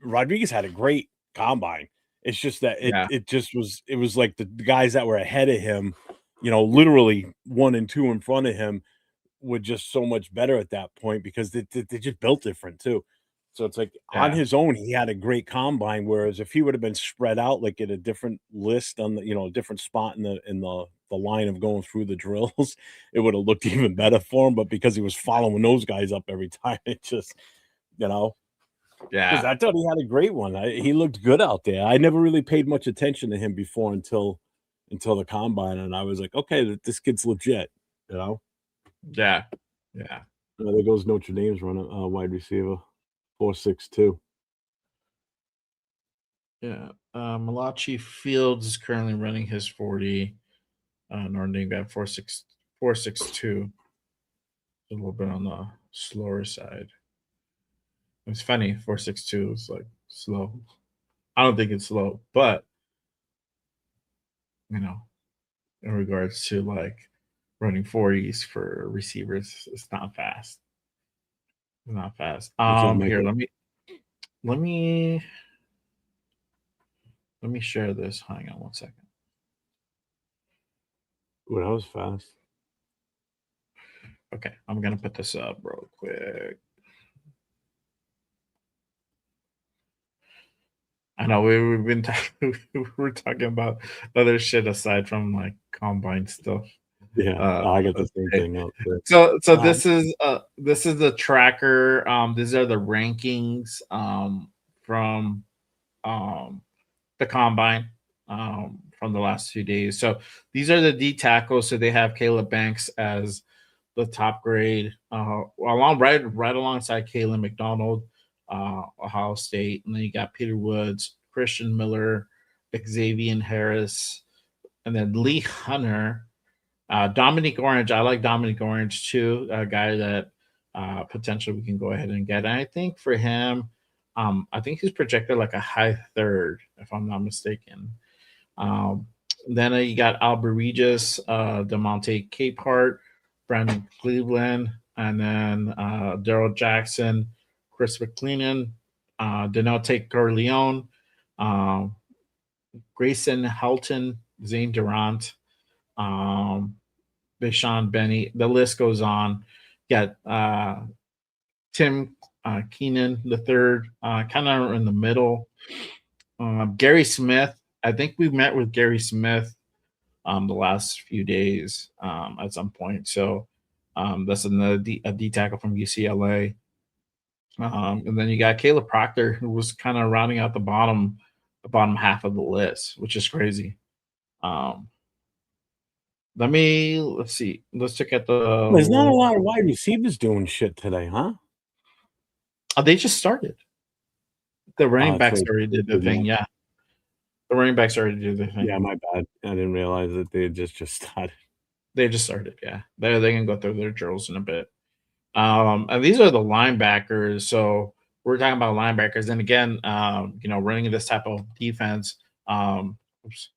Rodriguez had a great combine. It's just that Yeah. it was like the guys that were ahead of him, literally 1 and 2 in front of him were just so much better at that point because they just built different too. So it's like on Yeah. his own, he had a great combine. Whereas if he would have been spread out like at a different list on the, a different spot in the line of going through the drills, it would have looked even better for him. But because he was following those guys up every time, it just, you know, because Yeah. I thought he had a great one. He looked good out there. I never really paid much attention to him before until the combine, and I was like, okay, this kid's legit, you know. Yeah. Yeah. There goes Notre Dame's running wide receiver, 4.62. Yeah. Malachi Fields is currently running his 40. Notre Dame got 4.62. A little bit on the slower side. It's funny, 4.62 is like slow. I don't think it's slow, but you know, in regards to like running 40s for receivers, it's not fast. It's not fast. What's up, Here, Michael? let me share this. Hang on one second. Ooh, that was fast. Okay, I'm gonna put this up real quick. I know we've been we're talking about other shit aside from like combine stuff. Yeah, I got the same thing up there. So Um, this is the tracker. These are the rankings from um the combine from the last few days. So these are the D tackles. So they have Caleb Banks as the top grade, right alongside Kalen McDonald, Ohio State, and then you got Peter Woods, Christian Miller, Xavier Harris, and then Lee Hunter, Dominic Orange. I like Dominic Orange too, a guy that potentially we can go ahead and get. And I think for him, I think he's projected like a high third, if I'm not mistaken. Um, then you got Albert Regis, DeMonte Capehart, Brandon Cleveland, and then Daryl Jackson, Chris McLennan, Denote Corleone, um, Grayson Helton, Zane Durant, um, Deshaun Benny. The list goes on. Got Tim Keenan the third, kind of in the middle. Gary Smith. I think we met with Gary Smith the last few days at some point. So That's a D tackle from UCLA. And then you got Caleb Proctor, who was kind of rounding out the bottom half of the list, which is crazy. Um, let's see. Let's check at There's not a the. lot of wide receivers doing shit today, huh? They just started. The running That's backs right. already did the thing. Yeah, the running backs already did the thing. Yeah, my bad. I didn't realize that they had just started. They just started. Yeah, they can go through their drills in a bit. And these are the linebackers. So we're talking about linebackers, and again, running this type of defense. Oops,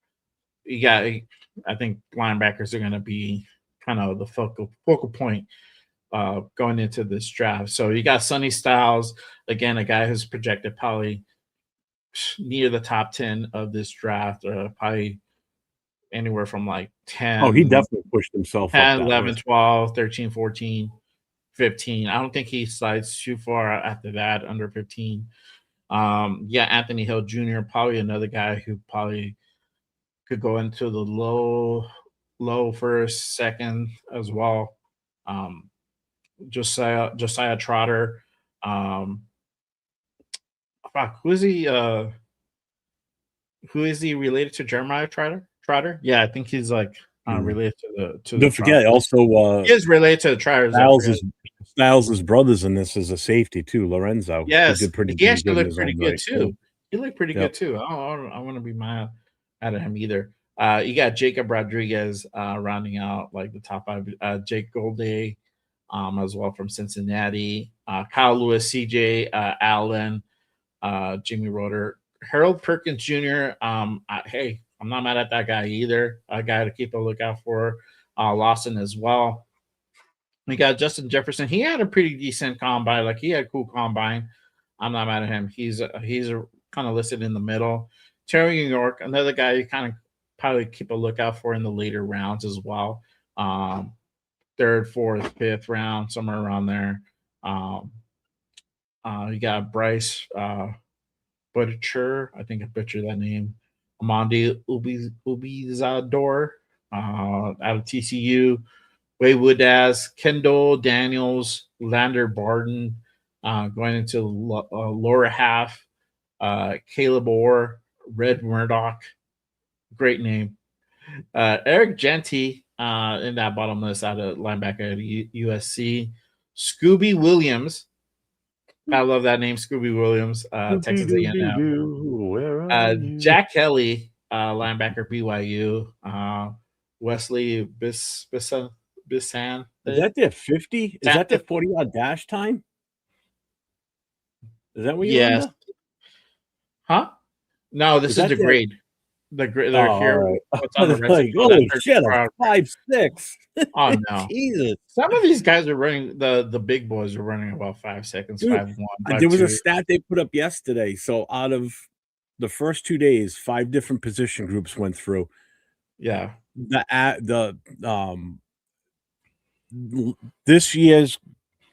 you got. I think linebackers are going to be kind of the focal point going into this draft. So you got Sonny Styles, again, a guy who's projected probably near the top 10 of this draft, probably anywhere from like Oh, he 10, definitely pushed himself up 10, that 11, list. 12, 13, 14, 15. I don't think he slides too far after that, under 15. Anthony Hill Jr., probably another guy who probably could go into the low first, second as well. Um, Josiah Trotter. Um, who is he? Who is he related to? Jeremiah Trotter? Trotter? Yeah, I think he's like related to the Don't forget, Trotter. also He is related to the Trotters. I forgot. Styles' brothers in this is a safety too, Lorenzo. Who Yes, did pretty he actually good in looked his pretty own good right. too. He looked pretty good Yep. too. I want to be mad at him either. You got Jacob Rodriguez rounding out like the top five. Jake Golday, as well from Cincinnati. Kyle Lewis, CJ Allen, Jimmy Roder, Harold Perkins Jr. Hey, I'm not mad at that guy either. A guy to keep a lookout for. Lawson as well. We got Justin Jefferson. He had a pretty decent combine. Like he had a cool combine. I'm not mad at him. He's kind of listed in the middle. Terry New York, another guy you kind of probably keep a lookout for in the later rounds as well. Third, fourth, fifth round, somewhere around there. You got Bryce Butcher. I think I butchered that name. Amandi Ubizador out of TCU. Waywood as Kendall Daniels, Lander Barden, going into lower half. Caleb Orr, Red Murdoch, great name. Eric Genty in that bottom list out of linebacker at USC. Scooby Williams, I love that name, Scooby Williams, Texas A&M. Jack Kelly, linebacker BYU. Wesley Bissan. Is that their 50? Is that their 40-yard dash time? Is that what you're Yes. under? Huh? No, this is the grade. The grade. They're here. Right. What's on the like, holy shit, a 5'6". Oh no, Jesus! Some of these guys are running. The big boys are running about 5 seconds, Dude, 5'1". There was 5'2". a stat they put up yesterday. So out of the first 2 days, 5 different position groups went through. Yeah. This year's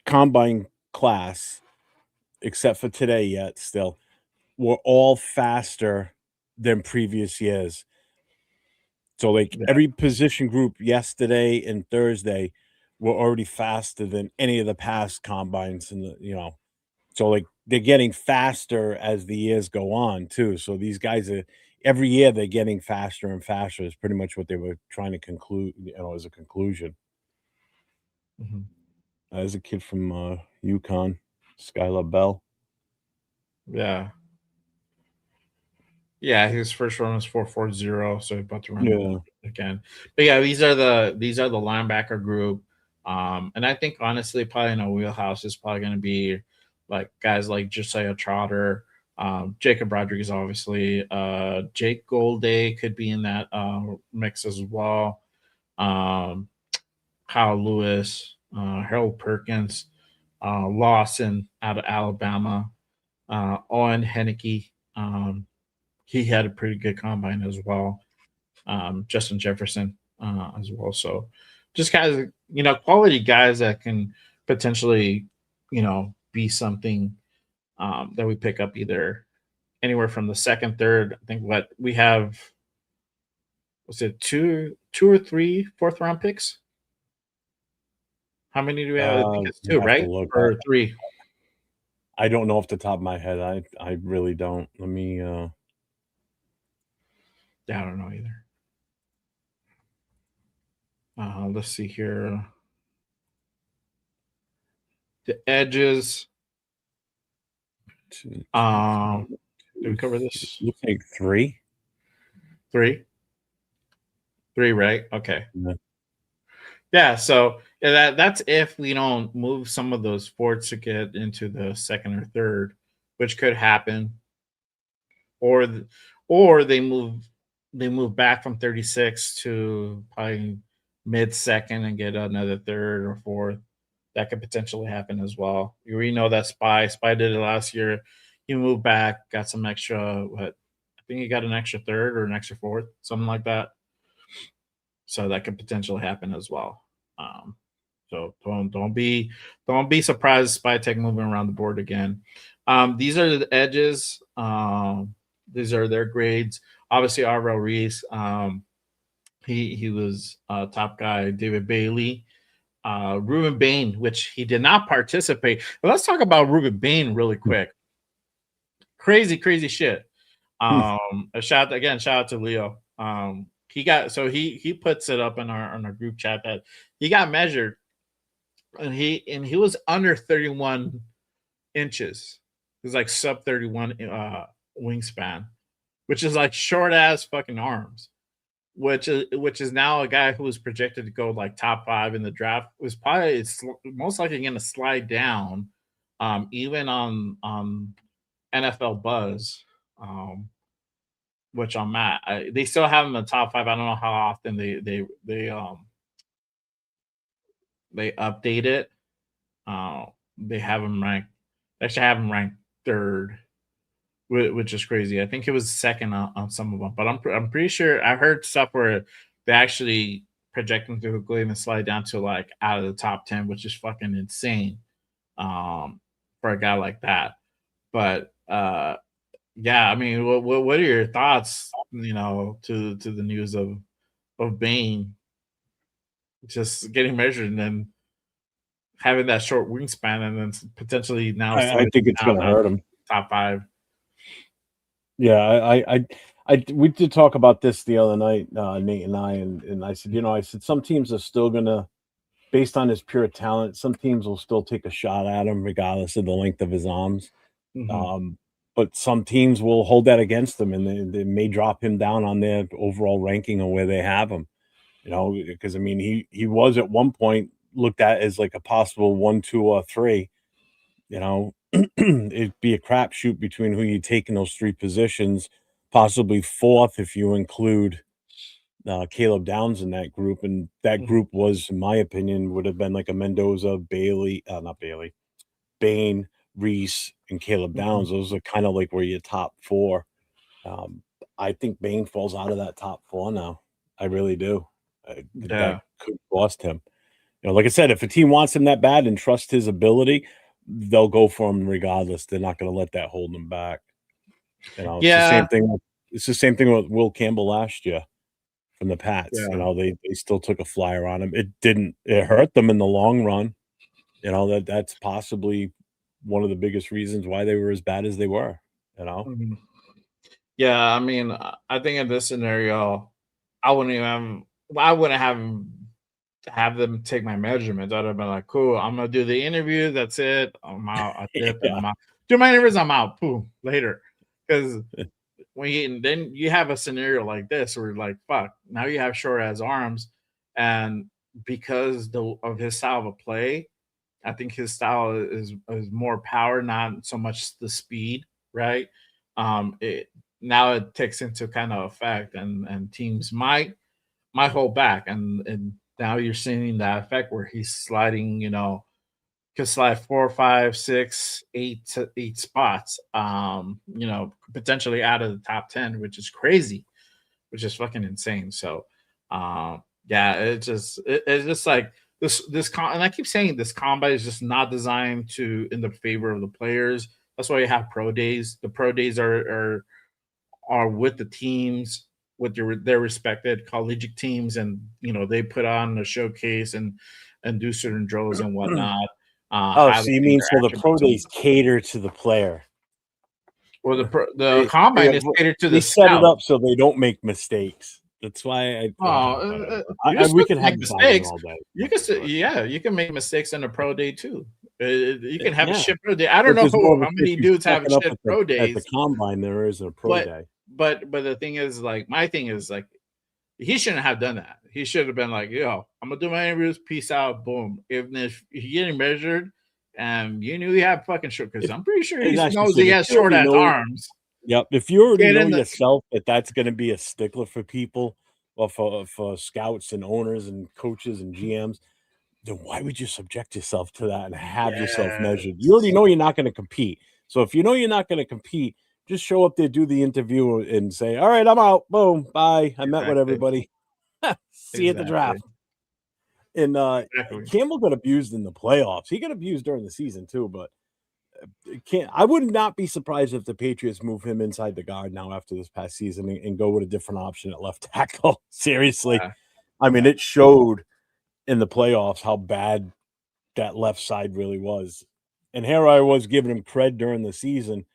combine class, except for today yet still, were all faster than previous years. So like every position group yesterday and Thursday were already faster than any of the past combines so like they're getting faster as the years go on too. So these guys are every year they're getting faster and faster is pretty much what they were trying to conclude, as a conclusion. As a kid from UConn, Skylar Bell. Yeah. Yeah, his first run was 4.40, so about to run again. But yeah, these are the linebacker group. And I think honestly, probably in a wheelhouse is probably going to be like guys like Josiah Trotter, Jacob Rodriguez, obviously. Jake Golday could be in that mix as well. Kyle Lewis, Harold Perkins, Lawson out of Alabama, Owen Henneke. He had a pretty good combine as well. Justin Jefferson as well. So just guys, quality guys that can potentially, be something that we pick up either anywhere from the second, third. I think what we have, was it two or three fourth round picks? How many do we have? I think it's You 2, have to right? look. Or 3? I don't know off the top of my head. I really don't. Let me. Yeah, I don't know either. Let's see here. The edges. Two, Did we cover this? looks like 3. 3? 3, right? Okay. Yeah. Yeah, so that's if we don't move some of those forts to get into the second or third, which could happen, or or they move back from 36 to probably mid second and get another third or fourth. That could potentially happen as well. We know that Spy did it last year. He moved back, got some extra. What I think he got an extra third or an extra fourth, something like that. So that could potentially happen as well. Um, so don't be surprised Spy Tech moving around the board again. These are the edges. These are their grades. Obviously, Arvel Reese. He was top guy. David Bailey, Ruben Bain, which he did not participate. But let's talk about Ruben Bain really quick. Crazy shit. Shout out to Leo. He puts it up in our group chat that he got measured and he was under 31 inches. It was like sub 31 wingspan, which is like short ass fucking arms. Which is now a guy who was projected to go like top 5 in the draft was probably most likely going to slide down, even on NFL Buzz, which I'm at. They still have him in the top 5. I don't know how often they update it. They have him ranked. They actually have him ranked 3rd, which is crazy. I think it was 2nd on some of them, but I'm pretty sure I heard stuff where they actually projecting to go even slide down to like out of the top 10, which is fucking insane for a guy like that. But yeah, I mean, what are your thoughts? To the news of Bane just getting measured and then having that short wingspan, and then potentially now I think it's going to hurt him. Top 5. Yeah, we did talk about this the other night, Nate and and I said, some teams are still gonna, based on his pure talent, some teams will still take a shot at him regardless of the length of his arms. Mhm. But some teams will hold that against him, and they may drop him down on their overall ranking of where they have him. Because I mean, he was at one point looked at as like a possible 1, 2, or 3. It'd be a crapshoot between who you take in those 3 positions, possibly 4th if you include Caleb Downs in that group. And that group was, in my opinion, would have been like a Mendoza, not Bailey, Bain, Reese, and Caleb Downs. Those are kind of like where your top 4. I think Bain falls out of that top 4 now. I really do. That could cost him. Like I said, if a team wants him that bad and trusts his ability, they'll go for him regardless. They're not going to let that hold them back. It's the same thing. It's the same thing with Will Campbell last year from the Pats. Yeah. They still took a flyer on him. It hurt them in the long run. That's possibly one of the biggest reasons why they were as bad as they were. Mhm. Yeah, I mean, I think in this scenario, I wouldn't have them take my measurements. I'd have been like, cool, I'm gonna do the interview. That's it. I'm out. I dip and I'm out. Do my interviews. I'm out. Boom. Later. Because then you have a scenario like this where like, fuck. Now you have short ass arms, and because of his style of play, I think his style is more power, not so much the speed. Right. Now it takes into kind of effect, and teams might hold back, and now you're seeing that effect where he's sliding, could slide 4, 5, 6, 8 to 8 spots, potentially out of the top 10, which is crazy, which is fucking insane. So, yeah, it's just like and I keep saying this combine is just not designed to in the favor of the players. That's why you have pro days. The pro days are with the teams with their respected collegiate teams, and they put on a showcase and do certain drills and whatnot. Oh, so you highlighting mean their so the pro attributes. days cater to the player? Well, the They, combine is catered to they the set it scout. up so they don't make mistakes. That's why Oh, we can have this argument all day. You can say, yeah, you can make mistakes in a pro day too. You can have a Yeah. shit pro day. I don't But know there's more of how a many issue dudes have fucking up shit pro at the days, combine there is a pro day. but the thing is, like, my thing is, like, he shouldn't have done that. He should have been like, yo, I'm gonna do my interviews, peace out, boom. Even if you're getting measured, and you knew he had fucking short, because I'm pretty sure he knows he has short ass arms. Yep. If you already Get know in the- yourself that that's going to be a stickler for people, or for scouts and owners and coaches and GMs, then why would you subject yourself to that and have yourself measured? You already know you're not going to compete. So if you know you're not going to compete, just show up there, do the interview, and say, "All right, I'm out. Boom, bye. I met with everybody. See you at the draft." And Campbell got abused in the playoffs. He got abused during the season too, but I would not be surprised if the Patriots move him inside the guard now after this past season and go with a different option at left tackle. Seriously. I mean, it showed in the playoffs how bad that left side really was. And here I was giving him cred during the season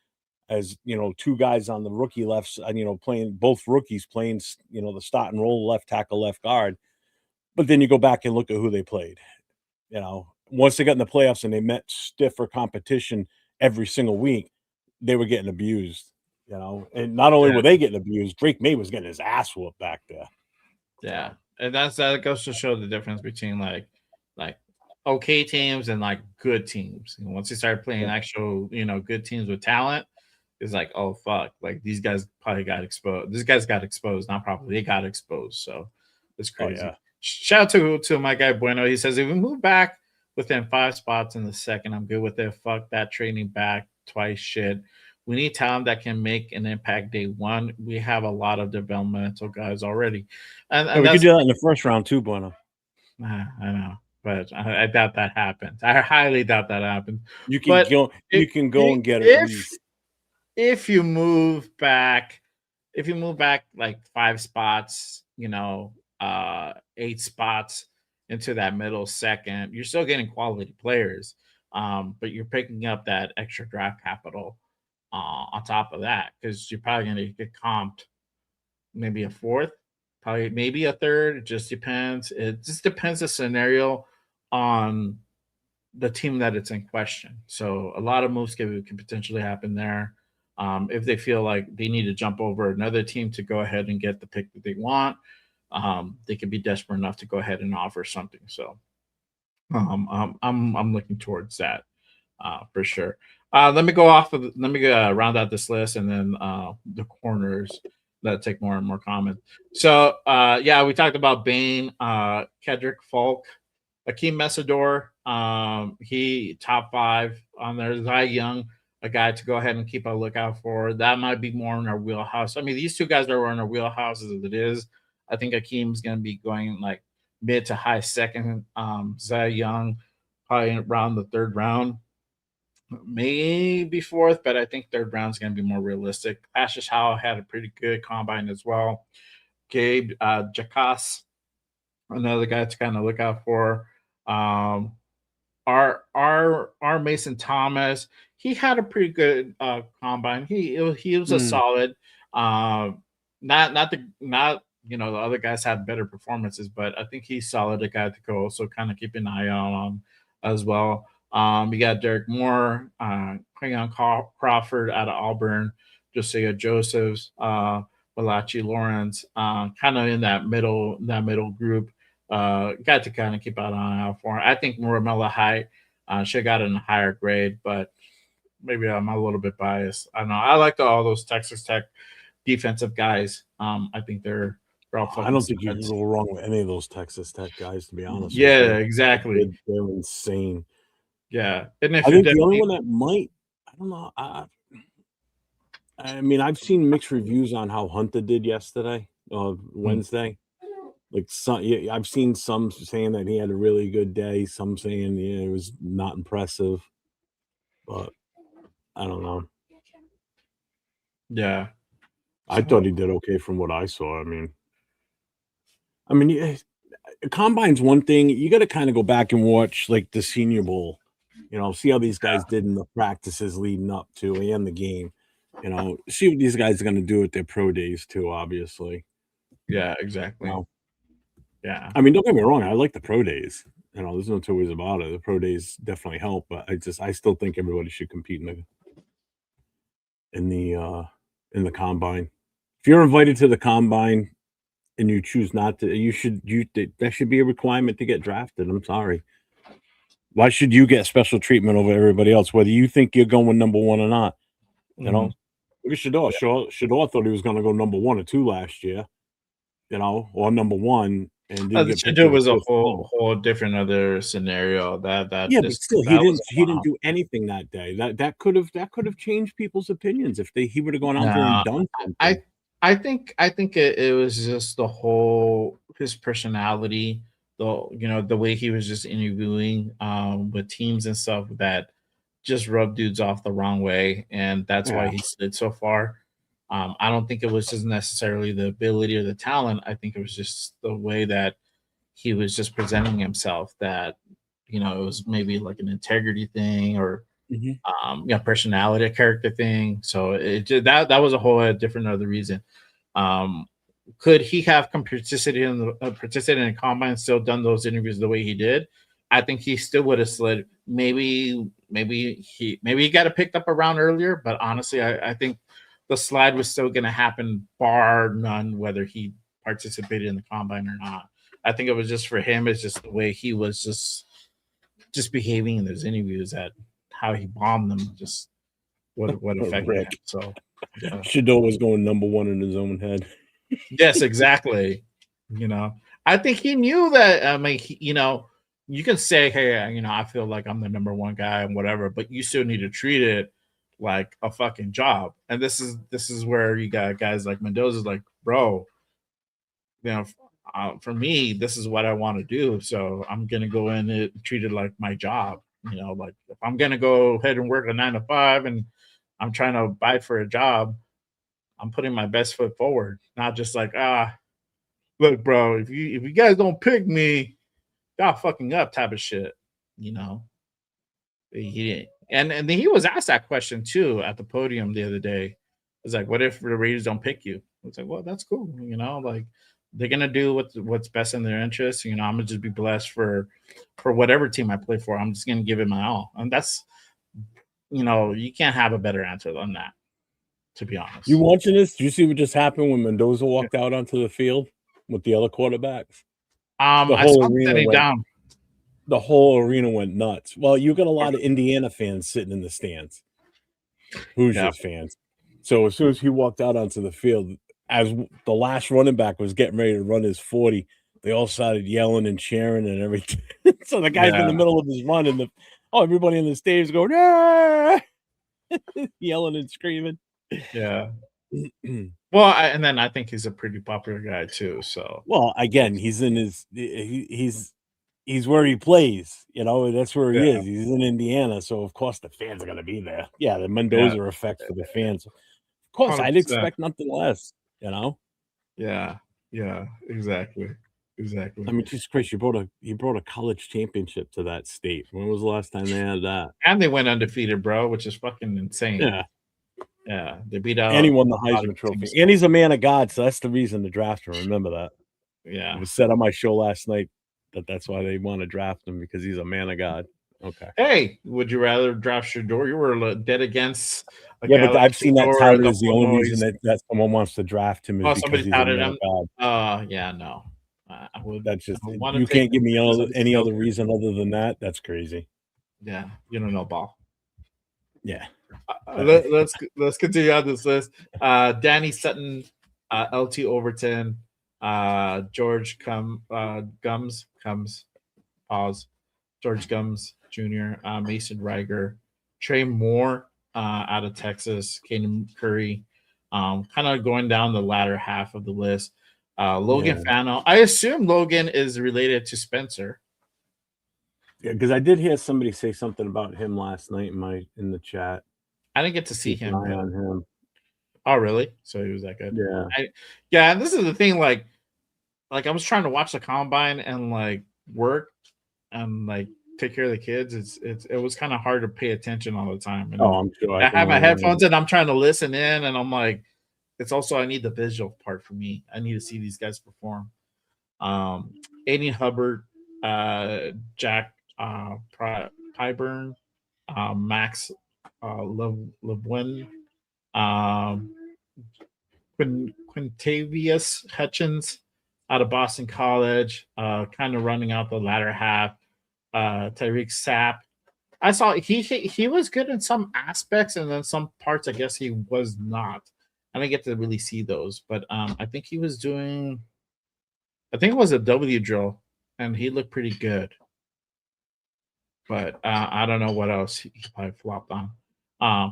as, two guys on the rookie left side, playing both rookies playing, the start and roll left tackle, left guard. But then you go back and look at who they played. Once they got in the playoffs and they met stiffer competition every single week, they were getting abused, and not only were they getting abused, Drake May was getting his ass whooped back there. Yeah. And that goes to show the difference between like okay teams and like good teams. Once you start playing actual, good teams with talent, it's like, oh fuck, like these guys probably got exposed. These guys got exposed, not probably, they got exposed. So it's crazy. Oh, yeah. Shout out to my guy Bueno. He says, if we move back within 5 spots in the second, I'm good with it. Fuck that trading back twice shit. We need talent that can make an impact day one. We have a lot of developmental guys already. And we could do that in the first round too, Bueno. I know, but I doubt that happens. I highly doubt that happens. You can go and get it. If you move back like 5 spots, 8 spots into that middle second, you're still getting quality players, but you're picking up that extra draft capital on top of that, because you're probably going to get comped maybe a fourth, probably maybe a third. It just depends. It just depends the scenario on the team that it's in question. So a lot of moves can potentially happen there. If they feel like they need to jump over another team to go ahead and get the pick that they want, they could be desperate enough to go ahead and offer something. So I'm looking towards that for sure. Let me round out this list, and then the corners that take more and more comment. So we talked about Bain, Kedrick Falk, Akeem Messador. He top 5 on there. Zy Young, a guy to go ahead and keep a lookout for. That might be more in our wheelhouse. I mean, these two guys are in our wheelhouse as it is. I think Akeem's going to be going like mid to high second. Zy Young probably around the 3rd round, maybe 4th, but I think 3rd round is going to be more realistic. Ashish Howell had a pretty good combine as well. Gabe Jacas, another guy to kind of look out for. Our Mason Thomas, he had a pretty good combine. He was a solid. The other guys had better performances, but I think he's solid, a guy to go. So kind of keep an eye on as well. You got Derek Moore, Crayon Crawford out of Auburn, Josiah Josephs, Malachi Lawrence, kind of in that middle group. Got to kind of keep an eye out for. I think Muramela Height should have gotten a higher grade, but maybe I'm a little bit biased. I don't know. I like all those Texas Tech defensive guys. I think they're all. I don't think you can go wrong with any of those Texas Tech guys, to be honest. Yeah, exactly. They're insane. Yeah, and I think the only one that might, I don't know. I mean, I've seen mixed reviews on how Hunter did yesterday, Wednesday. Like I've seen some saying that he had a really good day. Some saying it was not impressive, but I don't know. Yeah, I thought he did okay from what I saw. Yeah, combine's one thing. You got to kind of go back and watch like the Senior Bowl. See how these guys did in the practices leading up to and the game. See what these guys are going to do at their pro days too. Obviously, Yeah, exactly. Wow. Yeah. Don't get me wrong. I like the pro days. There's no two ways about it. The pro days definitely help, but I still think everybody should compete in the combine. If you're invited to the combine and you choose not to, that should be a requirement to get drafted. I'm sorry. Why should you get special treatment over everybody else, whether you think you're going number one or not? Look at Shador. Shador thought he was going to go number 1 or 2 last year, or number 1, and didn't get picked. It was a whole different other scenario. But still, he didn't do anything that day. That could have changed people's opinions if he would have gone out there and done something. I think it was just his personality, the way he was just interviewing with teams and stuff that just rubbed dudes off the wrong way, and that's why he slid so far. I don't think it was just necessarily the ability or the talent. I think it was just the way that he was just presenting himself, that it was maybe like an integrity thing or personality, a character thing. So that was a whole different other reason. Could he have participated in the combine and still done those interviews the way he did? I think he still would have slid. Maybe he got it picked up a round earlier, but honestly, I think the slide was still going to happen, bar none, whether he participated in the combine or not. I think it was just for him. It's just the way he was just behaving in those interviews, that how he bombed them, just what affected him. So Shador was going number 1 in his own head. Yes, exactly. I think he knew that. You can say, hey, I feel like I'm the number 1 guy and whatever, but you still need to treat it like a fucking job. And this is where you got guys like Mendoza's like, bro, for me, this is what I want to do. So I'm going to go in and treat it like my job. Like if I'm going to go ahead and work a 9 to 5 and I'm trying to buy for a job, I'm putting my best foot forward, not just like, look, bro, if you guys don't pick me, y'all fucking up type of shit. He didn't. And then he was asked that question too at the podium the other day. It's like, what if the Raiders don't pick you? It's like, well, that's cool. Like they're gonna do what's best in their interest. I'm gonna just be blessed for whatever team I play for. I'm just gonna give it my all. And that's, you can't have a better answer than that, to be honest. You watching this? Did you see what just happened when Mendoza walked out onto the field with the other quarterbacks? I saw him sitting down. The whole arena went nuts. Well, you got a lot of Indiana fans sitting in the stands, Hoosiers fans. So as soon as he walked out onto the field, as the last running back was getting ready to run his 40, they all started yelling and cheering and everything. So the guy's in the middle of his run, and everybody in the stage going, ah! Yelling and screaming. Yeah. Well, and then I think he's a pretty popular guy too. So, well, again, he's in he's where he plays. That's where he is. He's in Indiana, so of course the fans are going to be there. Yeah, the Mendoza effect for the fans. Of course, 100%. I'd expect nothing less. Yeah, exactly. Jesus Christ, you brought a college championship to that state. When was the last time they had that? And they went undefeated, bro, which is fucking insane. Yeah, they beat out. And he won the Heisman Trophy. And he's a man of God, so that's the reason to draft him. Remember that. Yeah. It was said on my show last night that's why they want to draft him, because he's a man of God. Okay. Hey, would you rather draft Shador? You were dead against. But I've seen that touted as the only reason that someone wants to draft him is because he's a man of God. Yeah, no. I would. That's just, you can't give me any other reason other than that. That's crazy. Yeah, you don't know ball. Yeah. Let's continue on this list. Danny Sutton, LT Overton, George Gums, George Gums Jr., Mason Riger, Trey Moore out of Texas, Caden Curry, kind of going down the latter half of the list. Logan Fano. I assume Logan is related to Spencer. Yeah, because I did hear somebody say something about him last night in the chat. I didn't get to see him. On him. Oh, really? So he was that good? Yeah. Yeah, and this is the thing, like I was trying to watch the combine and like work and like take care of the kids. It was kind of hard to pay attention all the time. And Oh, I'm sure. I can have my only imagine. headphones and I'm trying to listen in, and I'm like, it's also I need the visual part for me. I need to see these guys perform. Aiden Hubbard, Jack Pyburn, Max LeBuen, um, Quintavious Hutchins out of Boston College, kind of running out the latter half. Tyreek Sapp. I saw he was good in some aspects, and then some parts I guess he was not. I didn't get to really see those, but I think he was doing. I think it was a W drill, and he looked pretty good. But I don't know what else he probably flopped on.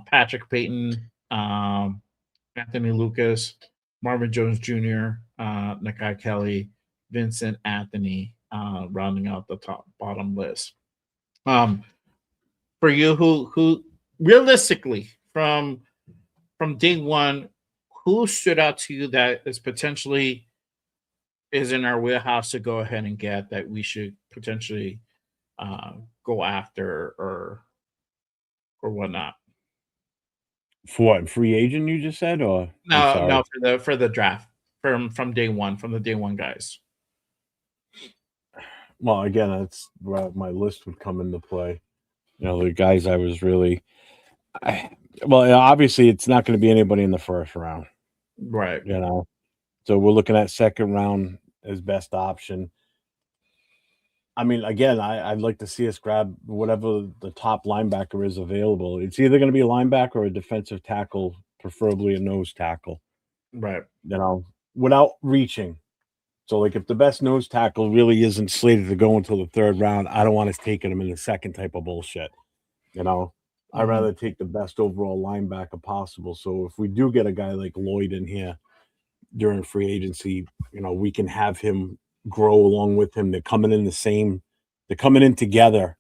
Patrick Payton, Anthony Lucas, Marvin Jones Jr., Nakai Kelly, Vincent Anthony, rounding out the bottom list. For you, who realistically from day one, who stood out to you that is potentially is in our wheelhouse to go ahead and get that we should potentially go after or whatnot? For what, free agent you just said, or I'm No, sorry. for the draft from day one, from the day one guys. Well, again, that's where my list would come into play. You know, the guys I was really, well, obviously it's not going to be anybody in the first round, Right. you know. So we're looking at second round as best option. I mean, again, I'd like to see us grab whatever the top linebacker is available. It's either going to be a linebacker or a defensive tackle, preferably a nose tackle, Right. you know, without reaching. So, like, if the best nose tackle really isn't slated to go until the third round, I don't want us taking him in the second type of bullshit. You know, I'd rather take the best overall linebacker possible. So, if we do get a guy like Lloyd in here during free agency, you know, we can have him grow along with him. They're coming in together.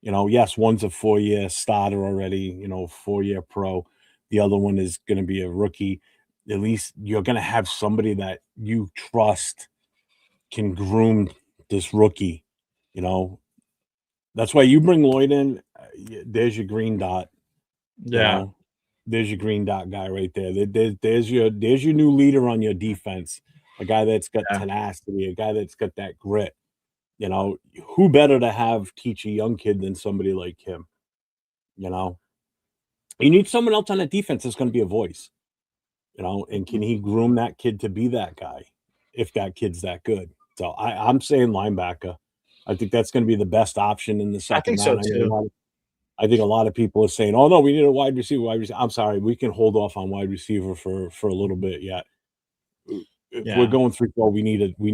You know, yes, one's a 4-year starter already, you know, 4-year pro. The other one is going to be a rookie. At least you're going to have somebody that you trust can groom this rookie, you know. That's why you bring Lloyd in. There's your green dot. You Yeah. know, there's your green dot guy right there. There's your new leader on your defense. A guy that's got tenacity, a guy that's got that grit. You know, who better to have teach a young kid than somebody like him? You know, you need someone else on that defense that's going to be a voice. You know, and can he groom that kid to be that guy if that kid's that good? So I'm saying linebacker. I think that's going to be the best option in the second think so, round. too. I think a lot of people are saying, "Oh no, we need a wide receiver." I'm sorry, we can hold off on wide receiver for a little bit yet. If we're going 3-4, we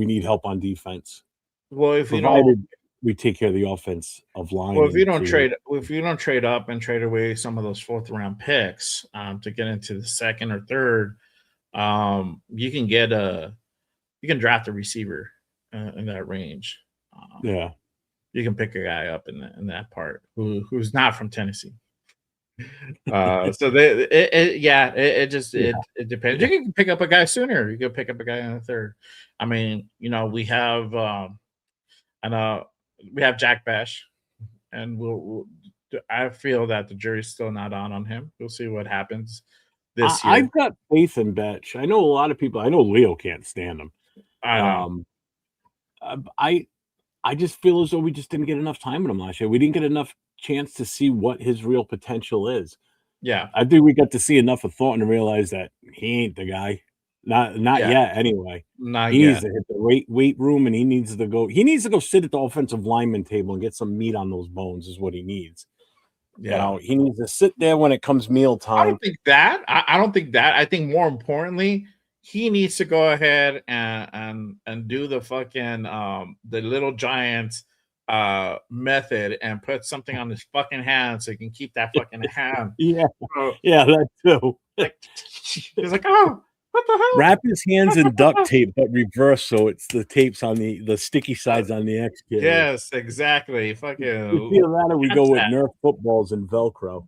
need help on defense. Well, if you don't, Provided we take care of the offense of line. well, if you and don't trade up and trade away some of those fourth round picks to get into the second or third, you can draft a receiver in that range. yeah, You can pick a guy up in that part who's not from Tennessee. So it depends. You can pick up a guy sooner. You can pick up a guy in the third. I mean, you know, we have we have Jack Bash, and I feel that the jury's still not on him. We'll see what happens this year. I've got faith in Betch. I know a lot of people. I know Leo can't stand him. I know. I just feel as though we just didn't get enough time with him last year. We didn't get enough chance to see what his real potential is. Yeah, I think we got to see enough of Thornton to realize that he ain't the guy. Not yet, anyway. not He yet. needs to hit the weight room, and he needs to go sit at the offensive lineman table and get some meat on those bones. Is what he needs. Yeah. You know, he needs to sit there when it comes meal time. I don't think that. I don't think that. I think more importantly, he needs to go ahead and do the fucking the Little Giants method and put something on his fucking hand so he can keep that fucking hand. Yeah, So, that too. like, he's like, oh, what the hell? Wrap his hands in duct tape, but reverse, so it's the tapes on the sticky sides on the X kid. Yes, exactly. Fucking. Either that or we go with that. Nerf footballs and Velcro.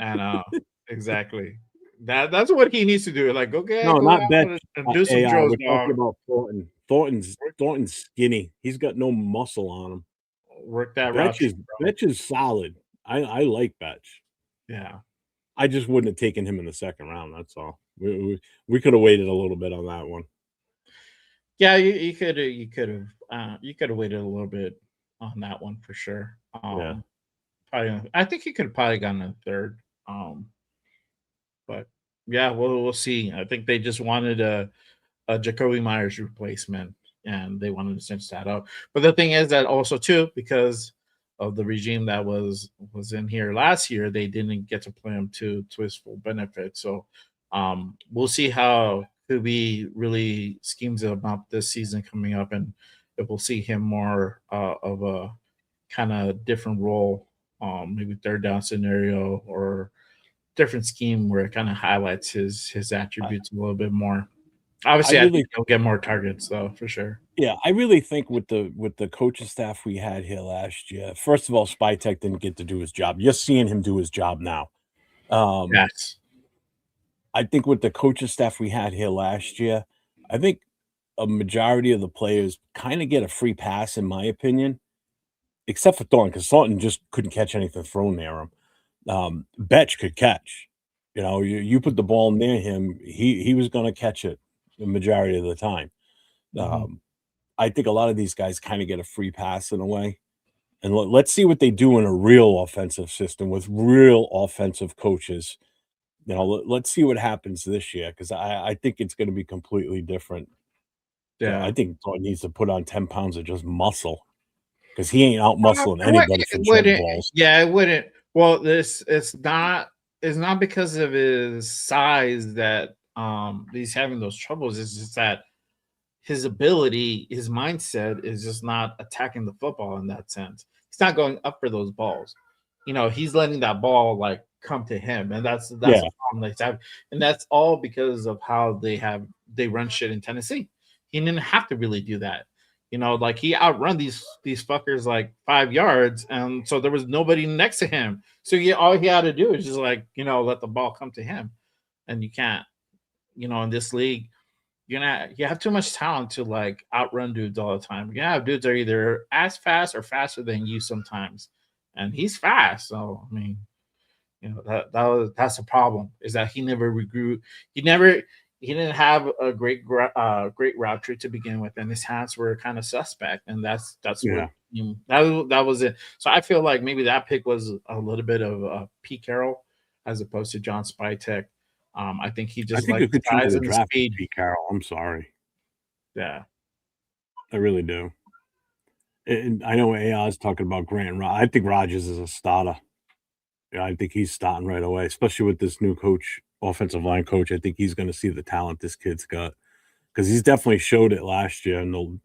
I know exactly. That's what he needs to do. Like, okay, No, go not Betch. out and do some AI. drills, We're talking dog. about Thornton. Thornton's skinny. He's got no muscle on him. Work that route, bro. Betch is solid. I like Betch. Yeah. I just wouldn't have taken him in the second round. That's all. We could have waited a little bit on that one. Yeah, you could have waited a little bit on that one for sure. Yeah. Probably, I think he could have probably gotten a third. But yeah, we'll see. I think they just wanted a Jacoby Myers replacement, and they wanted to cinch that up. But the thing is that also too, because of the regime that was in here last year, they didn't get to play him to his full benefit. So we'll see how Kubi really schemes about this season coming up, and if we'll see him more of a kind of different role, maybe third down scenario or different scheme where it kind of highlights his attributes a little bit more. Obviously, I think he'll get more targets though, for sure. Yeah, I really think with the coaching staff we had here last year, first of all, Spytek didn't get to do his job. You're seeing him do his job now. Yes. I think with the coaching staff we had here last year, I think a majority of the players kind of get a free pass, in my opinion, except for Thornton, because Thornton just couldn't catch anything thrown near him. Betch could catch. You know, you put the ball near him, he was going to catch it the majority of the time. I think a lot of these guys kind of get a free pass in a way. And let's see what they do in a real offensive system with real offensive coaches. You know, let's see what happens this year because I think it's going to be completely different. Yeah. I think Thornton needs to put on 10 pounds of just muscle because he ain't out muscling anybody from jump balls. Yeah, it wouldn't. Well, it's not because of his size that he's having those troubles. It's just that his ability, his mindset is just not attacking the football in that sense. He's not going up for those balls. You know, he's letting that ball like come to him, and that's the problem they have. And that's all because of how they run shit in Tennessee. He didn't have to really do that. You know, like he outrun these fuckers like 5 yards, and so there was nobody next to him. So all he had to do is just like, you know, let the ball come to him. And you can't, you know, in this league, you have too much talent to like outrun dudes all the time. You have dudes that are either as fast or faster than you sometimes, and he's fast. So I mean, you know that's the problem is that he never regrew. He didn't have a great route tree to begin with, and his hands were kind of suspect, and that's what that was it. So I feel like maybe that pick was a little bit of Pete Carroll as opposed to John Spytek. I think he just like size and speed. Pete Carroll. I'm sorry. Yeah, I really do. And I know AI is talking about Grant. I think Rodgers is a starter. Yeah, I think he's starting right away, especially with this new coach, offensive line coach. I think he's going to see the talent this kid's got because he's definitely showed it last year in the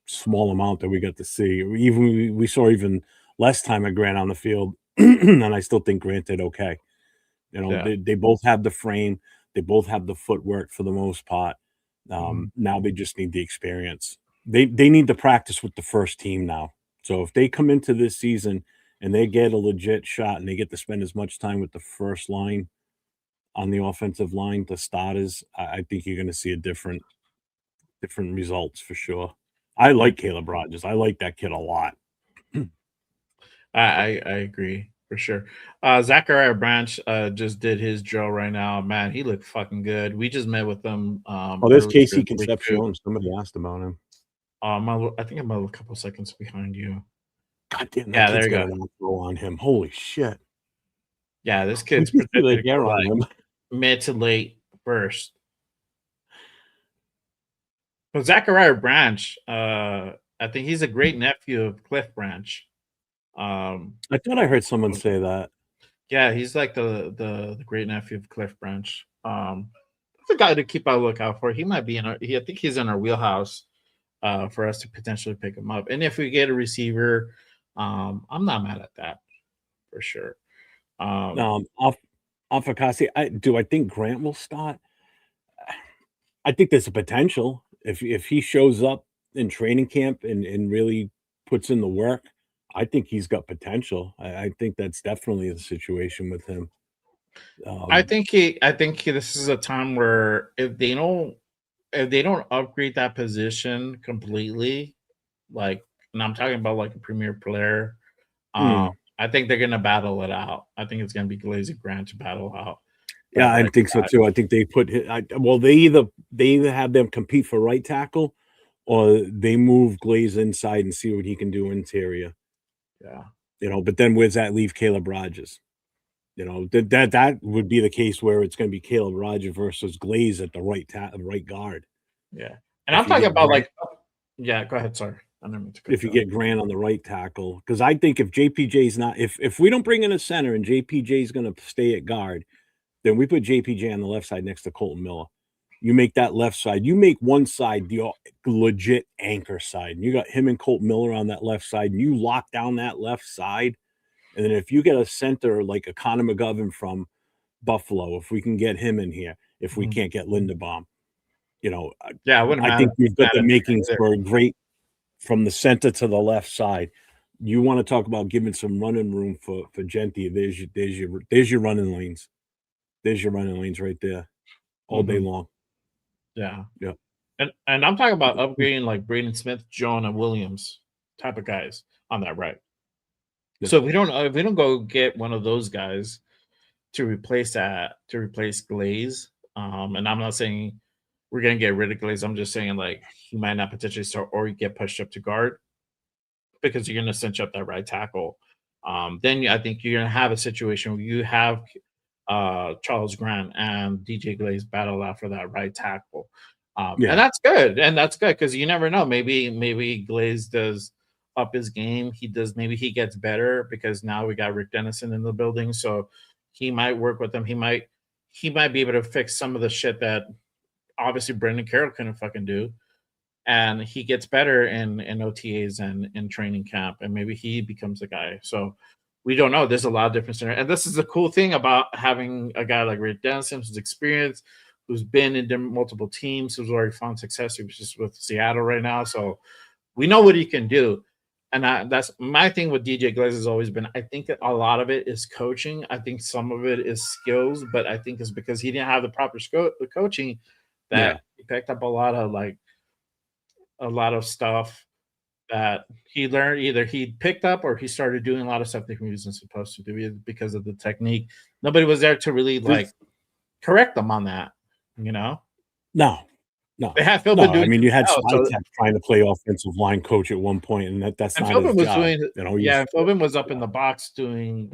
small amount that we got to see. Even we saw even less time at Grant on the field, and I still think Grant did okay. You know, they both have the frame, they both have the footwork for the most part. Now they just need the experience. They need to practice with the first team now. So if they come into this season and they get a legit shot and they get to spend as much time with the first line on the offensive line, the starters, I think you're going to see a different results for sure. I like Caleb Rodgers. I like that kid a lot. I agree for sure. Zachariah Branch just did his drill right now. Man, he looked fucking good. We just met with him. There's Casey Concepcion. Somebody asked about him. I think I'm a couple seconds behind you. God damn, that kid's got an throw on him. Holy shit. Yeah, this kid's predicted for like him. Mid to late first. But Zachariah Branch, I think he's a great nephew of Cliff Branch. I thought I heard someone say that. Yeah, he's like the great nephew of Cliff Branch. That's a guy to keep a lookout for. He might be I think he's in our wheelhouse for us to potentially pick him up. And if we get a receiver, I'm not mad at that for sure. Off Akasi, I think Grant will start? I think there's a potential if he shows up in training camp and really puts in the work. I think he's got potential. I think that's definitely the situation with him. I think this is a time where if they don't upgrade that position completely, like, and I'm talking about like a premier player, Mm. I think they're gonna battle it out. I think it's gonna be Glaze and Grant to battle out Yeah, that I right think so side. too. I think they put well, they either have them compete for right tackle or they move Glaze inside and see what he can do interior. Yeah. But then where's that leave Caleb Rogers? That would be the case where it's going to be Caleb Rogers versus Glaze at the right guard. Yeah. And I'm If you talking get about Grant, like yeah, go ahead. Sorry. I didn't mean to cut if you you off. get Grant on the right tackle, because I think if JPJ's not, if we don't bring in a center and JPJ is going to stay at guard, then we put JPJ on the left side next to Colton Miller. You make that left side. You make one side the legit anchor side. And you got him and Colton Miller on that left side, and you lock down that left side. And then if you get a center like a Connor McGovern from Buffalo, if we can get him in here, if we can't get Linderbaum, Yeah, I wouldn't I matter. think we've got the Matter makings either. for a great from the center to the left side. You want to talk about giving some running room for Genti? There's your running lanes. There's your running lanes right there, all day long. Yeah. Yeah. And I'm talking about upgrading like Braden Smith, Jonah Williams type of guys on that right. Yeah. So if we don't go get one of those guys to replace Glaze, and I'm not saying we're gonna get rid of Glaze. I'm just saying like he might not potentially start or you get pushed up to guard because you're gonna cinch up that right tackle. Then I think you're gonna have a situation where you have Charles Grant and DJ Glaze battle out for that right tackle. Yeah. And that's good. And that's good because you never know. Maybe Glaze does up his game. Maybe he gets better because now we got Rick Dennison in the building. So he might work with them. He might be able to fix some of the shit that obviously Brendan Carroll couldn't fucking do. And he gets better in OTAs and in training camp, and maybe he becomes the guy. So we don't know. There's a lot of different scenarios. And this is the cool thing about having a guy like Rick Dennison who's experienced, who's been in multiple teams, who's already found success. He was just with Seattle right now. So we know what he can do. And that's my thing with DJ Glaze has always been, I think a lot of it is coaching. I think some of it is skills, but I think it's because he didn't have the proper coaching that he picked up a lot of stuff that he learned. Either he picked up or he started doing a lot of stuff that he wasn't supposed to do because of the technique. Nobody was there to really correct them on that, No. They have Phil been doing. I mean, you had so Switek trying to play offensive line coach at one point, and that's and not Philbin his was job. doing, Philbin was up yeah. in the box doing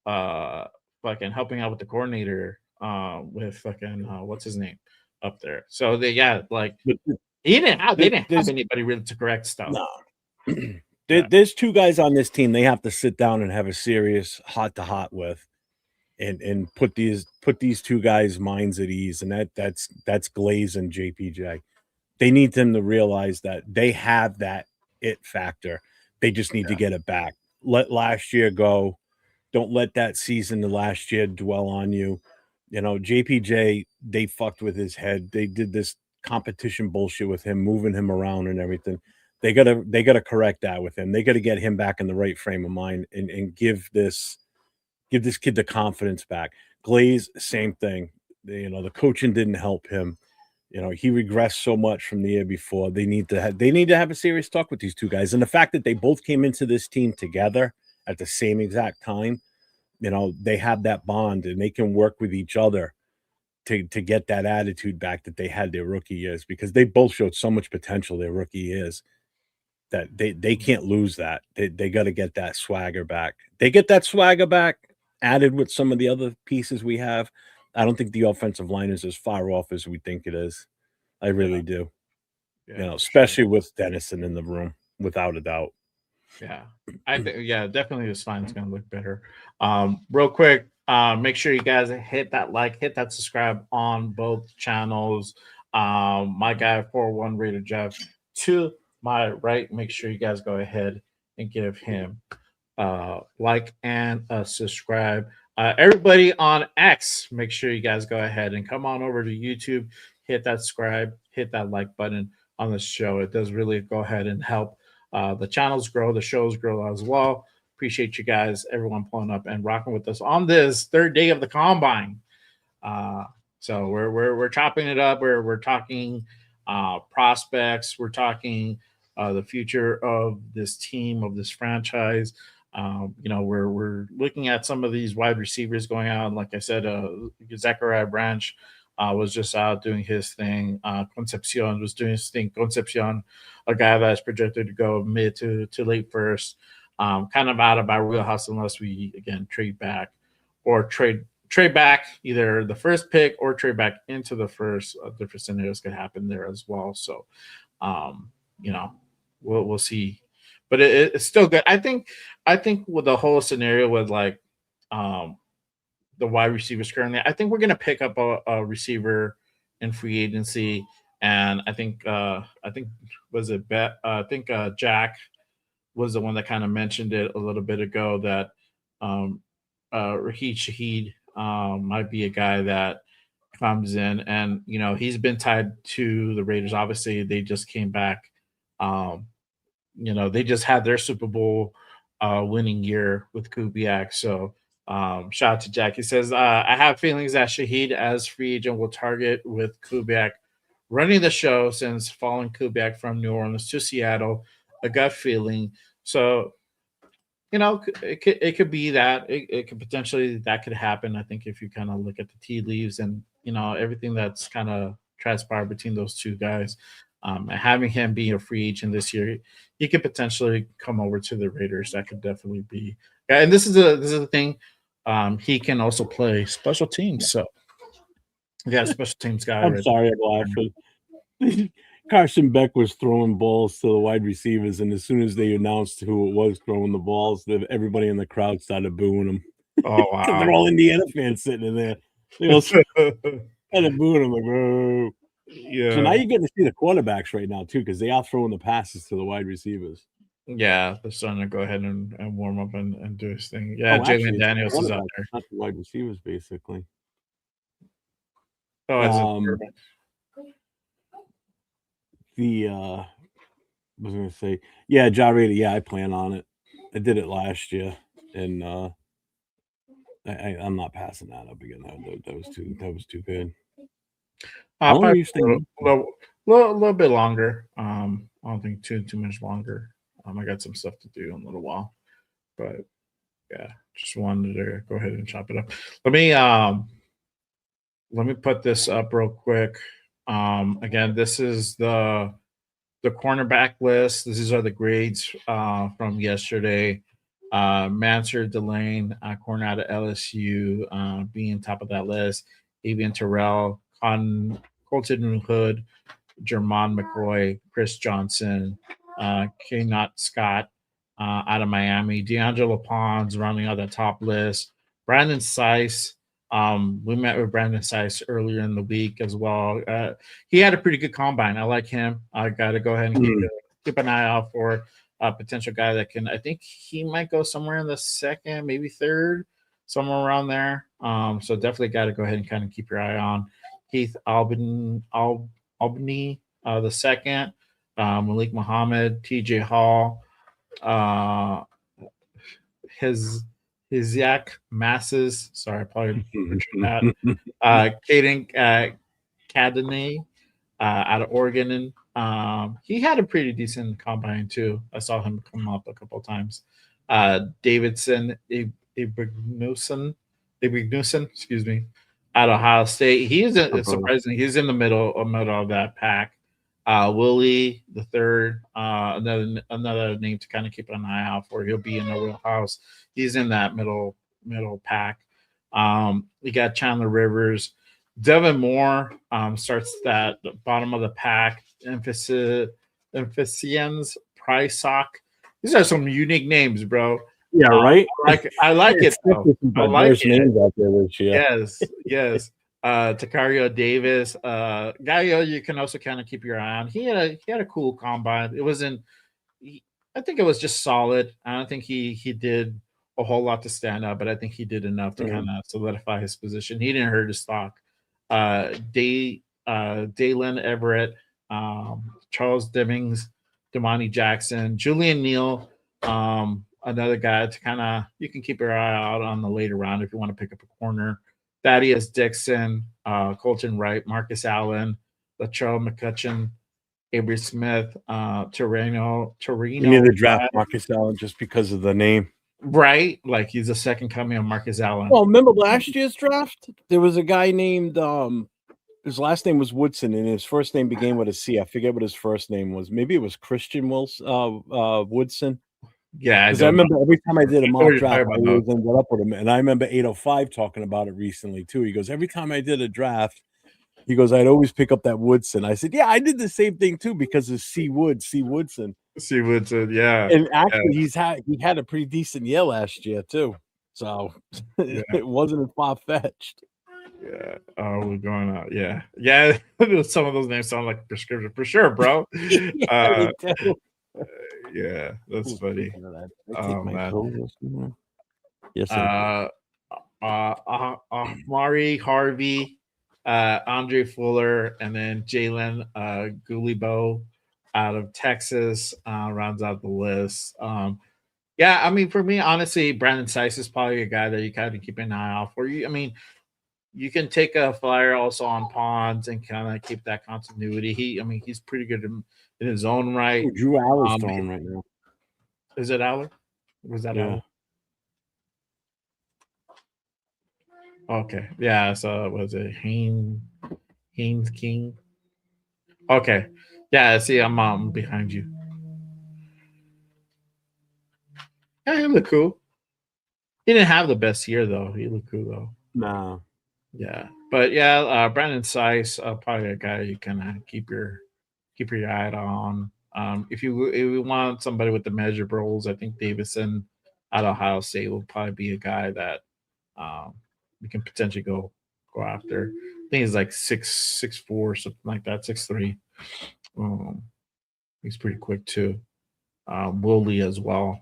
fucking helping out with the coordinator with fucking what's his name up there. So they But they didn't have anybody really to correct stuff. No. There's two guys on this team they have to sit down and have a serious heart-to-heart with, and put these two guys' minds at ease, and that's Glaze and JPJ. They need them to realize that they have that it factor. They just need to get it back. Let last year go. Don't let that season to last year dwell on you. JPJ, they fucked with his head. They did this competition bullshit with him, moving him around and everything. They gotta correct that with him. They gotta get him back in the right frame of mind and give this kid the confidence back. Glaze, same thing. The coaching didn't help him. He regressed so much from the year before. They need to have a serious talk with these two guys. And the fact that they both came into this team together at the same exact time, they have that bond and they can work with each other to get that attitude back that they had their rookie years, because they both showed so much potential their rookie years that they can't lose that. They got to get that swagger back. They get that swagger back added with some of the other pieces we have. I don't think the offensive line is as far off as we think it is. I really do. Especially with Dennison in the room, without a doubt. Yeah, definitely this line is going to look better. Real quick, make sure you guys hit that like, hit that subscribe on both channels. My guy 4-1 Raider Jeff to my right. Make sure you guys go ahead and give him like and a subscribe. Everybody on X, make sure you guys go ahead and come on over to YouTube, hit that subscribe, hit that like button on the show. It does really go ahead and help the channels grow, the shows grow as well. appreciate you guys, everyone pulling up and rocking with us on this third day of the combine. So we're chopping it up. We're talking prospects. We're talking the future of this team, of this franchise. We're looking at some of these wide receivers going out. And like I said, Zachariah Branch was just out doing his thing. Concepcion was doing his thing. Concepcion, a guy that's projected to go mid to late first, kind of out of our wheelhouse unless we again trade back or trade back either the first pick or trade back into the first. Different scenarios could happen there as well. So, we'll see, but it's still good. I think with the whole scenario with like the wide receivers currently, I think we're gonna pick up a receiver in free agency, and I think was it Bet? I think Jack was the one that kind of mentioned it a little bit ago that Raheed Shaheed might be a guy that comes in, and he's been tied to the Raiders. Obviously, they just came back. They just had their Super Bowl winning year with Kubiak. So shout out to Jack. He says, I have feelings that Shaheed as free agent will target with Kubiak running the show since following Kubiak from New Orleans to Seattle, a gut feeling. So, it could be that it could potentially that could happen. I think if you kind of look at the tea leaves and everything that's kind of transpired between those two guys, and having him be a free agent this year, he could potentially come over to the Raiders. That could definitely be. Yeah, and this is the thing. He can also play special teams. So, yeah, special teams guy. I'm sorry, I'm laughing. Carson Beck was throwing balls to the wide receivers, and as soon as they announced who it was throwing the balls, everybody in the crowd started booing him. Oh wow! They're all Indiana fans sitting in there. They all started booing him like, "Oh." Yeah. So now you're getting to see the quarterbacks right now too, because they are throwing the passes to the wide receivers. Yeah, they're starting to go ahead and warm up and do his thing. Yeah, actually, Jalen Daniels is out there. Not the wide receivers, basically. Oh, it's a I was gonna say, yeah, Jarrett. Yeah, I plan on it. I did it last year, and I'm not passing that up again. That was too good. Probably a little bit longer. I don't think too much longer. I got some stuff to do in a little while, but yeah, just wanted to go ahead and chop it up. Let me put this up real quick. Again, this is the cornerback list. These are the grades from yesterday. Mansur Delane, corner out of LSU, being top of that list. Avian Terrell, Colton Hood, Jermon McCoy, Chris Johnson, Knott Scott out of Miami. D'Angelo Pons rounding out the top list. Brandon Seiss. We met with Brandon Seiss earlier in the week as well. He had a pretty good combine. I like him. I got to go ahead and keep an eye out for a potential guy that can. I think he might go somewhere in the second, maybe third, somewhere around there. So definitely got to go ahead and kind of keep your eye on Heath Albany the second, Malik Muhammad, TJ Hall, Hiziak Masses. Sorry, I probably butchered that. Caden Cadenet out of Oregon. He had a pretty decent combine too. I saw him come up a couple of times. Davidson Ibignuson, excuse me, out of Ohio State. He's surprisingly he's in the middle of that pack. Willie the third, another name to kind of keep an eye out for. He'll be in the wheelhouse. He's in that middle pack. We got Chandler Rivers. Devin Moore starts that bottom of the pack. Emphasians Prysock. These are some unique names, bro. Yeah, right. I like it. Though. I like it. Names out there this year. Yes. Takario Davis, guy you can also kind of keep your eye on. He had a cool combine. It wasn't. I think it was just solid. I don't think he did a whole lot to stand out, but I think he did enough to kind of solidify his position. He didn't hurt his stock. Dalen Everett, Charles Demings, Damani Jackson, Julian Neal, another guy to kind of you can keep your eye out on the later round if you want to pick up a corner. Thaddeus Dixon, Colton Wright, Marcus Allen, Latrell McCutcheon, Avery Smith, You Torino need to draft Wright, Marcus Allen just because of the name. right? Like he's the second coming of Marcus Allen. Well, remember last year's draft? There was a guy named his last name was Woodson, and his first name began with a C. I forget what his first name was. Maybe it was Christian Woodson. Yeah, Because I remember every time I did a what mock you're draft, I talking about, always ended up with him. And I remember 805 talking about it recently too. He goes, every time I did a draft, he goes, I'd always pick up that Woodson. I said, yeah, I did the same thing too because of C Woodson. See Woodson, yeah. And actually, he had a pretty decent year last year too. So it wasn't far fetched. Yeah. Oh, we're going out. Yeah. Yeah. Some of those names sound like prescription for sure, bro. Yeah, they do. Yeah, that's funny. Oh, man. Yes, sir. Mari Harvey, Andre Fuller, and then Jalen Gulibo out of Texas rounds out the list. Yeah, I mean, for me, honestly, Brandon Seiss is probably a guy that you kind of keep an eye out for. You, I mean, you can take a flyer also on Ponds and kind of keep that continuity. He's pretty good in his own right. Drew Aller's throwing right now. Is it Aller? Was that Aller? Okay. Yeah. So was it Haynes King? Okay. Yeah. See, I'm behind you. Yeah, he looked cool. He didn't have the best year though. He looked cool though. No. Yeah, but yeah, Brandon Seiss, probably a guy you can keep your eye on. If you want somebody with the measurables, I think Davison out of Ohio State will probably be a guy that you can potentially go after. I think he's like 6'4", something like that, 6'3". He's pretty quick too. Woolley as well.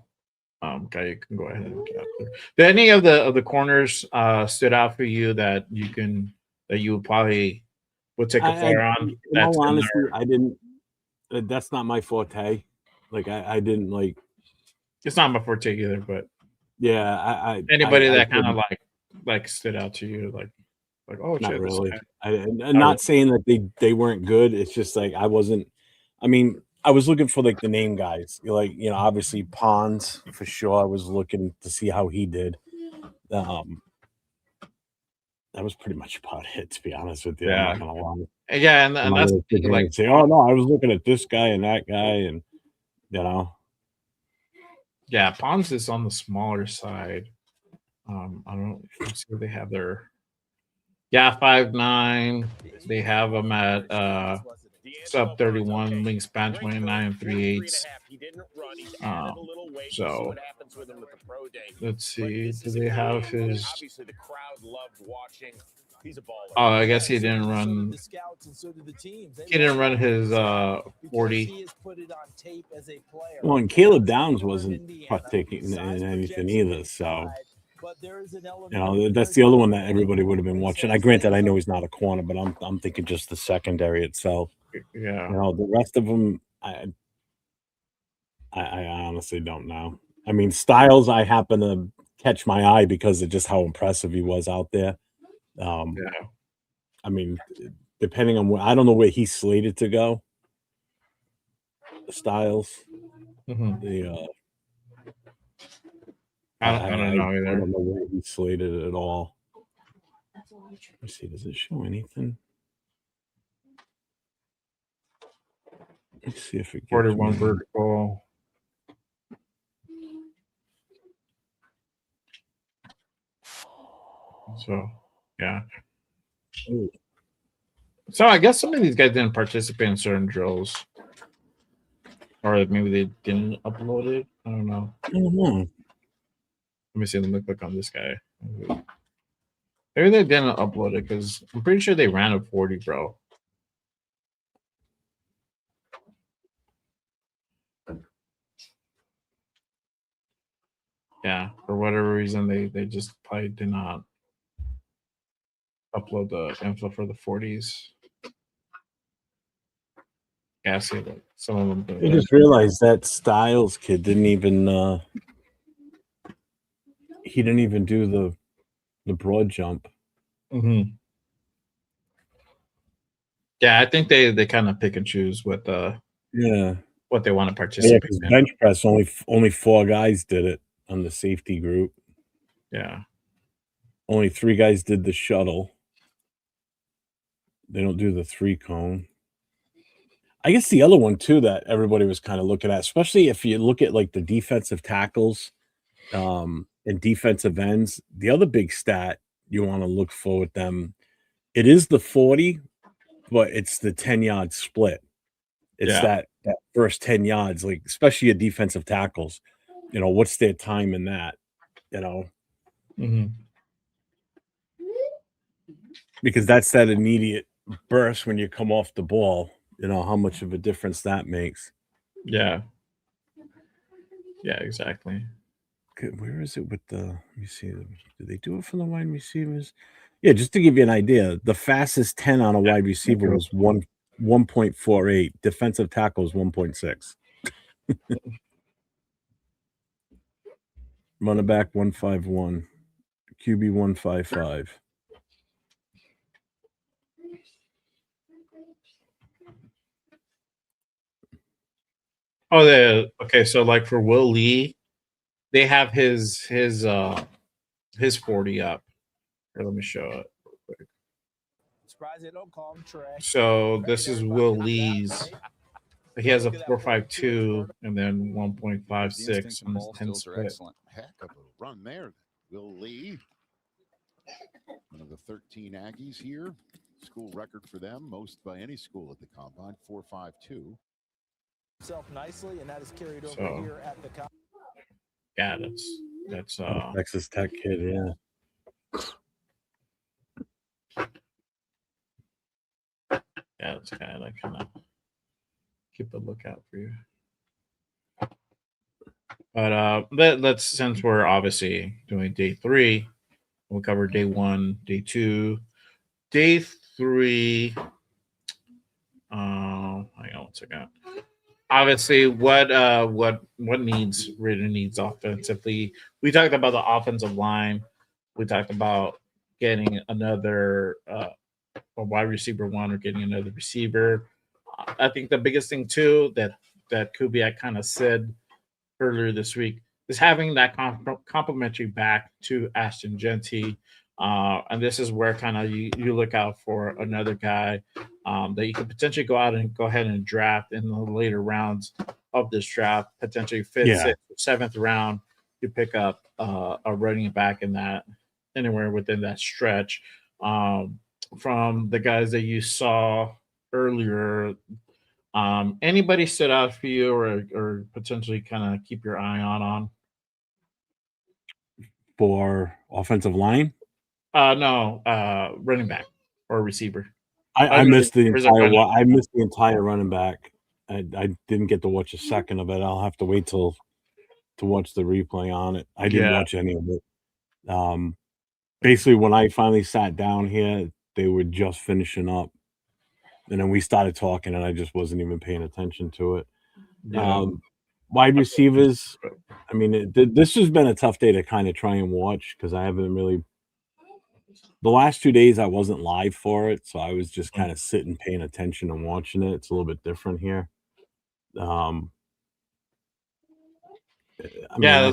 Guy you can go ahead and get out there. Did any of the corners stood out for you that you would probably would take a flyer on? In all honesty, I didn't. That's not my forte. Like I didn't like. It's not my forte either, but yeah, anybody that kind of like stood out to you, like oh, not shit, really. I'm not saying that they weren't good. It's just like I wasn't. I mean, I was looking for like the name guys, like obviously Ponds for sure. I was looking to see how he did. That was pretty much about it, to be honest with you. Yeah. I'm not gonna lie. Yeah, and that's like say, oh no, I was looking at this guy and that guy, and yeah, Ponds is on the smaller side. I don't see what they have there. Yeah, 5'9". They have him at sub 31, wingspan 29 and 3/8. So let's see. Do they have his? Oh, I guess he didn't run. He didn't run his 40. Well, and Caleb Downs wasn't partaking in anything either. So that's the other one that everybody would have been watching. Granted, I know he's not a corner, but I'm thinking just the secondary itself. Yeah. The rest of them, I honestly don't know. I mean, Styles, I happen to catch my eye because of just how impressive he was out there. Yeah. I mean, depending on I don't know where he's slated to go. Styles. Mm-hmm. I don't know either. I don't know where he's slated at all. Let me see. Does it show anything? Let's see if it 41 vertical. So, yeah. Ooh. So I guess some of these guys didn't participate in certain drills, or maybe they didn't upload it. I don't know. Let me see. Let me click on this guy. Maybe they didn't upload it because I'm pretty sure they ran a 40, bro. Yeah, for whatever reason, they just probably did not upload the info for the 40s. Yeah, I see that some of them. I just realized that Styles kid didn't even he didn't even do the broad jump. Mm-hmm. Yeah, I think they kind of pick and choose what Yeah. what they want to Yeah, participate because in. bench press only 4 guys did it on the safety group. Yeah. Only 3 guys did the shuttle. They don't do the 3 cone. I guess the other one too that everybody was kind of looking at, especially if you look at like the defensive tackles and defensive ends, the other big stat you want to look for with them, it is the 40, but it's the 10-yard split. It's Yeah. that first 10 yards, like especially your defensive tackles. You know, what's their time in that? You know, Mm-hmm. because that's that immediate burst when you come off the ball. You know how much of a difference that makes. Yeah. Yeah, exactly. Okay, where is it with the? Let me see. Do they do it for the wide receivers? Yeah, just to give you an idea, the fastest 10 on a wide receiver was 1.48. Defensive tackle is 1.6. Running back 151. QB 155. Oh, okay. So like for Will Lee, they have his 40 up. Here, let me show it real quick. So this is Will Lee's. He has a 4.52 and then 1.56 on his 10 split. Excellent. Heck of a run there. Will Lee, one of the 13 Aggies here. School record for them, most by any school at the combine, 4.52. Nicely, and that is carried over So, here at the yeah, that's Texas Tech kid, yeah. Yeah, it's kind of keep a lookout for you. But let's, since we're obviously doing day 3, we'll cover day 1, day 2, day 3. Hang on 1 second. Obviously, what really needs offensively? We talked about the offensive line. We talked about getting another a wide receiver 1 or getting another receiver. I think the biggest thing too that Kubiak kind of said earlier this week is having that complimentary back to Ashton Genty. And this is where kind of you look out for another guy that you could potentially go out and go ahead and draft in the later rounds of this draft, potentially 5th, Yeah. 6th, 7th round. You pick up a running back in that anywhere within that stretch. From the guys that you saw earlier, anybody stood out for you or potentially kind of keep your eye on? For offensive line? No, running back or receiver. I missed the There's a entire running- I missed the entire running back. I didn't get to watch a second of it. I'll have to wait to watch the replay on it. I didn't Yeah. watch any of it. Basically when I finally sat down here, they were just finishing up. And then we started talking and I just wasn't even paying attention to it. Yeah. Wide receivers, I mean, this has been a tough day to kind of try and watch because I haven't really. The last 2 days I wasn't live for it, so I was just kind of sitting, paying attention, and watching it. It's a little bit different here. That's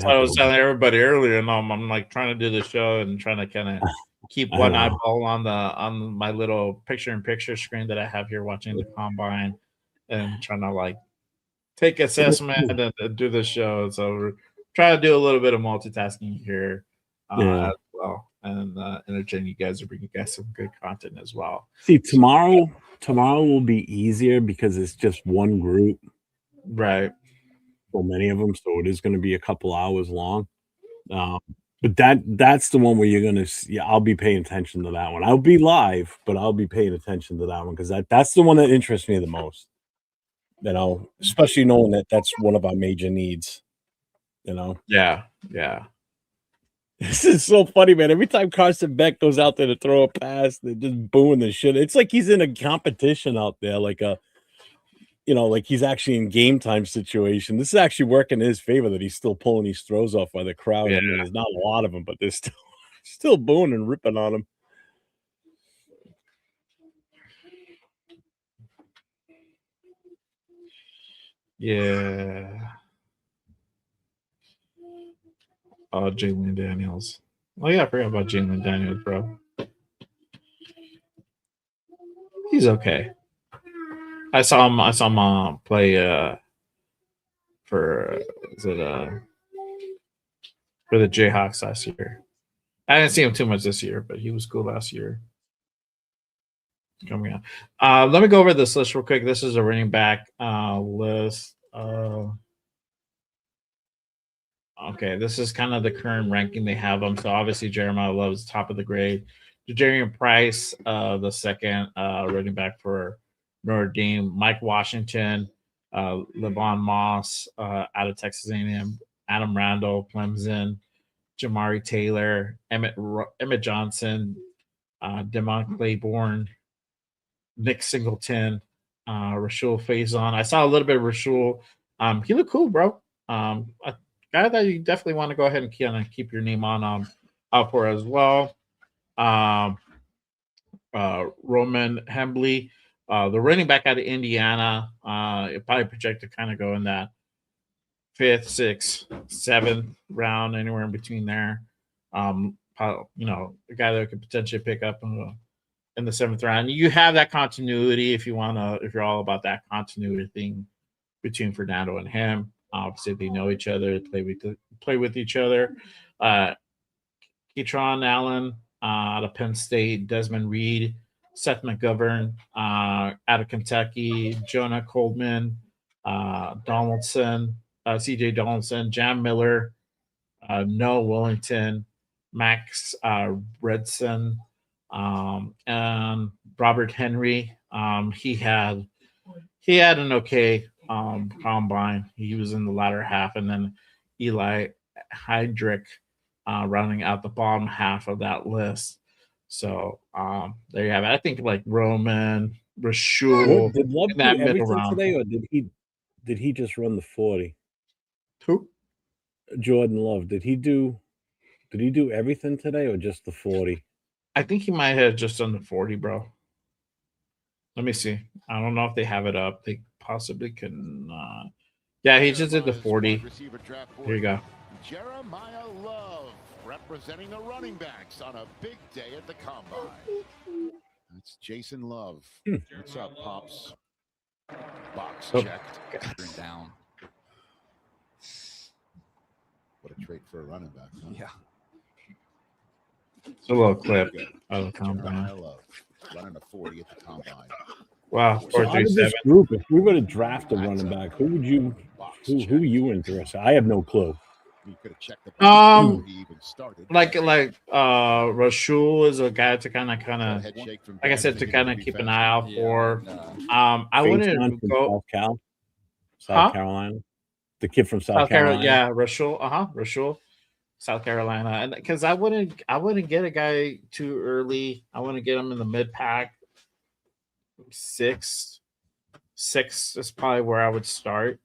what I was telling everybody earlier. And I'm like trying to do the show and trying to kind of keep one eyeball on my little picture-in-picture screen that I have here watching the combine and trying to like take assessment and do the show. So we're trying to do a little bit of multitasking here as well, and entertain you guys or bring you guys some good content as well. See, tomorrow will be easier because it's just one group, right? So many of them, so it is going to be a couple hours long. But that's the one where you're gonna see. I'll be paying attention to that one. I'll be live, but I'll be paying attention to that one because that's the one that interests me the most. You know, especially knowing that that's one of our major needs. You know. Yeah. This is so funny, man. Every time Carson Beck goes out there to throw a pass, they're just booing the shit. It's like he's in a competition out there, like like he's actually in game time situation. This is actually working in his favor that he's still pulling these throws off by the crowd. I mean, there's not a lot of them, but they're still booing and ripping on him. Yeah. Jalen Daniels. Oh yeah, I forgot about Jalen Daniels, bro. He's okay. I saw him play for for the Jayhawks last year. I didn't see him too much this year, but he was cool last year. Coming out. Let me go over this list real quick. This is a running back list. Okay, this is kind of the current ranking they have them. So obviously Jeremiah Love's top of the grade. Jadarian Price, the second running back for Notre Dame. Mike Washington, Levon Moss out of Texas A&M. Adam Randall, Clemson. Jamari Taylor, Emmett Johnson, Demont Claiborne, Nick Singleton, Rashul Faison. I saw a little bit of Rashul. He looked cool, bro. A guy that you definitely want to go ahead and keep your name on out for as well. Roman Hembley, the running back out of Indiana. It probably projected kind of go in that 5th, 6th, 7th round, anywhere in between there. A guy that could potentially pick up in the 7th round. You have that continuity if you're all about that continuity thing between Fernando and him. Obviously, they know each other, play with each other. Ketron Allen out of Penn State, Desmond Reed, Seth McGovern out of Kentucky, Jonah Coleman, Donaldson, CJ Donaldson, Jam Miller, Noah Wellington, Max Redson, and Robert Henry. He had an okay combine. He was in the latter half, and then Eli Heydrich rounding out the bottom half of that list. So there you have it. I think like Roman, Rashul, Did Love in that do middle everything round. today, or did he just run the 40? Who? Jordan Love. Did he do everything today or just the 40? I think he might have just done the 40, bro. Let me see. I don't know if they have it up. They possibly can. Yeah, he just did the 40. Here you go. Jeremiah Love representing the running backs on a big day at the combine. That's Jason Love. What's up, Pops? Box checked. Down. What a trait for a running back. Huh? Yeah. It's a little clip of the combine. Running a 40 at the combine. Wow, So out of this group, if we were to draft a running back, who are you interested? I have no clue. You could have checked the box he even started. Like Rashul is a guy to kind of like I said, to kind of keep an eye out for. I wouldn't go South Carolina. The kid from South Carolina. Yeah, Rashul. Rashul, South Carolina. And because I wouldn't get a guy too early. I want to get him in the mid pack. 6 is probably where I would start,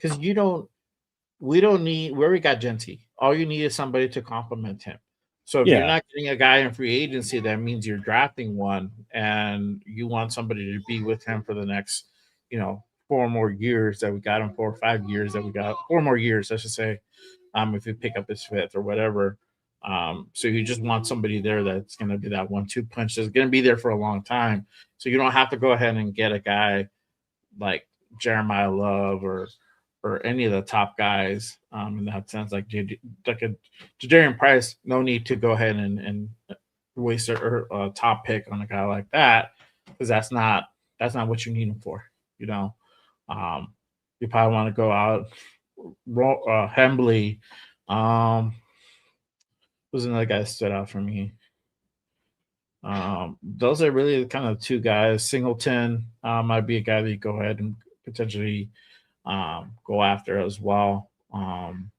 because we already got Genty. All you need is somebody to complement him. So if you're not getting a guy in free agency, that means you're drafting one, and you want somebody to be with him for the next 4 more years that we got him for, 5 years that we got 4 more years, I should say, if you pick up his 5th or whatever. So you just want somebody there that's going to be that 1-2 punch that's going to be there for a long time. So you don't have to go ahead and get a guy like Jeremiah Love or any of the top guys in that sense, like Jadarian Price. No need to go ahead and waste a top pick on a guy like that, because that's not what you need him for. You probably want to go out Hembley. Who's another guy that stood out for me? Those are really kind of 2 guys. Singleton might be a guy that you go ahead and potentially go after as well, and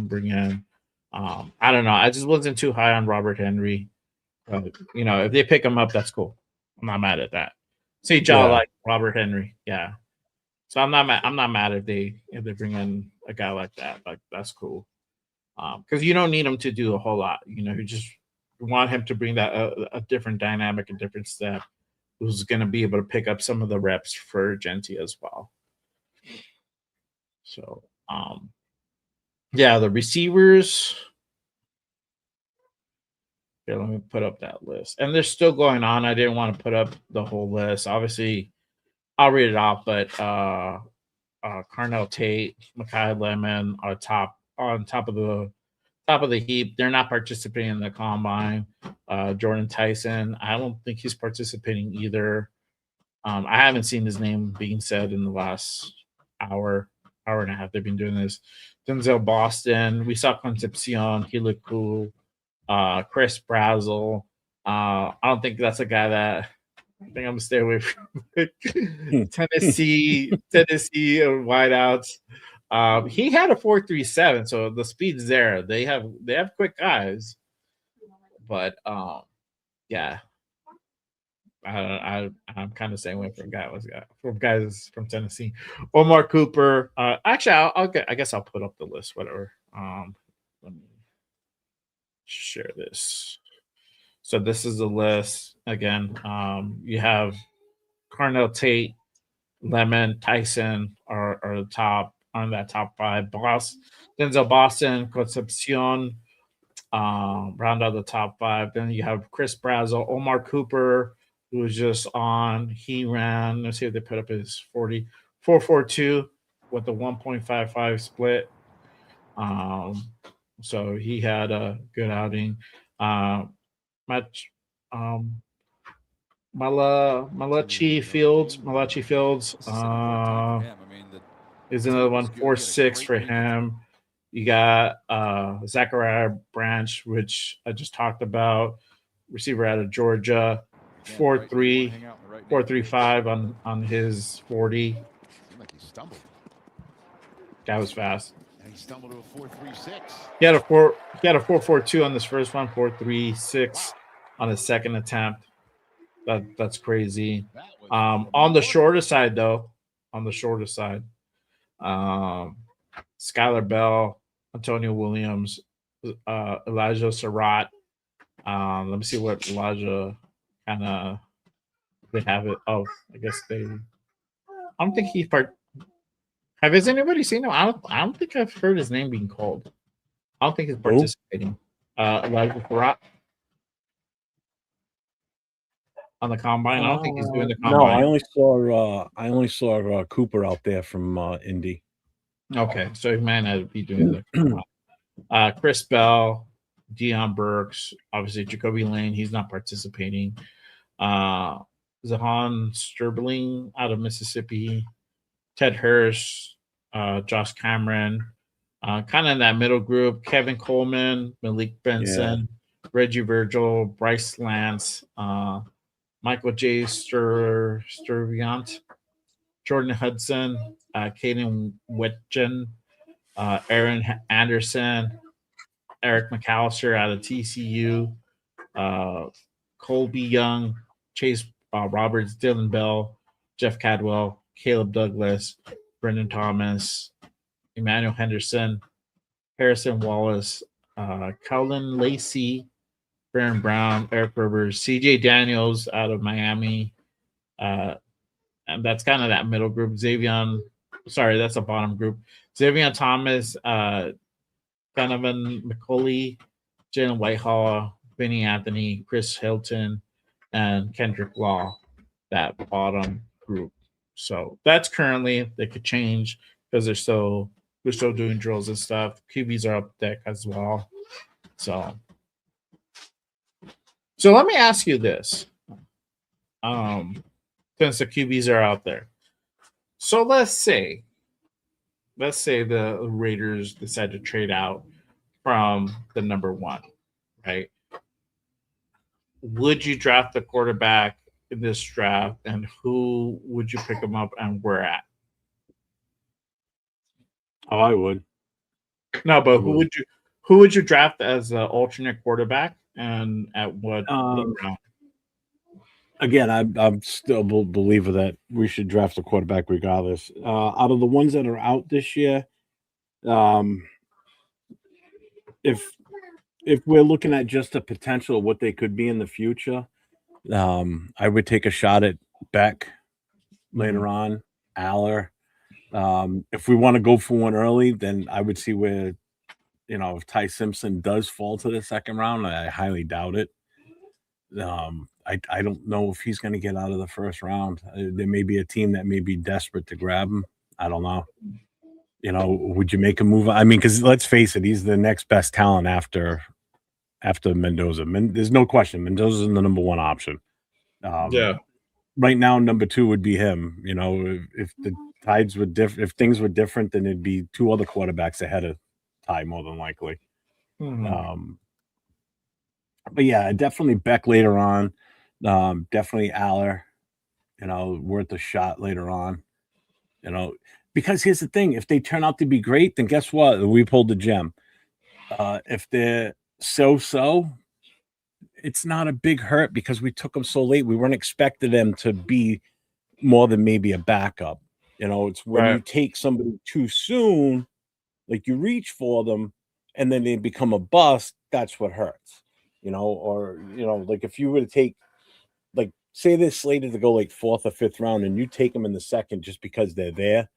bring in. I don't know. I just wasn't too high on Robert Henry. If they pick him up, that's cool. I'm not mad at that. See, Joe, Yeah. like Robert Henry. Yeah. So I'm not mad. I'm not mad if they bring in a guy like that. Like that's cool. Because you don't need him to do a whole lot. You just want him to bring that a different dynamic, a different step. Who's going to be able to pick up some of the reps for Genti as well. So, yeah, the receivers. Here, let me put up that list. And they're still going on. I didn't want to put up the whole list. Obviously, I'll read it off, but Carnell Tate, Mekhi Lemon are on top of the heap. They're not participating in the combine. Jordan Tyson, I don't think he's participating either. I haven't seen his name being said in the last hour and a half they've been doing this. Denzel Boston, we saw Concepcion, he looked cool. Chris Brazel, I don't think that's a guy that I think I'm gonna stay away from. Tennessee wideouts. He had a 4.37, so the speed's there. They have quick guys, but yeah, I'm kind of staying away from guys from Tennessee. Omar Cooper. Actually, I guess I'll put up the list. Whatever. Let me share this. So this is the list again. You have Carnell Tate, Lemon, Tyson are the top on that top five. Denzel Boston, Concepcion, round out the top five. Then you have Chris Brazel, Omar Cooper, who was just on. He ran. Let's see if they put up his 4.42 with the 1.55 split. So he had a good outing. Malachi Fields is another one, 4.6 for him. You got Zachariah Branch, which I just talked about, receiver out of Georgia, 4.3, 4.35 on his 40. Seemed like he stumbled. Guy was fast. And he stumbled to a 4.36. He had a 4.42 on this first one, 4.36 on his second attempt. That's crazy. On the shorter side, though, Skylar Bell, Antonio Williams, Elijah Surratt. Let me see what Elijah kind of they have it. Oh, I guess they. I don't think he's part. Has anybody seen him? I don't think I've heard his name being called. I don't think he's participating. Elijah Surratt on the combine. I don't think he's doing the combine. No, I only saw Cooper out there from Indy. Okay, so he might not be doing the combine. Chris Bell, Deion Burks, obviously Jacoby Lane. He's not participating. Zahan Sterling out of Mississippi, Ted Hurst, Josh Cameron, kind of in that middle group. Kevin Coleman, Malik Benson, Reggie Virgil, Bryce Lance, Michael J. Sturviant, Jordan Hudson, Caden Wetjen, Aaron Anderson, Eric McAllister out of TCU, Colby Young, Chase Roberts, Dylan Bell, Jeff Cadwell, Caleb Douglas, Brendan Thomas, Emmanuel Henderson, Harrison Wallace, Cullen Lacey, Baron Brown, Eric Rivers, CJ Daniels out of Miami. And that's kind of that middle group. That's a bottom group. Xavier Thomas, Donovan McCauley, Jalen Whitehall, Benny Anthony, Chris Hilton, and Kendrick Law, that bottom group. So that's currently, they could change because they're still doing drills and stuff. QBs are up deck as well. So let me ask you this. Since the QBs are out there. So let's say the Raiders decide to trade out from the number one, right? Would you draft the quarterback in this draft, and who would you pick them up and where at? Oh, I would. No, but who would you draft as the alternate quarterback and at what round? Again, I'm still a believer that we should draft a quarterback regardless. Out of the ones that are out this year, um, if we're looking at just the potential of what they could be in the future, I would take a shot at Beck later on, Aller. If we want to go for one early, then I would see where, if Ty Simpson does fall to the second round, I highly doubt it. I don't know if he's going to get out of the first round. There may be a team that may be desperate to grab him. I don't know. Would you make a move? I mean, because let's face it, he's the next best talent after Mendoza. There's no question. Mendoza's the number one option. Right now, number two would be him. If the tides were different, if things were different, then it'd be two other quarterbacks ahead of Ty, more than likely. But yeah, definitely Beck later on. Definitely Aller, worth a shot later on. Because here's the thing: if they turn out to be great, then guess what? We pulled the gem. If they're so, it's not a big hurt because we took them so late. We weren't expecting them to be more than maybe a backup. It's when you take somebody too soon, like you reach for them, and then they become a bust. That's what hurts. Like if you were to take, like, say they're slated to go like fourth or fifth round, and you take them in the second just because they're there.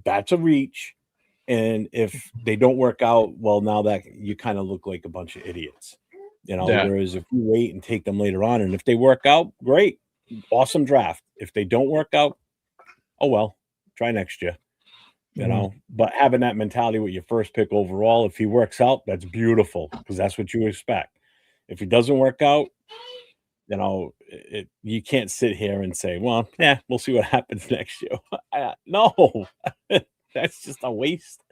That's a reach. And if they don't work out, well, now that you kind of look like a bunch of idiots. Whereas if you wait and take them later on, and if they work out, great, awesome draft. If they don't work out, oh well, try next year. But having that mentality with your first pick overall, if he works out, that's beautiful because that's what you expect. If he doesn't work out, you can't sit here and say, well, yeah, we'll see what happens next year. No, that's just a waste.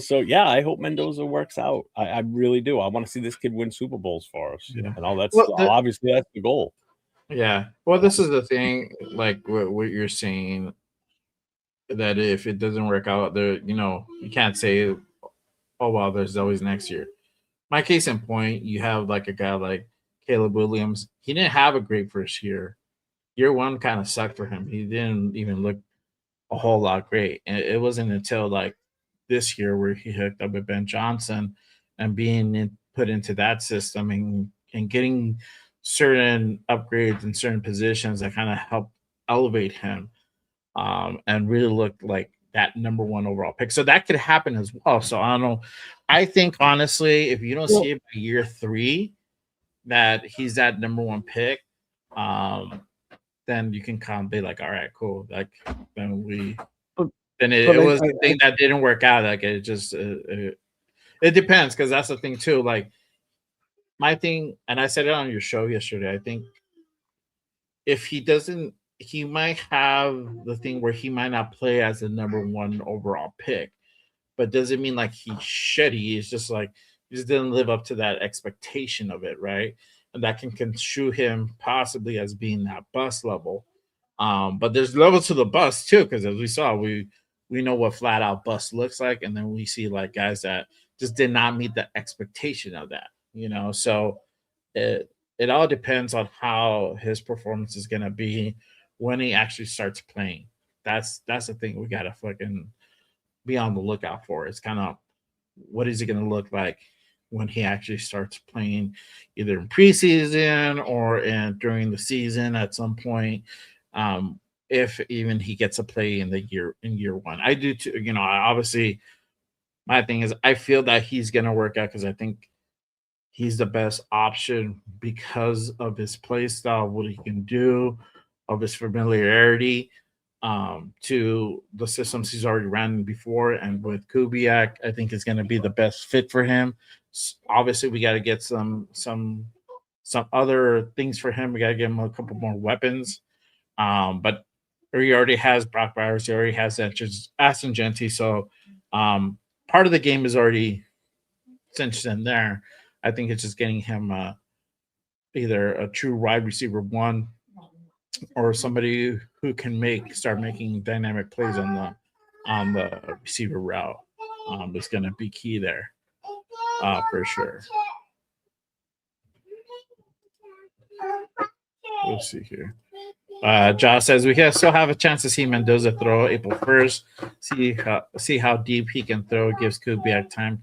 So yeah, I hope Mendoza works out. I really do. I want to see this kid win Super Bowls for us. That's obviously that's the goal. Yeah. Well, this is the thing, like what you're saying, that if it doesn't work out, there, you can't say, oh well, there's always next year. My case in point, you have like a guy like Caleb Williams. He didn't have a great first year. Year one kind of sucked for him. He didn't even look a whole lot great. And it wasn't until like this year where he hooked up with Ben Johnson and being put into that system and getting certain upgrades in certain positions that kind of helped elevate him, and really looked like that number one overall pick. So that could happen as well. So I don't know. I think honestly, if you don't see it by year 3 that he's that number one pick, then you can kind of be like, all right, cool. Like then it was the thing that didn't work out. Like it just it depends, because that's the thing too. Like my thing, and I said it on your show yesterday. I think if he doesn't, he might have the thing where he might not play as the number one overall pick, but doesn't mean like he's shitty. It's just like he just didn't live up to that expectation of it, right? And that can construe him possibly as being that bust level. But there's levels to the bust too, because as we saw, we know what flat out bust looks like, and then we see like guys that just did not meet the expectation of that, So it all depends on how his performance is gonna be when he actually starts playing. That's the thing we gotta fucking be on the lookout for. It's kind of what is it gonna look like when he actually starts playing, either in preseason or during the season at some point. If even he gets a play in year one. I do too, obviously my thing is I feel that he's gonna work out because I think he's the best option because of his play style, what he can do, of his familiarity to the systems he's already ran before. And with Kubiak, I think is going to be the best fit for him. Obviously, we got to get some other things for him. We got to give him a couple more weapons. But he already has Brock Bowers. He already has Aston Genty. So part of the game is already cinched in there. I think it's just getting him either a true wide receiver one or somebody who can start making dynamic plays on the receiver route. Is going to be key there for sure. we'll see here. Josh says we still have a chance to see Mendoza throw April 1st. See how deep he can throw. Gives Kubiak time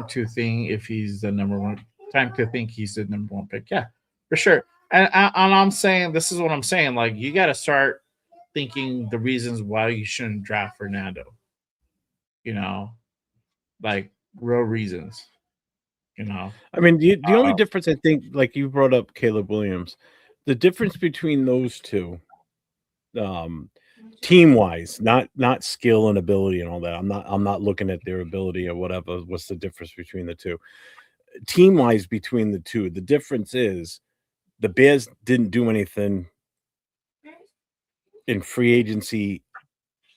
to think if he's the number one. Time to think he's the number one pick. Yeah, for sure. And I'm saying, this is what I'm saying. Like, you got to start thinking the reasons why you shouldn't draft Fernando. You know, like real reasons. You know, I mean, the only difference, I think, like you brought up Caleb Williams, the difference between those two, team wise, not skill and ability and all that. I'm not looking at their ability or whatever. What's the difference between the two? Team wise, between the two, the difference is the Bears didn't do anything in free agency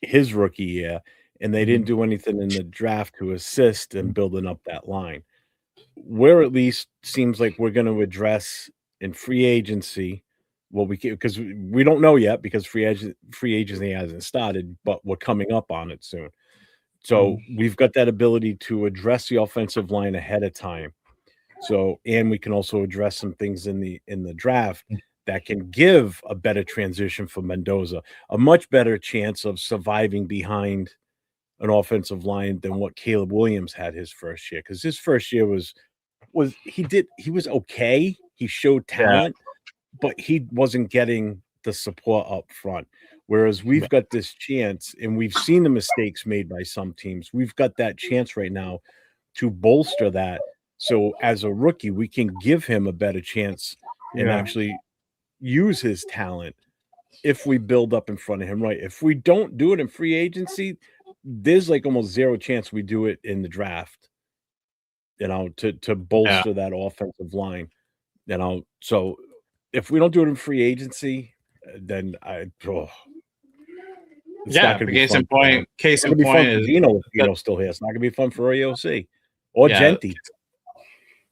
his rookie year, and they didn't do anything in the draft to assist in building up that line. We're at least seems like we're going to address in free agency what we can, because we don't know yet because free agency hasn't started, but we're coming up on it soon. So we've got that ability to address the offensive line ahead of time. So, and we can also address some things in the draft that can give a better transition for Mendoza, a much better chance of surviving behind an offensive line than what Caleb Williams had his first year. Because his first year was he was okay. He showed talent, but he wasn't getting the support up front. Whereas we've got this chance, and we've seen the mistakes made by some teams. We've got that chance right now to bolster that. So as a rookie, we can give him a better chance and actually use his talent if we build up in front of him. Right. If we don't do it in free agency, there's like almost zero chance we do it in the draft, to bolster that offensive line, So if we don't do it in free agency, then it's not going to be fun. Case in point is Gino still here. It's not going to be fun for AOC or Genty.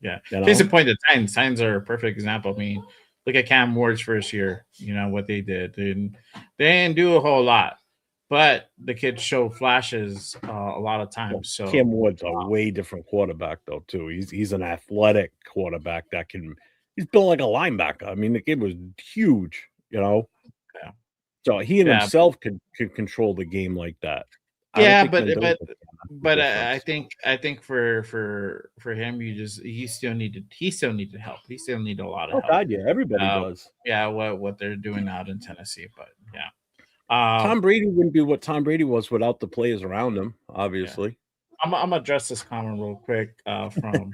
Yeah. Case in point, the Titans are a perfect example. I mean, look at Cam Ward's first year. You know what they did. They didn't do a whole lot, but the kids show flashes a lot of times. So Cam Ward's a way different quarterback, though. Too. He's an athletic quarterback that can. He's built like a linebacker. I mean, the kid was huge. Yeah. So he himself could control the game like that. Yeah, but I think for him, he still needed help. He still needed a lot of help. God, yeah, everybody does. Yeah, what they're doing out in Tennessee, but yeah. Tom Brady wouldn't be what Tom Brady was without the players around him, obviously. I'm gonna address this comment real quick from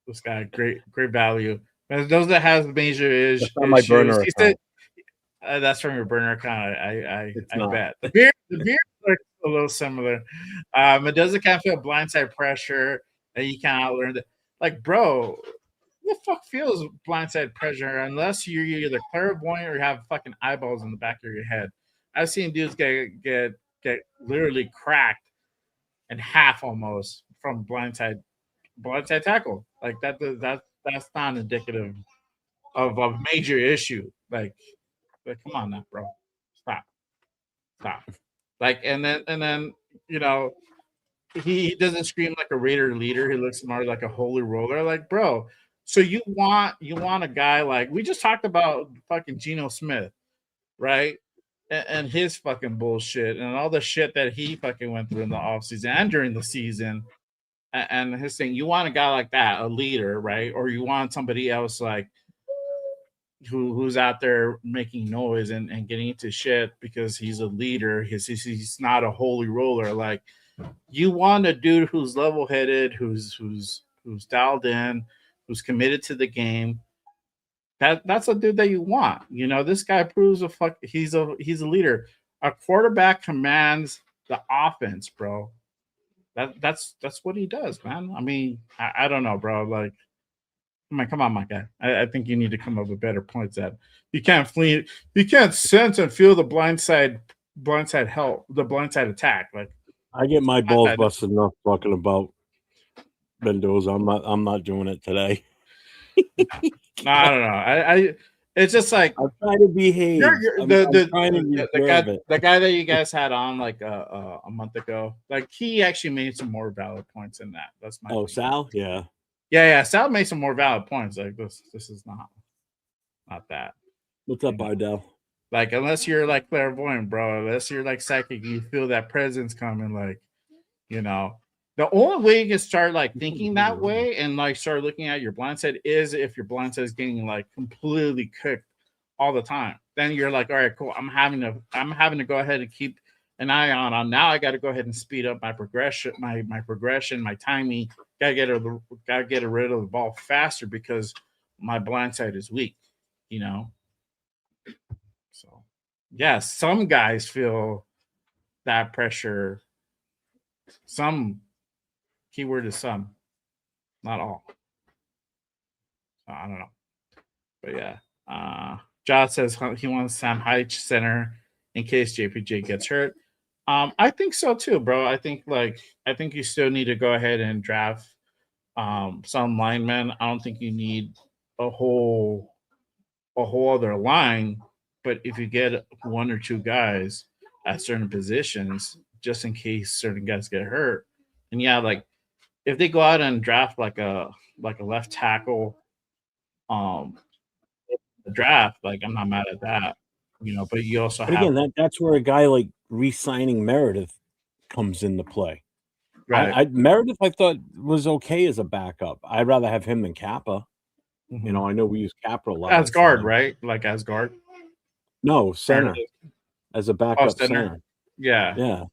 this guy. Great value. But those that has major issues. That's my burner account. That's from your burner account. I bet the beer are a little similar. Mendoza can't feel blindside pressure, and you can't outlearn that. Like, bro, who the fuck feels blindside pressure unless you're either clairvoyant or you have fucking eyeballs in the back of your head? I've seen dudes get literally cracked in half almost from blindside tackle. Like that's not indicative of a major issue. Like come on now, bro. Stop. Like, and then he doesn't scream like a Raider leader. He looks more like a holy roller. Like, bro. So you want a guy like we just talked about fucking Geno Smith, right? And his fucking bullshit and all the shit that he fucking went through in the offseason and during the season. And his thing, you want a guy like that, a leader, right? Or you want somebody else like who's out there making noise and getting into shit because he's a leader. He's not a holy roller. Like, you want a dude who's level-headed, who's dialed in, who's committed to the game. That's a dude that you want. This guy proves he's a leader. A quarterback commands the offense, bro. That's what he does, man. I mean, I don't know, bro. Like, come on, my guy. I think you need to come up with better points. That you can't flee, you can't sense and feel the blindside help, the blindside attack. Like, I get my balls busted enough talking about Mendoza. I'm not doing it today. No, I don't know. It's just like I'm trying to behave. The guy that you guys had on like a month ago, like he actually made some more valid points in that. That's my Sal, yeah. Yeah. Sal made some more valid points. Like this is not that. What's up, Ardell? Like, unless you're like clairvoyant, bro, unless you're like psychic, you feel that presence coming, like, the only way you can start like thinking that way and like start looking at your blind side is if your blind side is getting like completely cooked all the time. Then you're like, all right, cool. I'm having to go ahead and keep an eye on. Now I got to go ahead and speed up my progression, my timing. Gotta get rid of the ball faster because my blind side is weak. So yeah, some guys feel that pressure. Some keyword is some, not all. So I don't know. But yeah. Josh says he wants Sam Heitch center in case JPJ gets hurt. I think so too, bro. I think you still need to go ahead and draft some linemen. I don't think you need a whole other line, but if you get one or two guys at certain positions, just in case certain guys get hurt, and yeah, like if they go out and draft like a left tackle, the draft, like I'm not mad at that, But you also But have again, that's where a guy like re-signing Meredith comes into play. right. Meredith, I thought was okay as a backup. I'd rather have him than Kappa. Mhm. I know we use Kappa a lot. As guard, right? Like as guard. No, center as a backup center. Yeah. Yeah.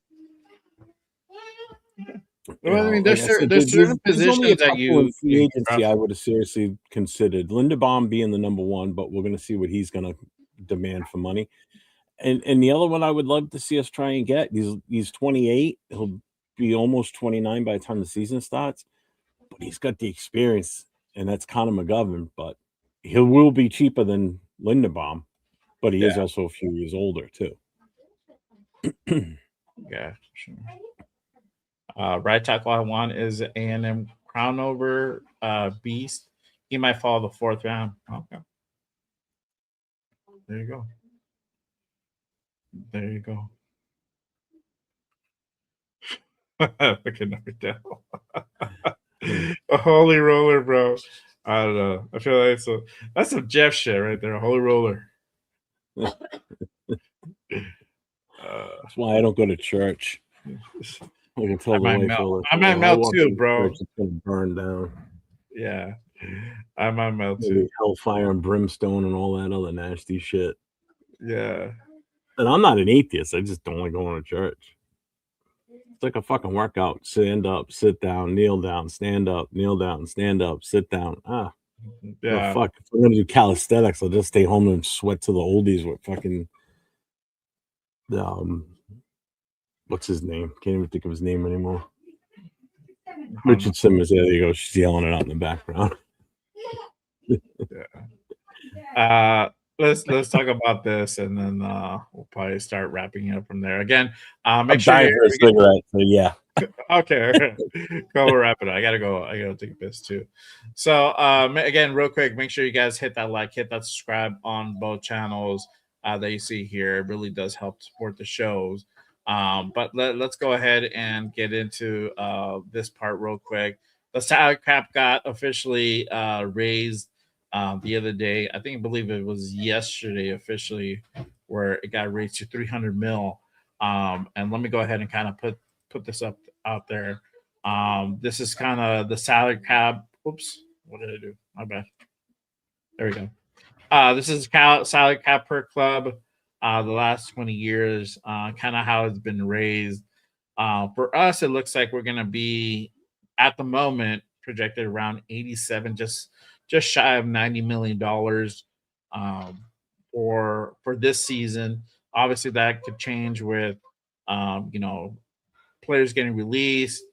Well, I mean, Like I said, there's certain there's only a positions that couple in free you agency I would have seriously considered. Linderbaum being the number one, but we're going to see what he's going to demand for money. And the other one I would love to see us try and get, he's 28. He'll be almost 29 by the time the season starts, but he's got the experience, and that's Connor McGovern. But he will be cheaper than Linderbaum, but he is also a few years older too. Yeah, sure. Right tackle I want is A&M Crownover Beast. He might fall the fourth round. Okay. There you go. Fucking never tell. A holy roller, bro. I don't know. I feel like that's some Jeff shit right there. A holy roller. That's why I don't go to church. I can tell the wife all I might melt too, bro. It's gonna burn down. Yeah, I might melt too. Hellfire and brimstone and all that other nasty shit. Yeah. And I'm not an atheist. I just don't like going to church. It's like a fucking workout. Stand up, sit down, kneel down, stand up, kneel down, stand up, sit down. Yeah. Fuck. If I'm gonna do calisthenics, I'll just stay home and sweat to the oldies with fucking what's his name? Can't even think of his name anymore. Richard Simmons. There you go. She's yelling it out in the background. Yeah. Let's talk about this, and then we'll probably start wrapping it up from there. Again, make sure for a cigarette. So yeah. Okay. Go wrap it up. I gotta go. I gotta take a piss too. So again, real quick, make sure you guys hit that like, hit that subscribe on both channels that you see here. It really does help support the shows. But let's go ahead and get into this part real quick. The salary cap got officially raised the other day. I believe it was yesterday officially, where it got raised to 300 mil. And let me go ahead and kind of put this up out there. This is kind of the salary cap. Oops, what did I do? My bad. There we go. This is salary cap per club. The last 20 years, kind of how it's been raised. For us, it looks like we're going to be, at the moment, projected around 87, just shy of $90 million for this season. Obviously, that could change with, players getting released,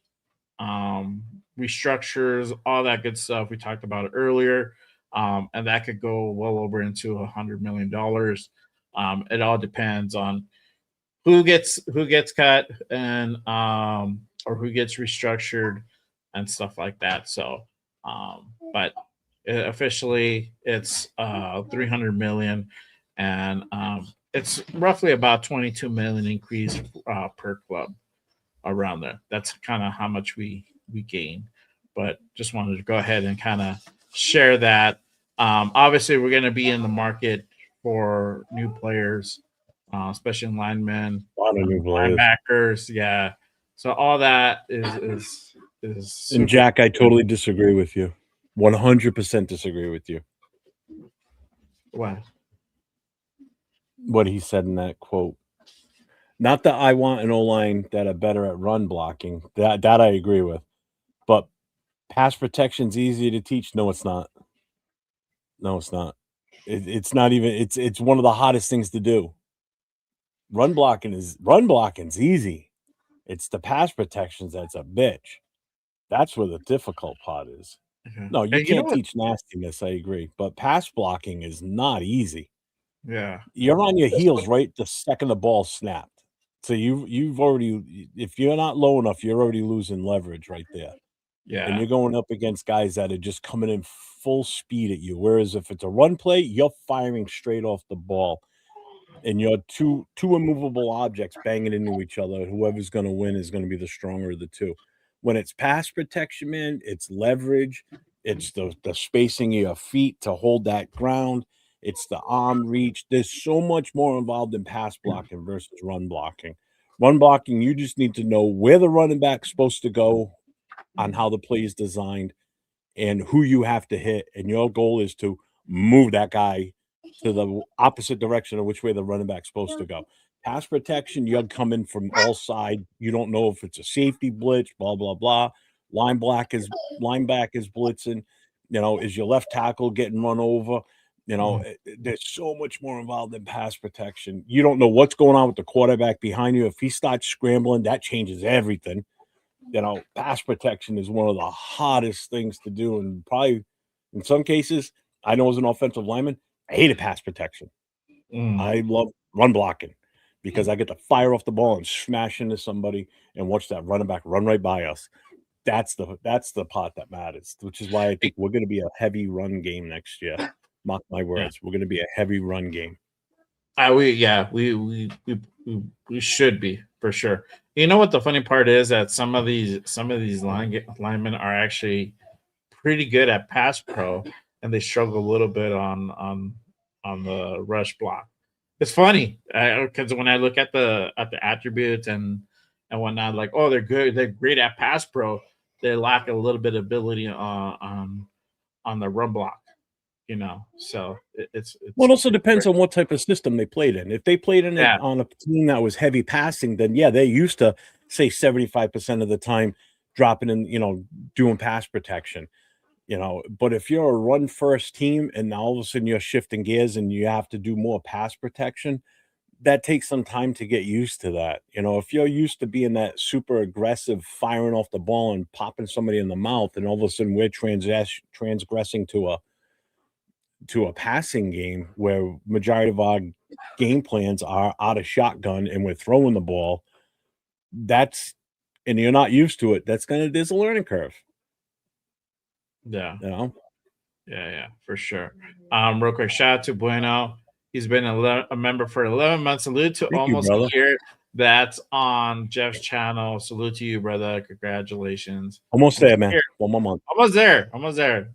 restructures, all that good stuff. We talked about it earlier, and that could go well over into $100 million. It all depends on who gets cut and or who gets restructured and stuff like that. So, but officially it's 300 million, and it's roughly about 22 million increase per club around there. That's kind of how much we gain. but just wanted to go ahead and kind of share that. Obviously, we're going to be in the market for new players, especially linemen, A lot of new players. linebackers. Yeah. So all that is And super Jack, I totally disagree with you. 100% disagree with you. What? What he said in that quote. Not that I want an O-line that are better at run blocking. That I agree with. But pass protection's easy to teach. No, it's not. No, it's not. It's not even. It's one of the hottest things to do. Run blocking's easy. It's the pass protections that's a bitch. That's where the difficult part is. Okay. No, you And you know can't what? teach nastiness. I agree, but pass blocking is not easy. Yeah. You're on your heels right the second the ball snapped. So you've already, if you're not low enough, you're already losing leverage right there. And Yeah. you're going up against guys that are just coming in full speed at you. Whereas if it's a run play, you're firing straight off the ball. And you're two immovable objects banging into each other. Whoever's going to win is going to be the stronger of the two. When it's pass protection, man, it's leverage. It's the spacing of your feet to hold that ground. It's the arm reach. There's so much more involved in pass blocking versus run blocking. Run blocking, you just need to know where the running back's supposed to go on how the play is designed and who you have to hit. And your goal is to move that guy to the opposite direction of which way the running back's supposed to go. Pass protection, you're coming from all sides. You don't know if it's a safety blitz, blah, blah, blah. Lineback is blitzing. You know, is your left tackle getting run over? You know, there's so much more involved in pass protection. You don't know what's going on with the quarterback behind you. If he starts scrambling, that changes everything. You know, pass protection is one of the hottest things to do. And probably in some cases, I know as an offensive lineman, I hated pass protection. I love run blocking because I get to fire off the ball and smash into somebody and watch that running back run right by us. That's the part that matters, which is why I think we're going to be a heavy run game next year. Mark my words, we're going to be a heavy run game. We should be for sure. You know what the funny part is that some of these linemen are actually pretty good at pass pro, and they struggle a little bit on the rush block. It's funny because when I look at the attributes and whatnot, like they're good, they're great at pass pro. They lack a little bit of ability on the run block. You know, so it's Well, it also depends on what type of system they played in. If they played in it on a team that was heavy passing, then yeah, they used to say 75% of the time dropping in, you know, doing pass protection, you know. But if you're a run first team and now all of a sudden you're shifting gears and you have to do more pass protection, that takes some time to get used to that. You know, if you're used to being that super aggressive, firing off the ball and popping somebody in the mouth, and all of a sudden we're transgressing to a passing game where majority of our game plans are out of shotgun and we're throwing the ball, and you're not used to it, there's a learning curve. Yeah. You know? Yeah, for sure. Real quick, shout out to Bueno. He's been a member for 11 months. Salute to Thank you, almost brother. a year. That's on Jeff's channel. Salute to you, brother. Congratulations. Almost there, man. One more month. Almost there.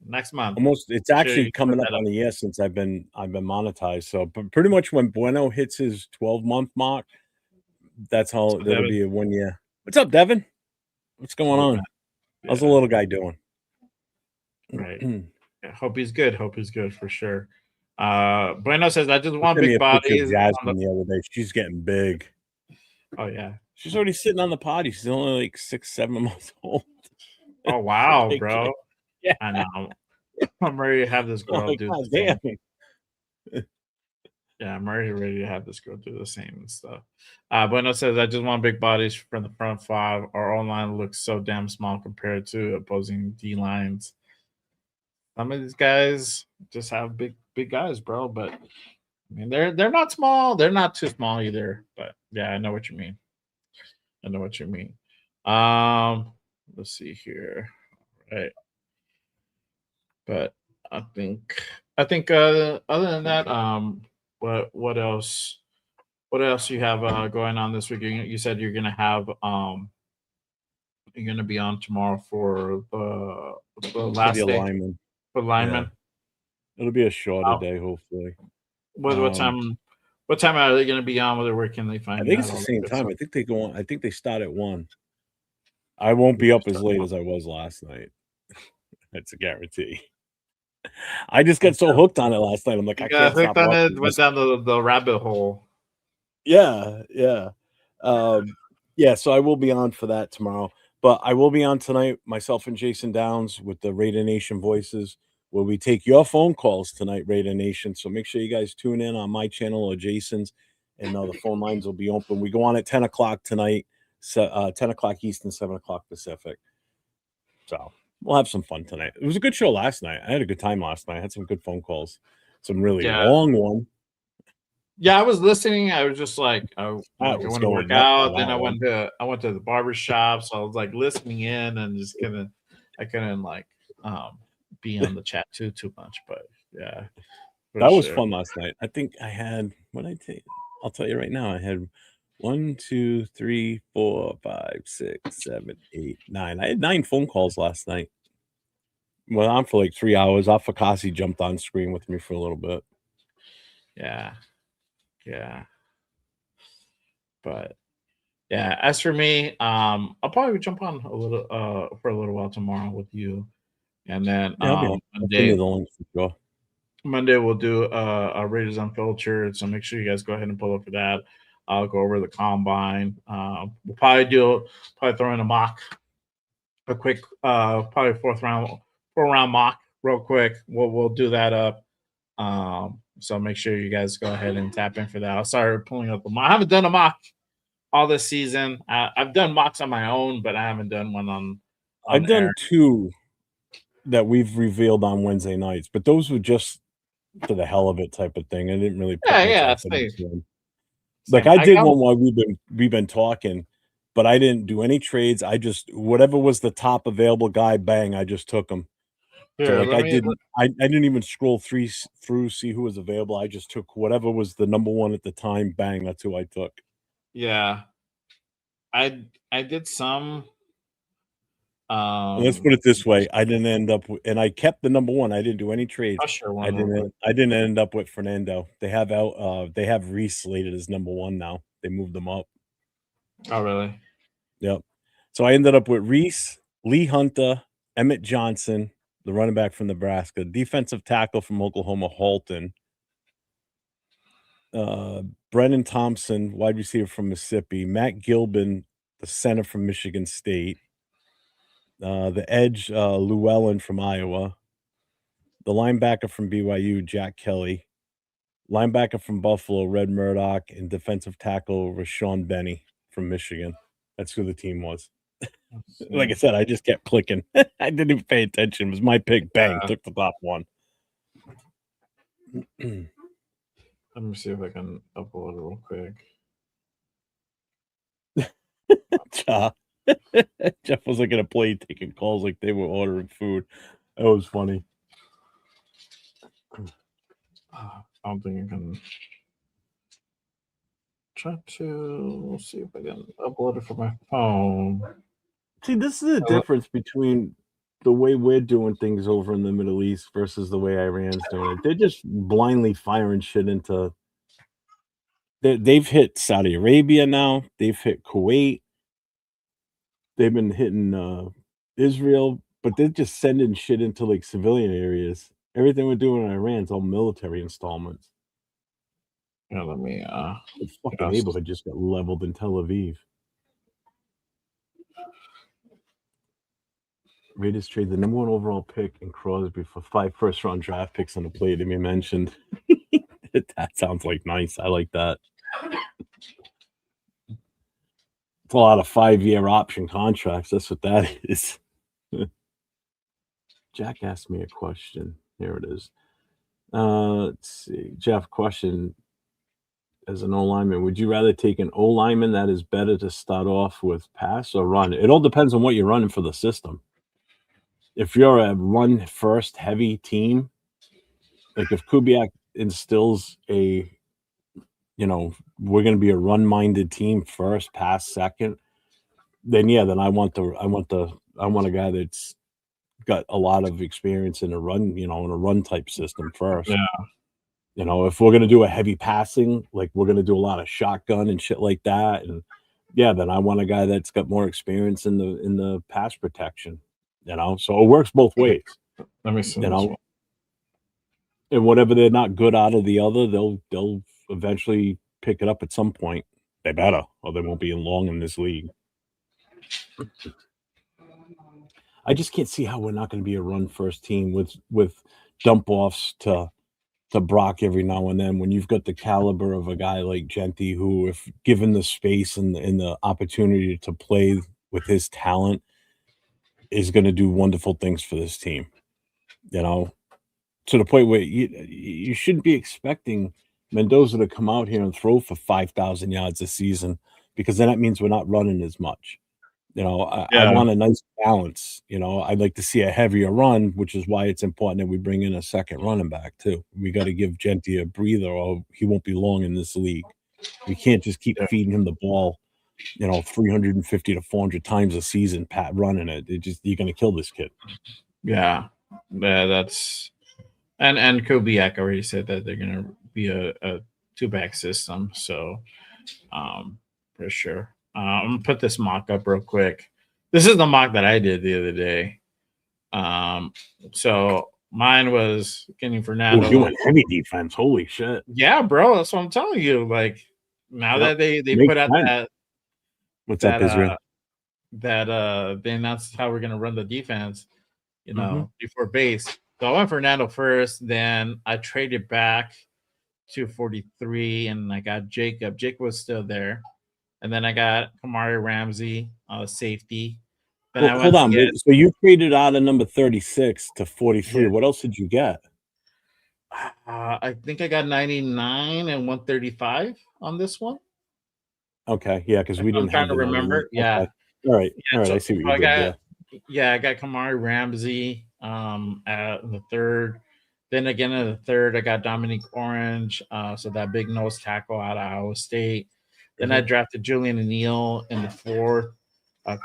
Next month. It's actually coming up on a year since I've been monetized. So pretty much when Bueno hits his 12-month mark, that'll be a 1 year. What's up, Devin? What's going on? How's the little guy doing? Right. Yeah, hope he's good for sure. Bueno says, I just want big bodies. Jasmine the other day. She's getting big. Oh yeah. She's already sitting on the potty. She's only like 6-7 months old. Oh wow, Like, bro. Yeah. I know. I'm ready to have this girl Like, do God the same. damn. Yeah, I'm already ready to have this girl do the same and stuff. Bueno says, I just want big bodies from the front five. Our online looks so damn small compared to opposing D lines. Some of these guys just have big guys, bro. But I mean, they're not small. They're not too small either. But yeah, I know what you mean. Let's see here. All right. But I think other than that, what else you have going on this week? You said you're gonna have you're gonna be on tomorrow for the For last the day alignment. for lineman. It'll be a shorter Wow. day, hopefully. What time? What time are they gonna be on? Where can they find? I think you it's at? the All that same good time. stuff. I think they go on. I think they start at 1. I won't be up as late as I was last night. That's a guarantee. I just got so hooked on it last night. I'm like, You I got can't stop hooked on watching it. Went this. down the rabbit hole. Yeah. Yeah, so I will be on for that tomorrow. But I will be on tonight, myself and Jason Downs with the Raider Nation Voices, where we take your phone calls tonight, Raider Nation. So make sure you guys tune in on my channel or Jason's, and the phone lines will be open. We go on at 10 o'clock tonight, 10 o'clock Eastern, 7 o'clock Pacific. So we'll have some fun tonight. It was a good show last night. I had a good time last night. I had some good phone calls. Some really long one. Yeah, I was listening. I was just like, I went to going work nuts on out. Then that I one. went to the barber shop. So I was like listening in and just I couldn't like be on the chat too much. But yeah, that was fun last night. I think I had what I tell you. I'll tell you right now. I had 1, 2, 3, 4, 5, 6, 7, 8, 9. I had 9 phone calls last night. Well, on for like 3 hours. Afakasi jumped on screen with me for a little bit. Yeah. But yeah, as for me, I'll probably jump on a little for a little while tomorrow with you, and then Yeah, I'll send you the link for sure. Monday we'll do a Raiders Unfiltered, so make sure you guys go ahead and pull up for that. I'll go over the combine. We'll probably throw in a quick probably 4-round mock real quick. We'll do that up. So make sure you guys go ahead and tap in for that. I'll start pulling up a mock. I haven't done a mock all this season. I've done mocks on my own, but I haven't done one on I've done air. 2 that we've revealed on Wednesday nights, but those were just for the hell of it type of thing. I didn't really put much effort into them. Like I did one while we've been talking, but I didn't do any trades. I just whatever was the top available guy, bang, I just took him. So like I didn't even scroll through see who was available. I just took whatever was the number 1 at the time, bang, that's who I took. Yeah. I did some. Let's put it this way: I didn't end up, and I kept the number 1. I didn't do any trades. I didn't end up with Fernando. They have Reese slated as number 1 now. They moved them up. Oh, really? Yep. So I ended up with Reese, Lee Hunter, Emmett Johnson, the running back from Nebraska, defensive tackle from Oklahoma, Halton, Brennan Thompson, wide receiver from Mississippi, Matt Gilbin, the center from Michigan State, the edge, Llewellyn from Iowa, the linebacker from BYU, Jack Kelly, linebacker from Buffalo, Red Murdoch, and defensive tackle, Rashawn Benny from Michigan. That's who the team was. Like I said, I just kept clicking. I didn't even pay attention. It was my pick. Bang, took the top 1. Let me see if I can upload it real quick. Jeff was looking at a plate, taking calls like they were ordering food. That was funny. I don't think I can try to see if I can upload it from my phone. See, this is the difference between the way we're doing things over in the Middle East versus the way Iran's doing it. They're just blindly firing shit into. They've hit Saudi Arabia now. They've hit Kuwait. They've been hitting Israel, but they're just sending shit into like civilian areas. Everything we're doing in Iran's all military installments. Yeah, let me. The fucking neighborhood just got leveled in Tel Aviv. Raiders trade the number 1 overall pick in Crosby for 5 first-round draft picks on the plate. To be mentioned. That sounds like nice. I like that. It's a lot of 5-year option contracts. That's what that is. Jack asked me a question. Here it is. Let's see. Jeff, question. As an O-lineman, would you rather take an O-lineman that is better to start off with pass or run? It all depends on what you're running for the system. If you're a run-first heavy team, like if Kubiak instills we're going to be a run-minded team first, pass second, then I want a guy that's got a lot of experience in a run, in a run type system first. Yeah. If we're gonna do a heavy passing, like we're gonna do a lot of shotgun and shit like that, and then I want a guy that's got more experience in the pass protection. So it works both ways. Let me see. And whatever they're not good out of the other, they'll eventually pick it up at some point. They better, or they won't be long in this league. I just can't see how we're not going to be a run first team with dump offs to Brock every now and then, when you've got the caliber of a guy like Genty, who, if given the space and the opportunity to play with his talent, is going to do wonderful things for this team. To the point where you shouldn't be expecting Mendoza to come out here and throw for 5,000 yards a season, because then that means we're not running as much. I want a nice balance. I'd like to see a heavier run, which is why it's important that we bring in a second running back too. We got to give Genty a breather, or he won't be long in this league. We can't just keep feeding him the ball, 350 to 400 times a season, Pat, running it. You're going to kill this kid. Yeah, that's and Kubiak already said that they're going to be a two-back system. So, for sure. I'm gonna put this mock up real quick. This is the mock that I did the other day. So mine was Kenny Fernando. You went heavy defense. Holy shit. Yeah, bro. That's what I'm telling you. Like, now that they put out that. What's up, Israel? They announced how we're gonna run the defense, before base. So I went Fernando first, then I traded back to 43, and I got Jacob. Jacob was still there. And then I got Kamari Ramsey, safety. Then hold on. So you traded out of number 36 to 43. Yeah. What else did you get? I think I got 99 and 135 on this one. Okay, yeah, because we didn't. I'm trying to remember. Yeah. Okay. All right. So I see what you did. I got Kamari Ramsey at the third. Then again in the third, I got Dominique Orange, so that big nose tackle out of Iowa State. Then I drafted Julian O'Neill in the fourth,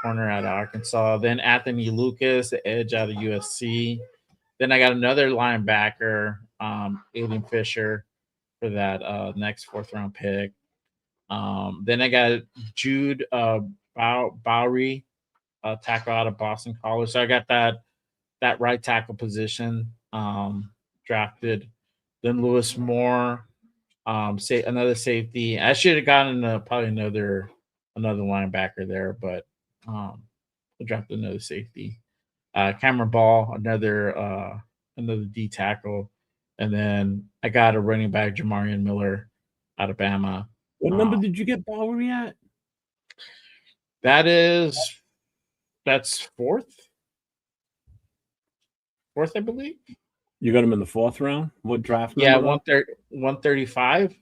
corner out of Arkansas. Then Anthony Lucas, the edge out of USC. Then I got another linebacker, Aiden Fisher, for that next fourth-round pick. Then I got Jude Bowery, tackle out of Boston College. So I got that right tackle position drafted. Then Lewis Moore. Say another safety. I should have gotten probably another linebacker there, but I drafted another safety. Cameron Ball, another D tackle, and then I got a running back, Jamarian Miller, out of Bama. What number did you get Bowery at? That's fourth, I believe. You got him in the fourth round? What draft? Yeah, 135.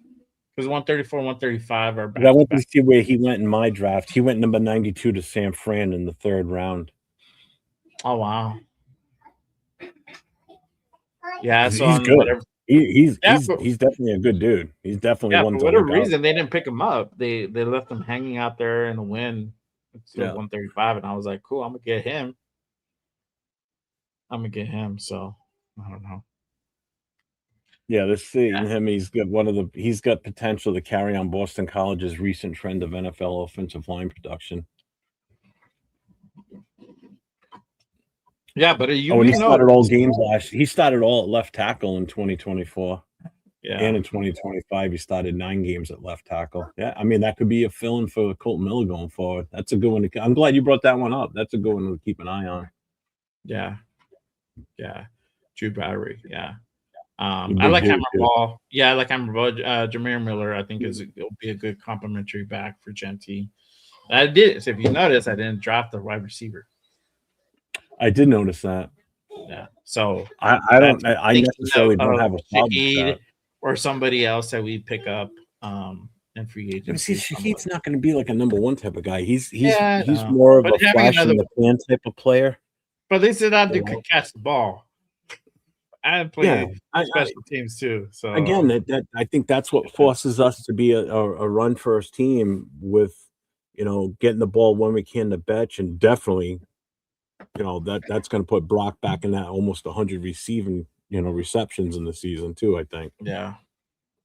Because 134, 135 are back. I went to see where he went in my draft. He went number 92 to San Fran in the third round. Oh, wow. Yeah, so he's good. He's definitely a good dude. He's definitely one. For whatever reason, they didn't pick him up. They left him hanging out there in the wind until 135, and I was like, cool, I'm gonna get him. So I don't know. Yeah, this seeing him, he's got potential to carry on Boston College's recent trend of NFL offensive line production. Yeah, but he started all games he started all at left tackle in 2024. Yeah. And in 2025, he started 9 games at left tackle. Yeah, I mean, that could be a fill-in for Colton Miller going forward. That's a good one. I'm glad you brought that one up. That's a good one to keep an eye on. Yeah. Jude Bowery. Yeah. I like Cameron Ball. Yeah, I like Cameron Ball. Jameer Miller, I think, it'll be a good complimentary back for Genty. I did. So if you notice, I didn't draft the wide receiver. I did notice that. Yeah. So I necessarily don't have a problem with that. Or somebody else that we pick up in free agency. See, Shaheed's not going to be like a number one type of guy. He's more of a flash in the pan type of player. But they said I could catch the ball. I play special teams too. So again, I think that's what forces us to be a run first team with getting the ball when we can to Betch, and definitely, that's going to put Brock back in that almost 100 receiving, receptions in the season too, I think. Yeah.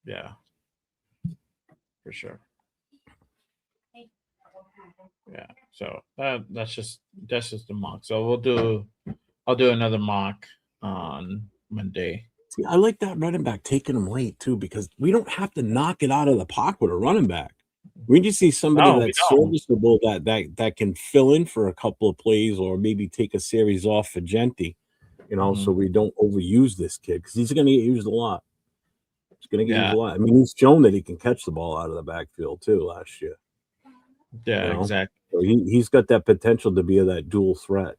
Yeah. For sure. Yeah. So that's just the mock. So I'll do another mock on Monday. See, I like that running back taking him late too, because we don't have to knock it out of the park with a running back. We just see somebody No, we that's don't. serviceable that can fill in for a couple of plays or maybe take a series off for Genti, so we don't overuse this kid, because he's going to get used a lot. He's going to get used a lot. I mean, he's shown that he can catch the ball out of the backfield too last year. Yeah, exactly. So he's got that potential to be that dual threat,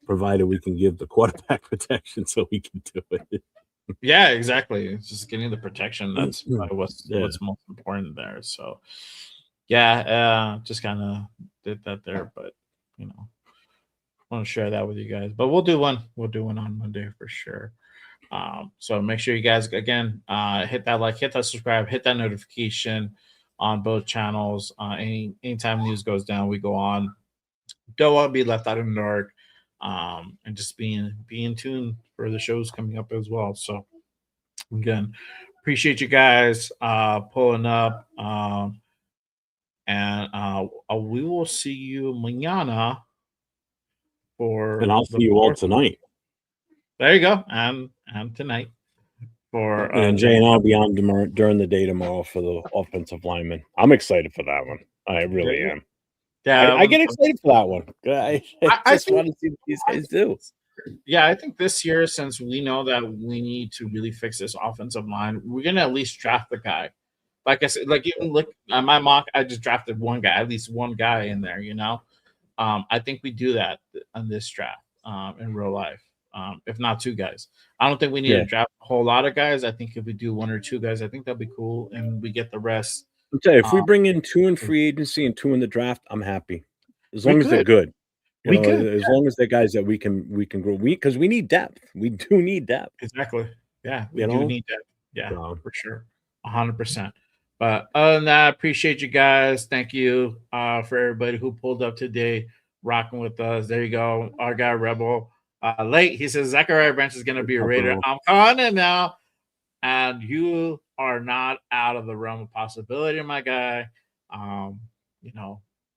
provided we can give the quarterback protection so he can do it. Yeah, exactly. It's just getting the protection. That's what's most important there. So, just kind of did that there, but I want to share that with you guys. But we'll do one. We'll do one on Monday for sure. So make sure you guys again hit that like, hit that subscribe, hit that notification on both channels. Anytime news goes down, we go on. Don't want to be left out in the dark. And just be in tune for the shows coming up as well. So again, appreciate you guys pulling up. And we will see you mañana and I'll see you all tonight. There you go. And tonight for and Jay and I'll be on during the day tomorrow for the offensive lineman. I'm excited for that one. I really am. Yeah, I get excited for that one. I just want to see what these guys do. Yeah, I think this year, since we know that we need to really fix this offensive line, we're gonna at least draft the guy. Like I said, like even look at my mock, I just drafted one guy, at least one guy in there. I think we do that on this draft in real life. If not two guys, I don't think we need to draft a whole lot of guys. I think if we do one or two guys, I think that'd be cool, and we get the rest. I'll tell you, if we bring in 2 in free agency and 2 in the draft, I'm happy. As long as they're good. As long as they're guys that we can grow. Because we need depth. We do need depth. Exactly. Yeah, we do need depth. Yeah, for sure. 100%. But other than that, I appreciate you guys. Thank you for everybody who pulled up today, rocking with us. There you go. Our guy Rebel. Late, he says Zachariah Branch is going to be a Raider. I'm calling it now. And you are not out of the realm of possibility, my guy.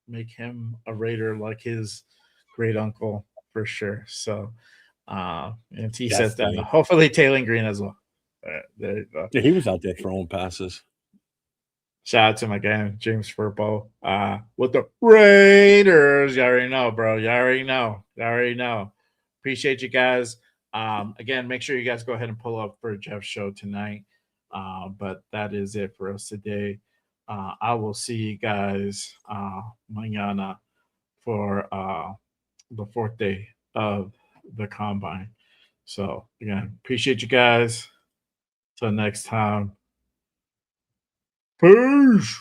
Make him a Raider like his great uncle for sure. So, and he says that hopefully Taylor Green as well. There you go. Yeah, he was out there throwing passes. Shout out to my guy James Furbo with the Raiders. You already know, bro. You already know. Appreciate you guys. Again, make sure you guys go ahead and pull up for Jeff's show tonight. But that is it for us today. I will see you guys mañana for the 4th day of the combine. So again, appreciate you guys. Till next time. Peace.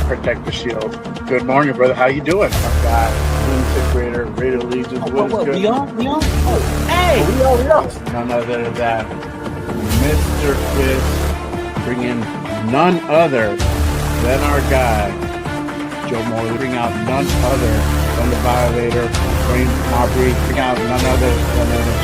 Protect the shield. Good morning, brother. How you doing? My guy, lunatic Raider Legion. What? We on? Oh, hey! We on. None other than Mr. Fist, bringing none other than our guy, Joe Morley, bring out none other on the violator, Wayne Aubrey, bring out none other than